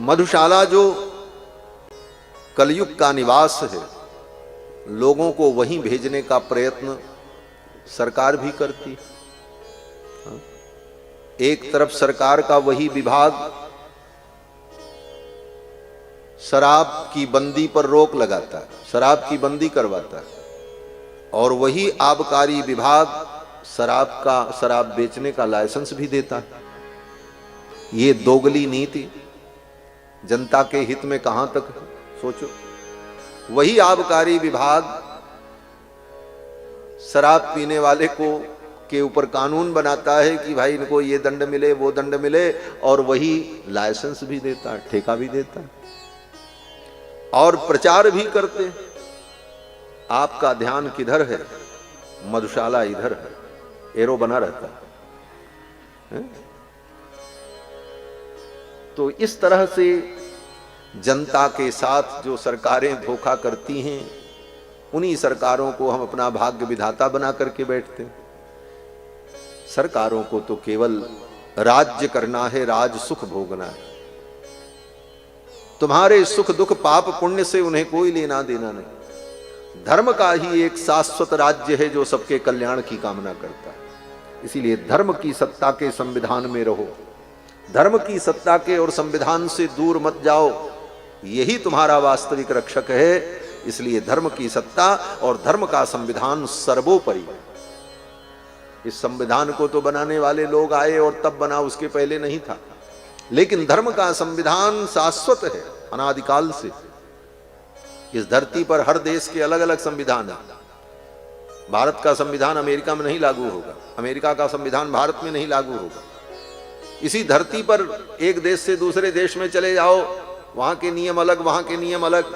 मधुशाला जो कलयुग का निवास है, लोगों को वहीं भेजने का प्रयत्न सरकार भी करती। एक तरफ सरकार का वही विभाग शराब की बंदी पर रोक लगाता है, शराब की बंदी करवाता है, और वही आबकारी विभाग शराब बेचने का लाइसेंस भी देता है। ये दोगली नीति जनता के हित में कहां तक है, सोचो। वही आबकारी विभाग शराब पीने वाले के ऊपर कानून बनाता है कि भाई इनको ये दंड मिले, वो दंड मिले, और वही लाइसेंस भी देता है, ठेका भी देता है, और प्रचार भी करते हैं। आपका ध्यान किधर है? मधुशाला इधर है, एरो बना रहता है। तो इस तरह से जनता के साथ जो सरकारें धोखा करती हैं, उन्हीं सरकारों को हम अपना भाग्य विधाता बना करके बैठते हैं। सरकारों को तो केवल राज्य करना है, राज सुख भोगना है। तुम्हारे सुख दुख पाप पुण्य से उन्हें कोई लेना देना नहीं। धर्म का ही एक शाश्वत राज्य है जो सबके कल्याण की कामना करता है। इसीलिए धर्म की सत्ता के संविधान में रहो, धर्म की सत्ता के और संविधान से दूर मत जाओ, यही तुम्हारा वास्तविक रक्षक है। इसलिए धर्म की सत्ता और धर्म का संविधान सर्वोपरि है। इस संविधान को तो बनाने वाले लोग आए और तब बना, उसके पहले नहीं था। लेकिन धर्म का संविधान शाश्वत है, अनादिकाल से। इस धरती पर हर देश के अलग अलग संविधान है। भारत का संविधान अमेरिका में नहीं लागू होगा, अमेरिका का संविधान भारत में नहीं लागू होगा। इसी धरती पर एक देश से दूसरे देश में चले जाओ, वहां के नियम अलग, वहां के नियम अलग,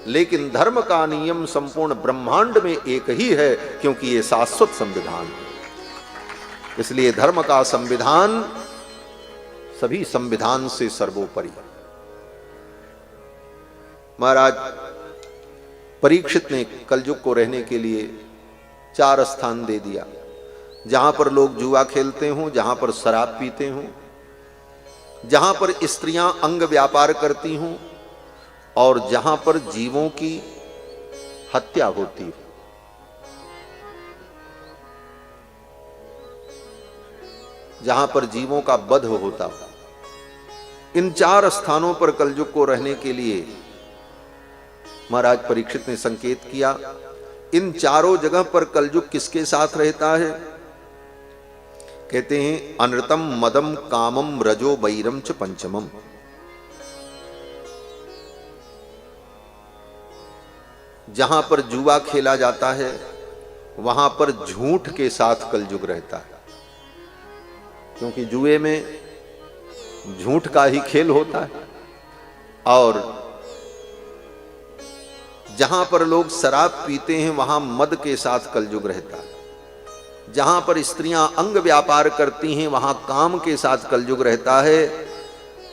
लेकिन धर्म का नियम संपूर्ण ब्रह्मांड में एक ही है, क्योंकि ये शाश्वत संविधान है। इसलिए धर्म का संविधान सभी संविधान से सर्वोपरि। महाराज परीक्षित ने कलयुग को रहने के लिए 4 स्थान दे दिया, जहां पर लोग जुआ खेलते हों, जहां पर शराब पीते हों, जहां पर स्त्रियां अंग व्यापार करती हों और जहां पर जीवों की हत्या होती हो। जहां पर जीवों का वध होता हो। इन 4 स्थानों पर कलयुग को रहने के लिए महाराज परीक्षित ने संकेत किया। इन चारों जगह पर कलयुग किसके साथ रहता है? कहते हैं अनृतम मदम कामम रजो वैरम च पंचमम। जहां पर जुआ खेला जाता है वहां पर झूठ के साथ कलयुग रहता है, क्योंकि जुए में झूठ का ही खेल होता है। और जहां पर लोग शराब पीते हैं वहां मद के साथ कलयुग रहता है। जहां पर स्त्रियां अंग व्यापार करती हैं वहां काम के साथ कलयुग रहता है।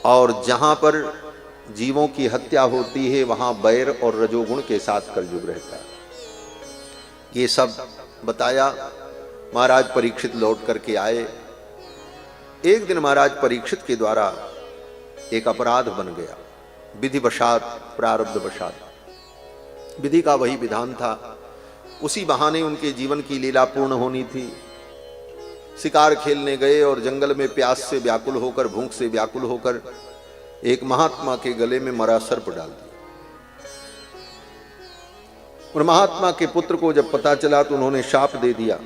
और जहां पर जीवों की हत्या होती है वहां बैर और रजोगुण के साथ कलयुग रहता है। ये सब बताया। महाराज परीक्षित लौट करके आए। एक दिन महाराज परीक्षित के द्वारा एक अपराध बन गया, विधिवशात, प्रारब्धवशात। विधि का वही विधान था, उसी बहाने उनके जीवन की लीला पूर्ण होनी थी। शिकार खेलने गए और जंगल में प्यास से व्याकुल होकर, भूख से व्याकुल होकर एक महात्मा के गले में मरा सर्प डाल दिया। और महात्मा के पुत्र को जब पता चला तो उन्होंने शाप दे दिया,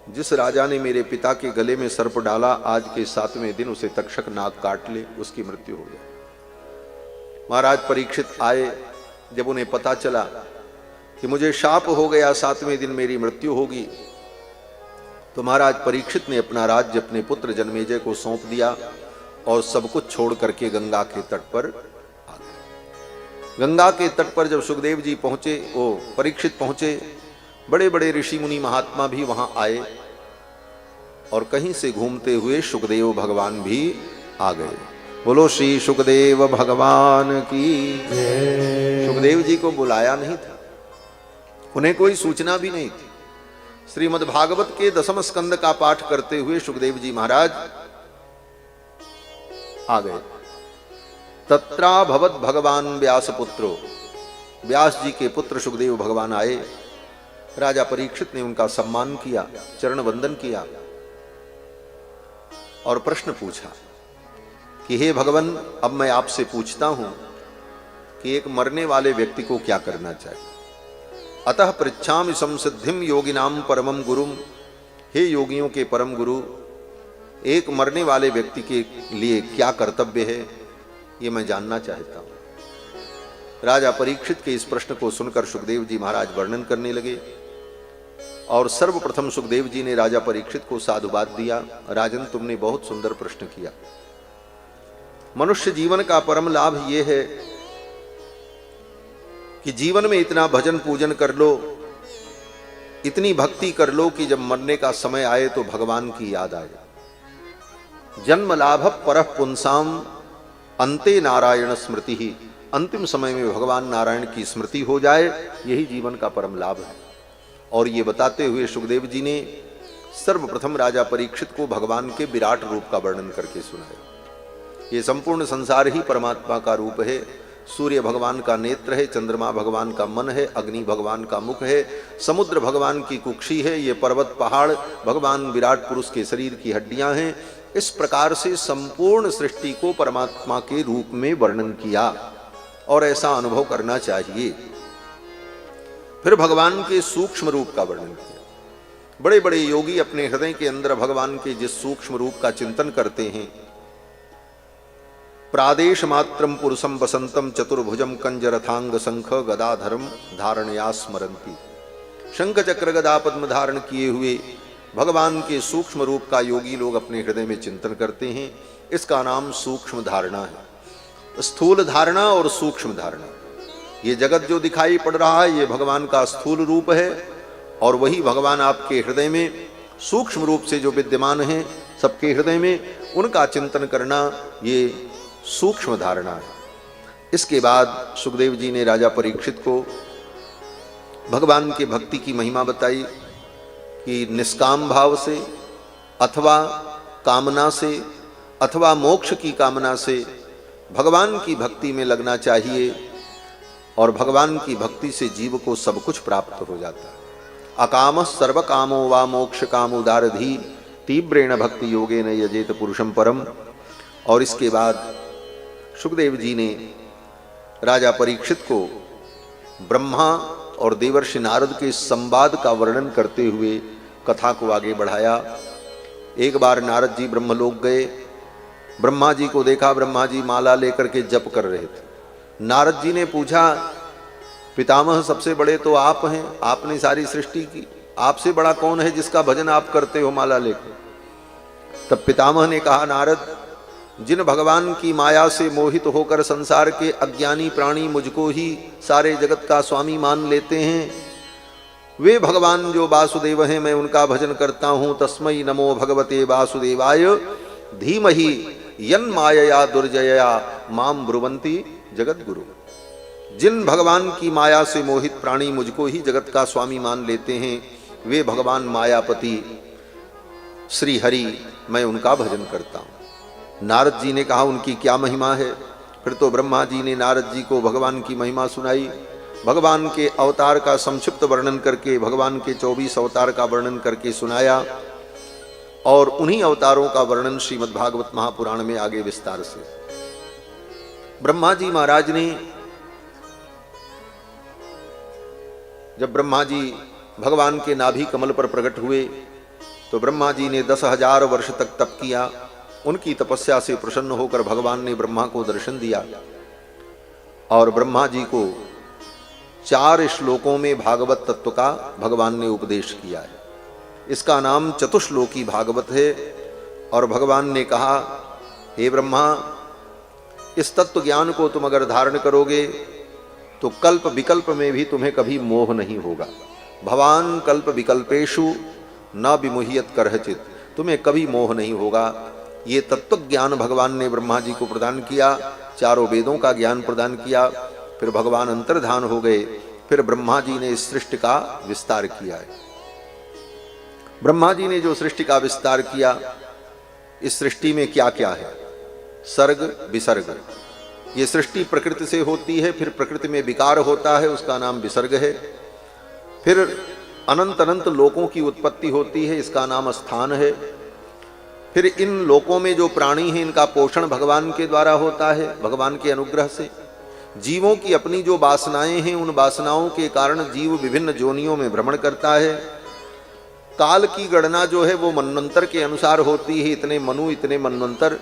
जिस राजा ने मेरे पिता के गले में सर्प डाला, आज के 7वें दिन उसे तक्षक नाग काट ले, उसकी मृत्यु हो जाए। महाराज परीक्षित आए। जब उन्हें पता चला कि मुझे शाप हो गया, 7वें दिन मेरी मृत्यु होगी, तो महाराज परीक्षित ने अपना राज्य अपने पुत्र जन्मेजय को सौंप दिया और सब कुछ छोड़ करके गंगा के तट पर आ गए। गंगा के तट पर जब सुखदेव जी पहुंचे, वो परीक्षित पहुंचे, बड़े बड़े ऋषि मुनि महात्मा भी वहां आए और कहीं से घूमते हुए सुखदेव भगवान भी आ गए। बोलो श्री सुखदेव भगवान की। सुखदेव जी को बुलाया नहीं था, उन्हें कोई सूचना भी नहीं थी। श्रीमद् भागवत के 10वें स्कंद का पाठ करते हुए सुखदेव जी महाराज आ गए। तत्रा भवत भगवान व्यास पुत्रो, व्यास जी के पुत्र सुखदेव भगवान आए। राजा परीक्षित ने उनका सम्मान किया, चरण वंदन किया और प्रश्न पूछा कि हे भगवान, अब मैं आपसे पूछता हूं कि एक मरने वाले व्यक्ति को क्या करना चाहिए। अतः पृच्छामि संसिद्धिम योगिनाम परमम गुरुम। हे योगियों के परम गुरु, एक मरने वाले व्यक्ति के लिए क्या कर्तव्य है, ये मैं जानना चाहता हूं। राजा परीक्षित के इस प्रश्न को सुनकर सुखदेव जी महाराज वर्णन करने लगे। और सर्वप्रथम सुखदेव जी ने राजा परीक्षित को साधुवाद दिया। राजन, तुमने बहुत सुंदर प्रश्न किया। मनुष्य जीवन का परम लाभ यह है कि जीवन में इतना भजन पूजन कर लो, इतनी भक्ति कर लो कि जब मरने का समय आए तो भगवान की याद आए। जन्म लाभ परः पुंसाम अंते नारायण स्मृति ही। अंतिम समय में भगवान नारायण की स्मृति हो जाए, यही जीवन का परम लाभ है। और ये बताते हुए सुखदेव जी ने सर्वप्रथम राजा परीक्षित को भगवान के विराट रूप का वर्णन करके सुनाया। ये संपूर्ण संसार ही परमात्मा का रूप है। सूर्य भगवान का नेत्र है, चंद्रमा भगवान का मन है, अग्नि भगवान का मुख है, समुद्र भगवान की कुक्षी है, ये पर्वत पहाड़ भगवान विराट पुरुष के शरीर की हड्डियां हैं। इस प्रकार से संपूर्ण सृष्टि को परमात्मा के रूप में वर्णन किया और ऐसा अनुभव करना चाहिए। फिर भगवान के सूक्ष्म रूप का वर्णन किया। बड़े बड़े योगी अपने हृदय के अंदर भगवान के जिस सूक्ष्म रूप का चिंतन करते हैं, प्रादेश मात्रम पुरुषम वसंतम चतुर्भुजम कंजरथांग शंख गदाधरम धारणया स्मरंती। शंख चक्र गदा पद्म धारण किए हुए भगवान के सूक्ष्म रूप का योगी लोग अपने हृदय में चिंतन करते हैं। इसका नाम सूक्ष्म धारणा है। स्थूल धारणा और सूक्ष्म धारणा, ये जगत जो दिखाई पड़ रहा है ये भगवान का स्थूल रूप है, और वही भगवान आपके हृदय में सूक्ष्म रूप से जो विद्यमान हैं सबके हृदय में, उनका चिंतन करना ये सूक्ष्म धारणा है। इसके बाद सुखदेव जी ने राजा परीक्षित को भगवान के भक्ति की महिमा बताई कि निष्काम भाव से अथवा कामना से अथवा मोक्ष की कामना से भगवान की भक्ति में लगना चाहिए, और भगवान की भक्ति से जीव को सब कुछ प्राप्त हो जाता है। अकाम सर्व कामो वा मोक्ष काम उदारधी तीव्रेण भक्ति योगेन यजेत पुरुषम परम। और इसके बाद सुखदेव जी ने राजा परीक्षित को ब्रह्मा और देवर्षि नारद के संवाद का वर्णन करते हुए कथा को आगे बढ़ाया। एक बार नारद जी ब्रह्मलोक गए, ब्रह्मा जी को देखा, ब्रह्मा जी माला लेकर के जप कर रहे थे। नारद जी ने पूछा, पितामह सबसे बड़े तो आप हैं, आपने सारी सृष्टि की, आपसे बड़ा कौन है जिसका भजन आप करते हो माला लेकर? तब पितामह ने कहा, नारद, जिन भगवान की माया से मोहित होकर संसार के अज्ञानी प्राणी मुझको ही सारे जगत का स्वामी मान लेते हैं, वे भगवान जो वासुदेव हैं मैं उनका भजन करता हूं। तस्मै नमो भगवते वासुदेवाय धीमहि यन्मायया दुर्जयया माम ब्रुवंती जगत गुरु। जिन भगवान की माया से मोहित प्राणी मुझको ही जगत का स्वामी मान लेते हैं, वे भगवान मायापति श्री हरि, मैं उनका भजन करता हूं। नारद जी ने कहा, उनकी क्या महिमा है? फिर तो ब्रह्मा जी ने नारद जी को भगवान की महिमा सुनाई। भगवान के अवतार का संक्षिप्त वर्णन करके, भगवान के 24 अवतार का वर्णन करके सुनाया, और उन्हीं अवतारों का वर्णन श्रीमद् भागवत महापुराण में आगे विस्तार से। ब्रह्मा जी महाराज ने, जब ब्रह्मा जी भगवान के नाभि कमल पर प्रकट हुए तो ब्रह्मा जी ने 10,000 वर्ष तक तप किया। उनकी तपस्या से प्रसन्न होकर भगवान ने ब्रह्मा को दर्शन दिया, और ब्रह्मा जी को 4 श्लोकों में भागवत तत्व का भगवान ने उपदेश किया है। इसका नाम चतुश्लोकी भागवत है। और भगवान ने कहा, हे ब्रह्मा, इस तत्व ज्ञान को तुम अगर धारण करोगे तो कल्प विकल्प में भी तुम्हें कभी मोह नहीं होगा। भवान कल्प विकल्पेशु न विमुह्यत करहचित, तुम्हें कभी मोह नहीं होगा। ये तत्व ज्ञान भगवान ने ब्रह्मा जी को प्रदान किया, 4 वेदों का ज्ञान प्रदान किया। फिर भगवान अंतर्धान हो गए। फिर ब्रह्मा जी ने इस सृष्टि का विस्तार किया है। ब्रह्मा जी ने जो सृष्टि का विस्तार किया, इस सृष्टि में क्या क्या है? सर्ग विसर्ग। ये सृष्टि प्रकृति से होती है, फिर प्रकृति में विकार होता है, उसका नाम विसर्ग है। फिर अनंत अनंत लोकों की उत्पत्ति होती है, इसका नाम स्थान है। फिर इन लोकों में जो प्राणी हैं, इनका पोषण भगवान के द्वारा होता है, भगवान के अनुग्रह से। जीवों की अपनी जो वासनाएं हैं, उन वासनाओं के कारण जीव विभिन्न जोनियों में भ्रमण करता है। काल की गणना जो है वो मनवंतर के अनुसार होती है, इतने मनु इतने मनवंतर।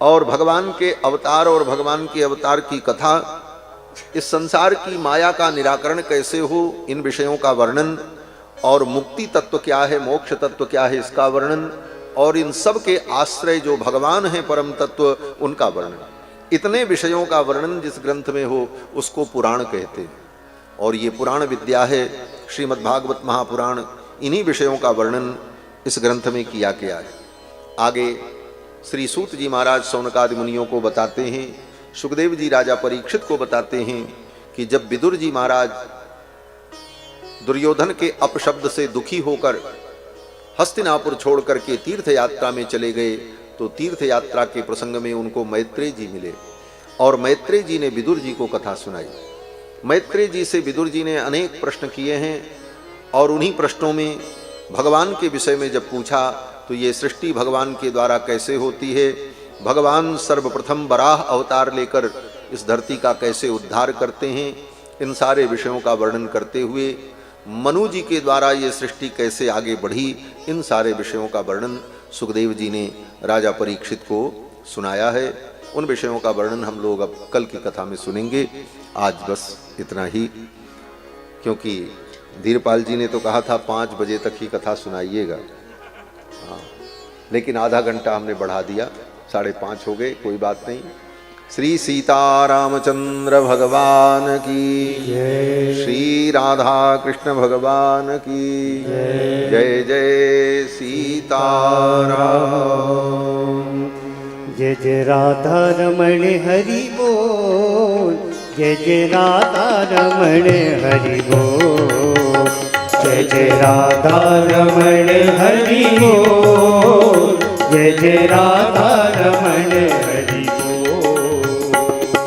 और भगवान के अवतार और भगवान के अवतार की कथा, इस संसार की माया का निराकरण कैसे हो, इन विषयों का वर्णन, और मुक्ति तत्व क्या है, मोक्ष तत्व क्या है, इसका वर्णन, और इन सब के आश्रय जो भगवान है परम तत्व, उनका वर्णन। इतने विषयों का वर्णन जिस ग्रंथ में हो उसको पुराण कहते हैं। और ये पुराण विद्या है, श्रीमद् भागवत महापुराण। इन्हीं विषयों का वर्णन इस ग्रंथ में किया गया है। आगे श्री सूत जी महाराज शौनकादि मुनियों को बताते हैं, सुखदेव जी राजा परीक्षित को बताते हैं कि जब विदुर जी महाराज दुर्योधन के अपशब्द से दुखी होकर हस्तिनापुर छोड़ करके तीर्थ यात्रा में चले गए, तो तीर्थ यात्रा के प्रसंग में उनको मैत्रेय जी मिले, और मैत्रेय जी ने विदुर जी को कथा सुनाई। मैत्रेय जी से विदुर जी ने अनेक प्रश्न किए हैं, और उन्हीं प्रश्नों में भगवान के विषय में जब पूछा तो ये सृष्टि भगवान के द्वारा कैसे होती है, भगवान सर्वप्रथम वराह अवतार लेकर इस धरती का कैसे उद्धार करते हैं, इन सारे विषयों का वर्णन करते हुए मनु जी के द्वारा ये सृष्टि कैसे आगे बढ़ी, इन सारे विषयों का वर्णन सुखदेव जी ने राजा परीक्षित को सुनाया है। उन विषयों का वर्णन हम लोग अब कल की कथा में सुनेंगे। आज बस इतना ही, क्योंकि धीरपाल जी ने तो कहा था 5 बजे तक ही कथा सुनाइएगा, हाँ, लेकिन आधा घंटा हमने बढ़ा दिया, 5:30 हो गए, कोई बात नहीं। श्री सीतारामचंद्र भगवान की जय। श्री राधा कृष्ण भगवान की जय। जय सीताराम। जय जय राधा रमण हरि बोल, जय जय राधा रमण हरि बोल, जय जय राधा रमण हरि बोल, जय जय राधा रमण हरि बोल,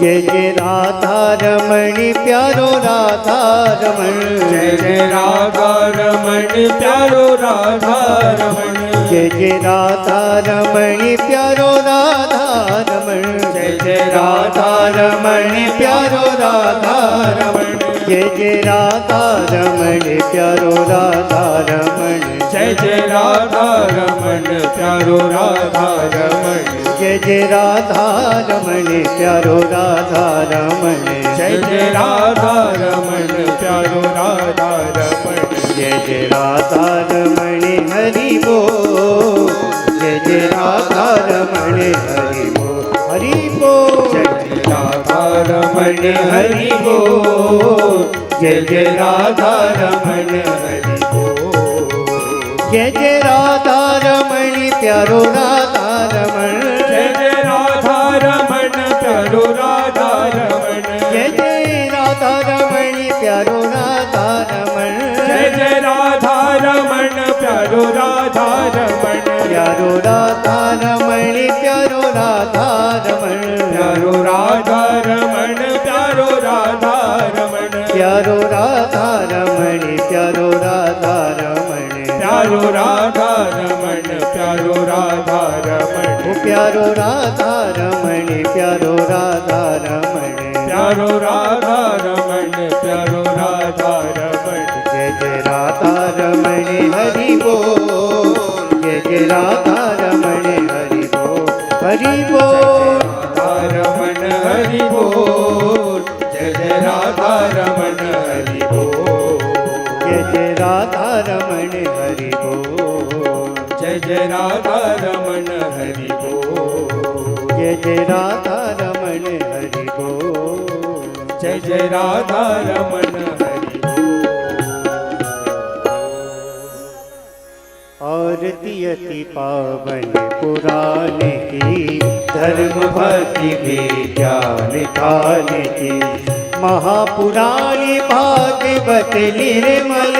जय जय राधा रमण प्यारो राधा रमण, जय जय राधा रमण प्यारो राधा रमण, जय जय राधा रमण प्यारो राधा रमण, जय जय राधा रमण प्यारो राधा रमण, जय जय राधा रमण प्यारो राधा रमण, जय जय राधा रमण प्यारो राधा रमण, जय जय राधा रमण प्यारो राधा रमण, जय जय राधा रमण प्यारो राधा रमण, जय जय राधा रमण हरि बोल, जय जय राधा रमण हरि बोल, हरि बोल, जय जय राधा रमण हरि बोल, जय जय राधा रमण हरि बोल, जय जय राधा रमण प्यारो राधा रमण, जय जय राधा रमण प्यारो राधा रमण, जय जय राधा रमण प्यारो राधा रमण, जय जय राधा रमण प्यारो राधा रमण, प्यारो राधा रमण प्यारो राधा रमण, प्यारो राधा रमण प्यारो राधा रमण, प्यारो राधा रमण प्यारो राधा रमण, प्यारो राधा रमण प्यारो राधा रमण, ओ प्यारो राधा रमण प्यारो राधा रमण, प्यारो राधा रमण प्यारो राधा रमण, जय जय राधा रमण हरि बोल, जय जय राधा रमण हरि बोल, हरि बोल, राधा रमण हरि बोल, जय जय राधा रमण हरि बोल, जय जय राधा रमण हरि बोल, जय जय राधा रमण हरि बोल, जय जय राधा रमण हरि बोल, जय जय राधा रमण हरि बोल। आरती अति पावन पुराण की, धर्म भक्ति विज्ञान काल की, महापुराणी भागवत निर्मल,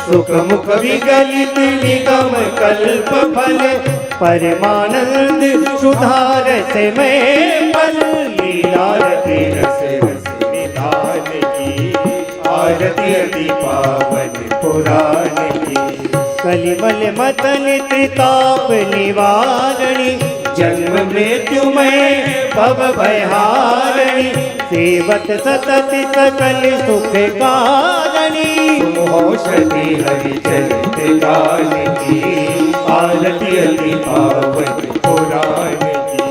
सुख मुख विगलित निगम कल्प फल, परमानंद सुधार से मैं पल, आरती रस रस निधान की, आरती अति पावन पुराण की, कलिमल मतन त्रिताप निवारणी, जन्म मृत्युमय भव भयहारणी, सेवत सतत सकल सुख कारणी, औषधि हरि चरित गान की, आरती अति पावन पुराण की,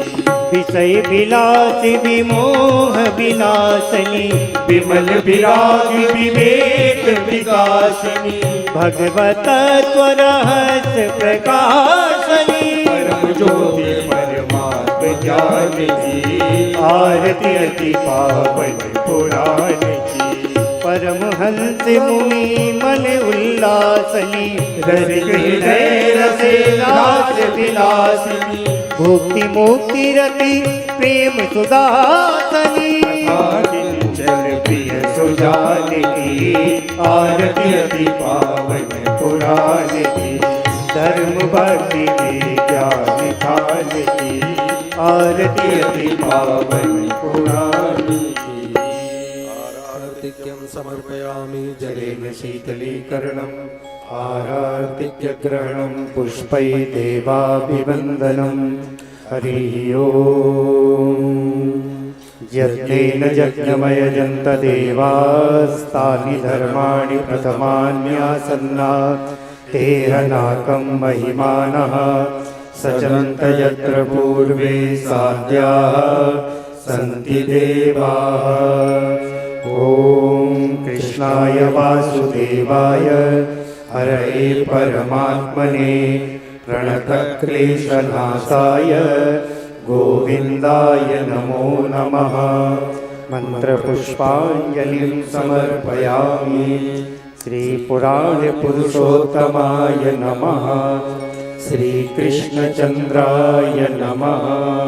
विषय विलास विमोह विनाशनी, विमल विराग विवेक विकासिनी, भगवत रहस्य प्रकाशनी, परम ज्योति परमात्म ज्ञान की, आरती अति पावन पुराण की, परमहंस मुनि मन उल्लासनी, रसिक हृदय रसे रास विलासिनी, भुक्ति मुक्ति रति प्रेम सुदासनी, चल प्रिय सुजान की, आरती अति पावन पुराण की, धर्म भक्ति ज्ञान काल की, आरती अति पावन पुराण की। आरार्तिक्यं समर्पयामि जलेन शीतलीकरणम्, आरार्तिक्यग्रहणं पुष्पै देवाभिवन्दनम्, हरिः ओम्। यज्ञेन यज्ञमयजन्त देवास्तानि धर्माणि प्रथमान्यासन्नात्, तेह नाकं महिमानः सचन्त यत्र पूर्वे साध्याः सन्ति देवाः। ॐ कृष्णाय वासुदेवाय हरये परमात्मने प्रणतक्लेशनाशाय गोविन्दाय नमो नमः। मन्त्रपुष्पाञ्जलिं समर्पयामि। श्रीपुराणपुरुषोत्तमाय नमः। श्रीकृष्णचन्द्राय नमः।